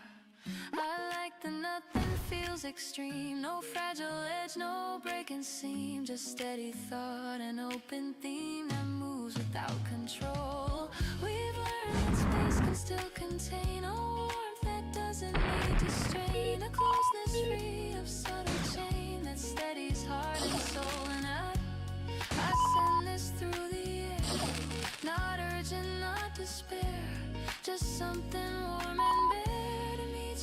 I like that nothing feels extreme, no fragile edge, no breaking seam, just steady thought and open theme that moves without control. We've learned that space can still contain a warmth that doesn't need to strain, a closeness free of subtle chain that steadies heart and soul. And I send this through the air, not urgent, not despair, just something warm and bare to meet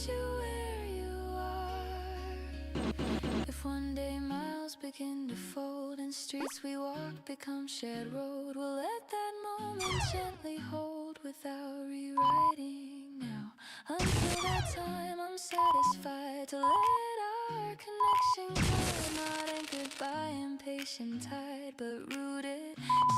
clouds begin to fold and streets we walk become shared road. We'll let that moment gently hold without rewriting now. Until that time I'm satisfied to let our connection glide, not anchored by impatient tide, but rooted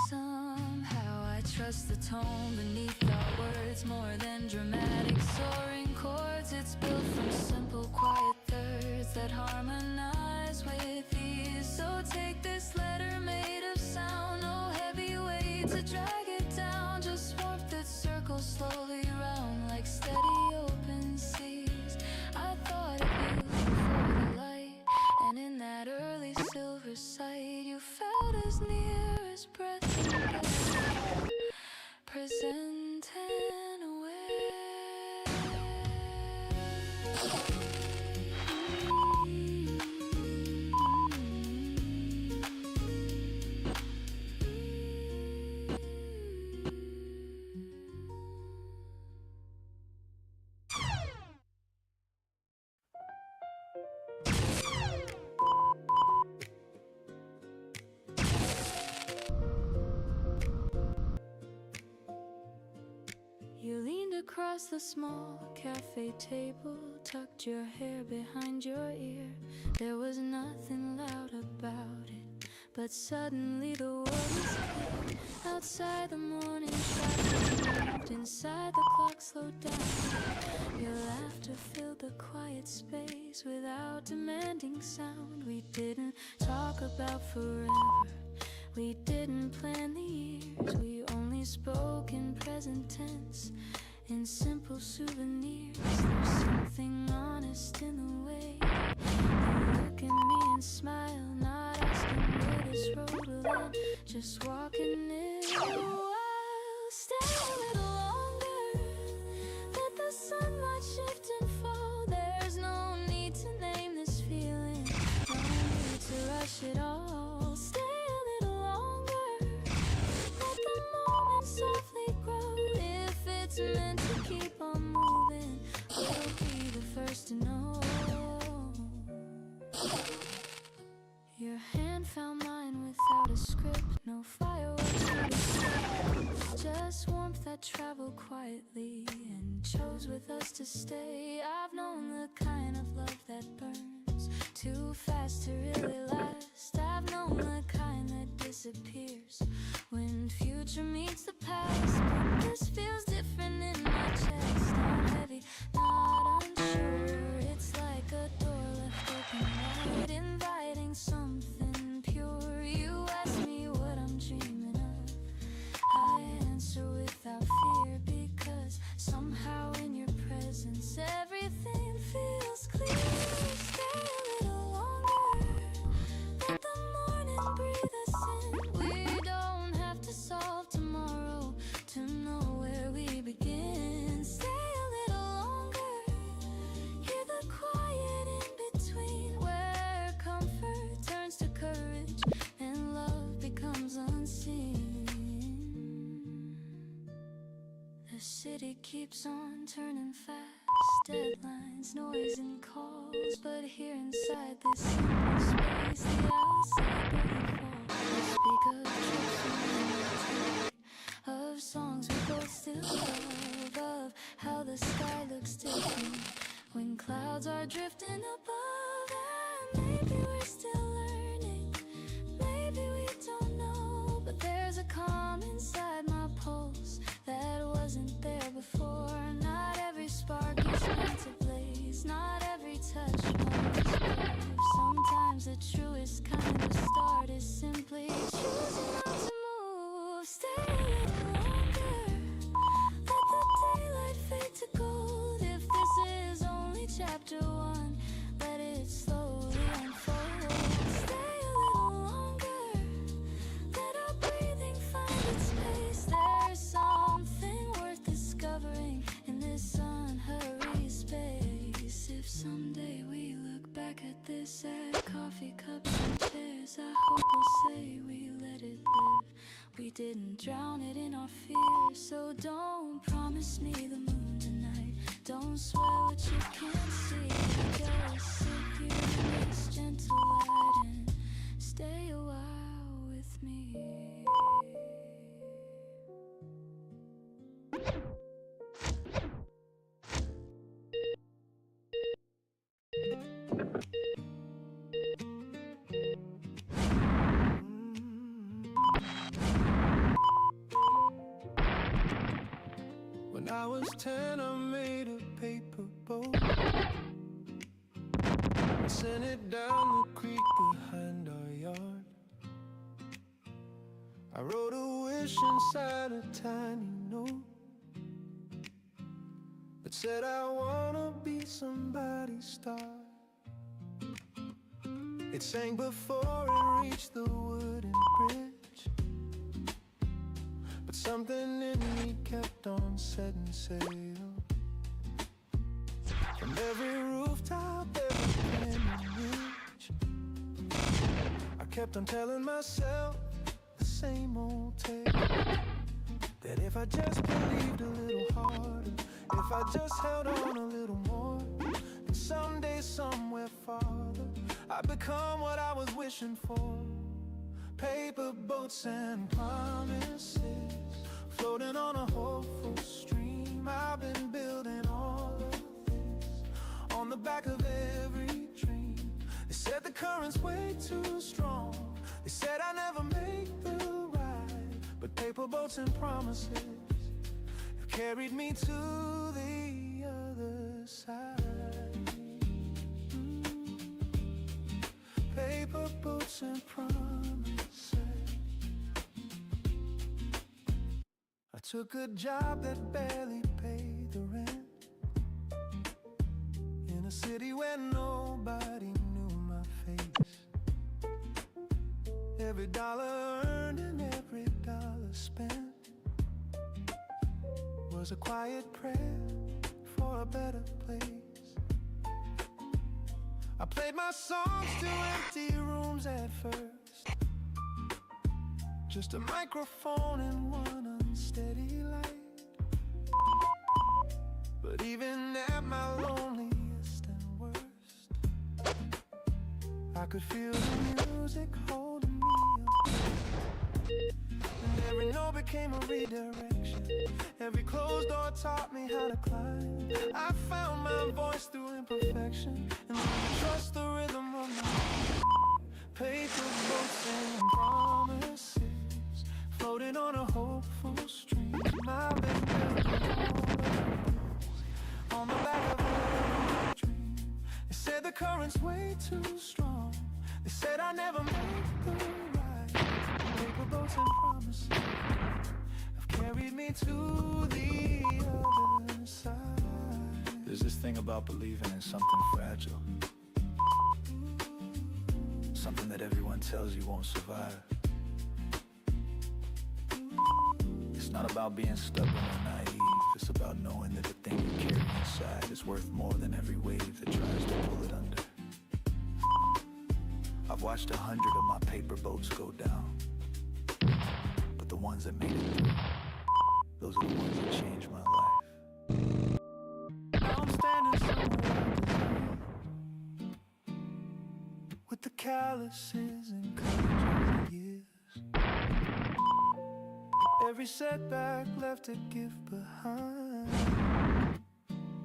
somehow. I trust the tone beneath our words more than dramatic soaring chords. It's built from simple quiet thirds that harmonize with ease. So take this letter made of sound, no heavy weight to drag it down, just warmth that circles slowly round like steady open seas. I thought of you before the light, and in that early silver sight you felt as near as breath and breath, present and aware. You leaned across the small cafe table, tucked your hair behind your ear. There was nothing loud about it, but suddenly the world was clear. Outside the morning traffic moved, inside the clock slowed down. Your laughter filled the quiet space without demanding sound. We didn't talk about forever, we didn't plan the years, we only spoke in present tense, in simple souvenirs. There's something honest in the way you look at me and smile, not asking where this road will end, just walking it a while. Stay a little longer, let the sunlight shift and fall. There's no need to name this feeling, no need to rush it all. Stay a little longer, let the moment softly grow. If it's meant to keep on moving, we'll be the first to know. Your hand found mine without a script, no fireworks for the start, just warmth that traveled quietly and chose with us to stay. I've known the kind of love that burns too fast to really last. I've known the kind that disappears when future meets the past, but this feels different in my chest. Not heavy, not unsure. It's like a door left open wide, inviting something pure. You ask me what I'm dreaming of, I answer without fear, because somehow in your presence everything feels clear. Stay a little longer, let the morning breathe us in. We don't have to solve tomorrow to know where we begin. Stay a little longer, hear the quiet in between, where comfort turns to courage and love becomes unseen. The city keeps on turning fast, deadlines, noise and calls, but here inside this simple space, the outside barely falls. We speak of trips we never take, of songs we both still love, of how the sky looks different when clouds are drifting above. And maybe we're still learning, maybe we don't know, but there's a calm inside my pulse that wasn't there before. Not every spark is meant to blaze, not every touch marks brave. Sometimes the truest kind of start is simply choosing not to move. Stay a little longer, let the daylight fade to gold. If this is only chapter one, let it slowly unfold. Stay a little longer, let our breathing find its pace. There's something worth discovering in this unhurried space. If someday we look back at this at coffee cups and chairs, I hope we'll say we let it live. We didn't drown it in our fears, so don't promise me the moon tonight. Don't swear what you can't see. Just sit here in this gentle light and I was 10, I made a paper boat. I sent it down the creek behind our yard. I wrote a wish inside a tiny note that said I wanna be somebody's star. It sang before it reached the wooden bridge, but something in me kept on setting sail. From every rooftop, every canyon ridge, I kept on telling myself the same old tale, that if I just believed a little harder, if I just held on a little more, then someday, somewhere farther, I'd become what I was wishing for. Paper boats and promises, floating on a hopeful stream. I've been building all of this on the back of every dream. They said the current's way too strong. They said I never make the ride, but paper boats and promises have carried me to the other side. Paper boats and promises. I took a job that barely paid the rent, in a city where nobody knew my face. Every dollar earned and every dollar spent was a quiet prayer for a better place. I played my songs to empty rooms at first, just a microphone and one unsteady light. But even at my loneliest and worst, I could feel the music holding me up. And every note became a redirection. Every closed door taught me how to climb. I found my voice through imperfection, and trust the rhythm of my paper boats and promises, floating on a hopeful stream. I've been building all of this on the back of every dream. They said the current's way too strong. They said I never make the ride. Paper boats and promises have carried me to the other side. There's this thing about believing in something fragile, something that everyone tells you won't survive. It's not about being stubborn or naive. It's about knowing that the thing you carry inside is worth more than every wave that tries to pull it under. I've watched 100 of my paper boats go down, but the ones that made it through, those are the ones that changed my life. Now I'm standing somewhere with the calluses and courage of the years. Every setback left a gift behind.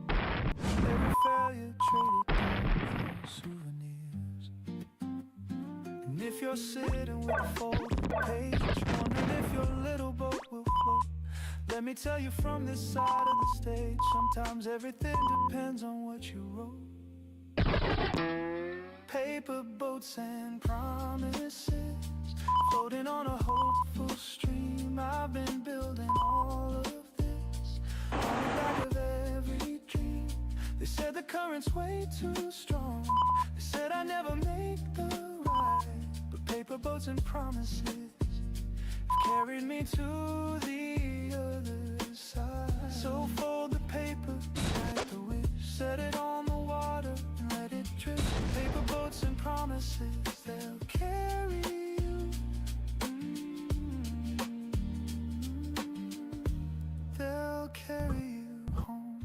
Every failure traded for souvenirs. And if you're sitting with a folded page, wondering if your little boat will float, let me tell you from this side of the stage, sometimes everything depends on what you wrote. Paper boats and promises, floating on a hopeful stream. I've been building all of this on the back of every dream. They said the current's way too strong. They said I never make the ride, but paper boats and promises have carried me to the other side. So fold the paper, write the wish, set it on the water and let it drip. Paper boats and promises, they'll carry you. They'll carry you home.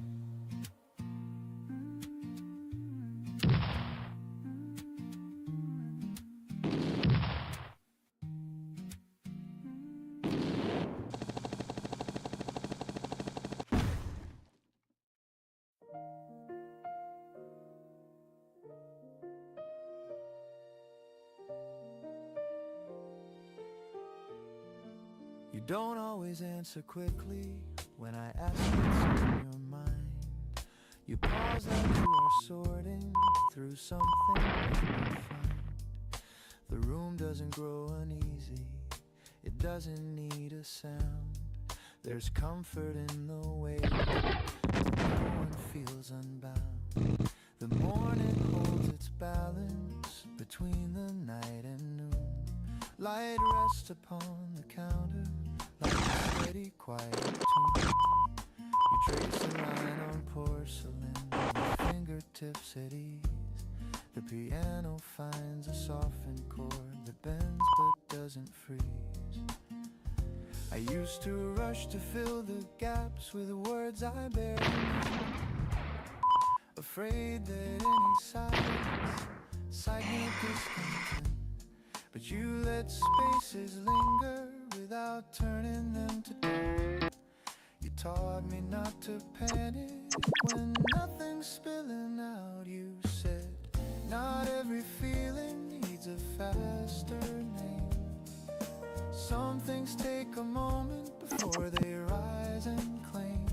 You don't always answer quickly When I ask what's on your mind, you pause like you are sorting through something you find. The room doesn't grow uneasy, it doesn't need a sound. There's comfort in the way no one feels unbound. The morning holds its balance between the night and noon. Light rests upon the counter like a steady, quiet tune. You trace a line on porcelain, your fingertips at ease. The piano finds a softened chord that bends but doesn't freeze. I used to rush to fill the gaps with words I barely knew, afraid that any silence signaled discontent. But you let spaces linger without turning them to doom. You taught me not to panic when nothing's spilling out. You said, not every feeling needs a faster name. Some things take a moment before they rise and claim.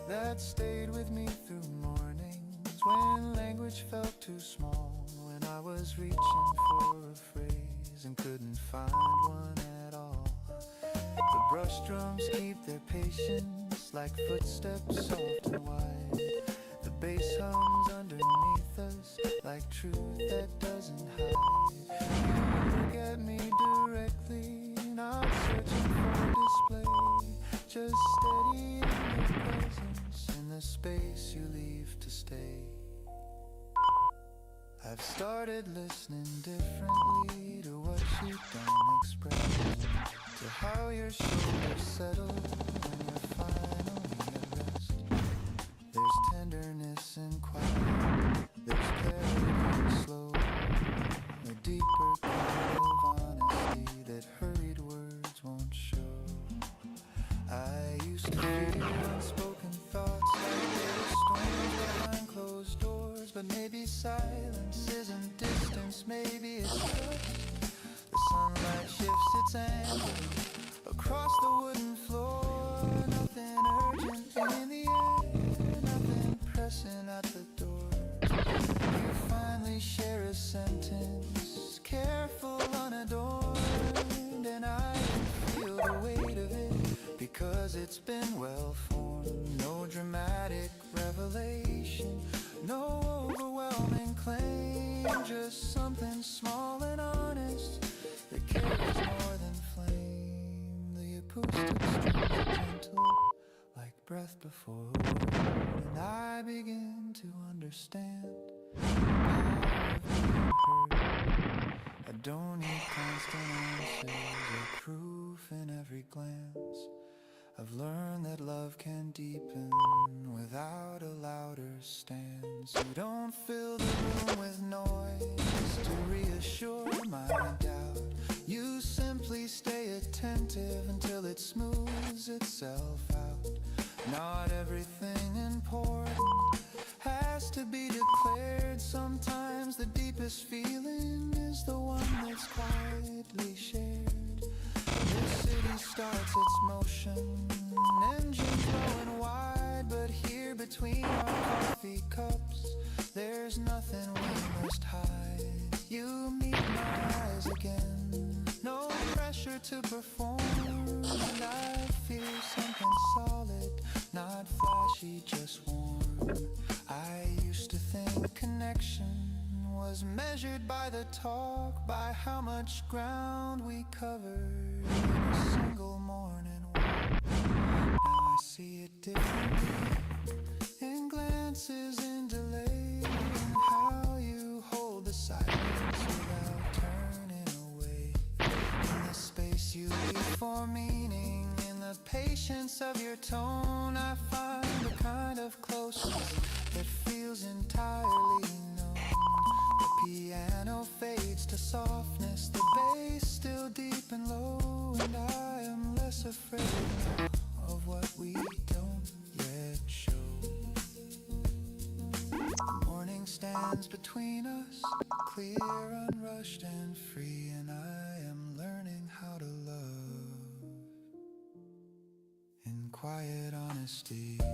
That stayed with me through mornings when language felt too small, when I was reaching for a phrase and couldn't find one at all. The brush drums keep their patience like footsteps soft and wide. The bass hums underneath us like truth that doesn't hide. You look at me directly, not searching for display, just steady in your presence, in the space you leave to stay. I've started listening differently to what you don't express, to how your shoulders settle when you're finally at rest. There's tenderness and quiet, there's clarity and slow, a deeper kind of honesty that hurried words won't show. I used to feel unspoken thoughts like there were storms behind closed doors, but maybe silence isn't distance, maybe it's just the sunlight shifts its angle across the wooden floor. Nothing urgent in the air, nothing pressing at the door. You finally share a sentence, careful, unadorned, and I can feel the weight of it because it's been well formed. No dramatic revelation, no overwhelming claim, just something small and honest that carries more than flame. The acoustic strings are gentle like breath before a word, and I begin to understand the power of being heard. I don't need constant answers or proof in every glance. I've learned that love can deepen without a louder stance. You don't fill the room with noise to reassure my doubt. You simply stay attentive until it smooths itself out. Not everything important has to be declared. Sometimes the deepest feeling is the one that's quietly shared. The city starts its motion, engines blowing wide, but here between our coffee cups, there's nothing we must hide. You meet my eyes again, no pressure to perform, and I feel something solid, not flashy, just warm. I used to think connection was measured by the talk, by how much ground we covered in a single morning walk. Now I see it differently, in glances, in delay, in how you hold the silence without turning away, in the space you leave for meaning, in the patience of your tone. I find a kind of closeness that feels entirely known. The piano fades to softness, the bass still deep and low, and I am less afraid of what we don't yet show. The morning stands between us, clear, unrushed and free, and I am learning how to love in quiet. honesty.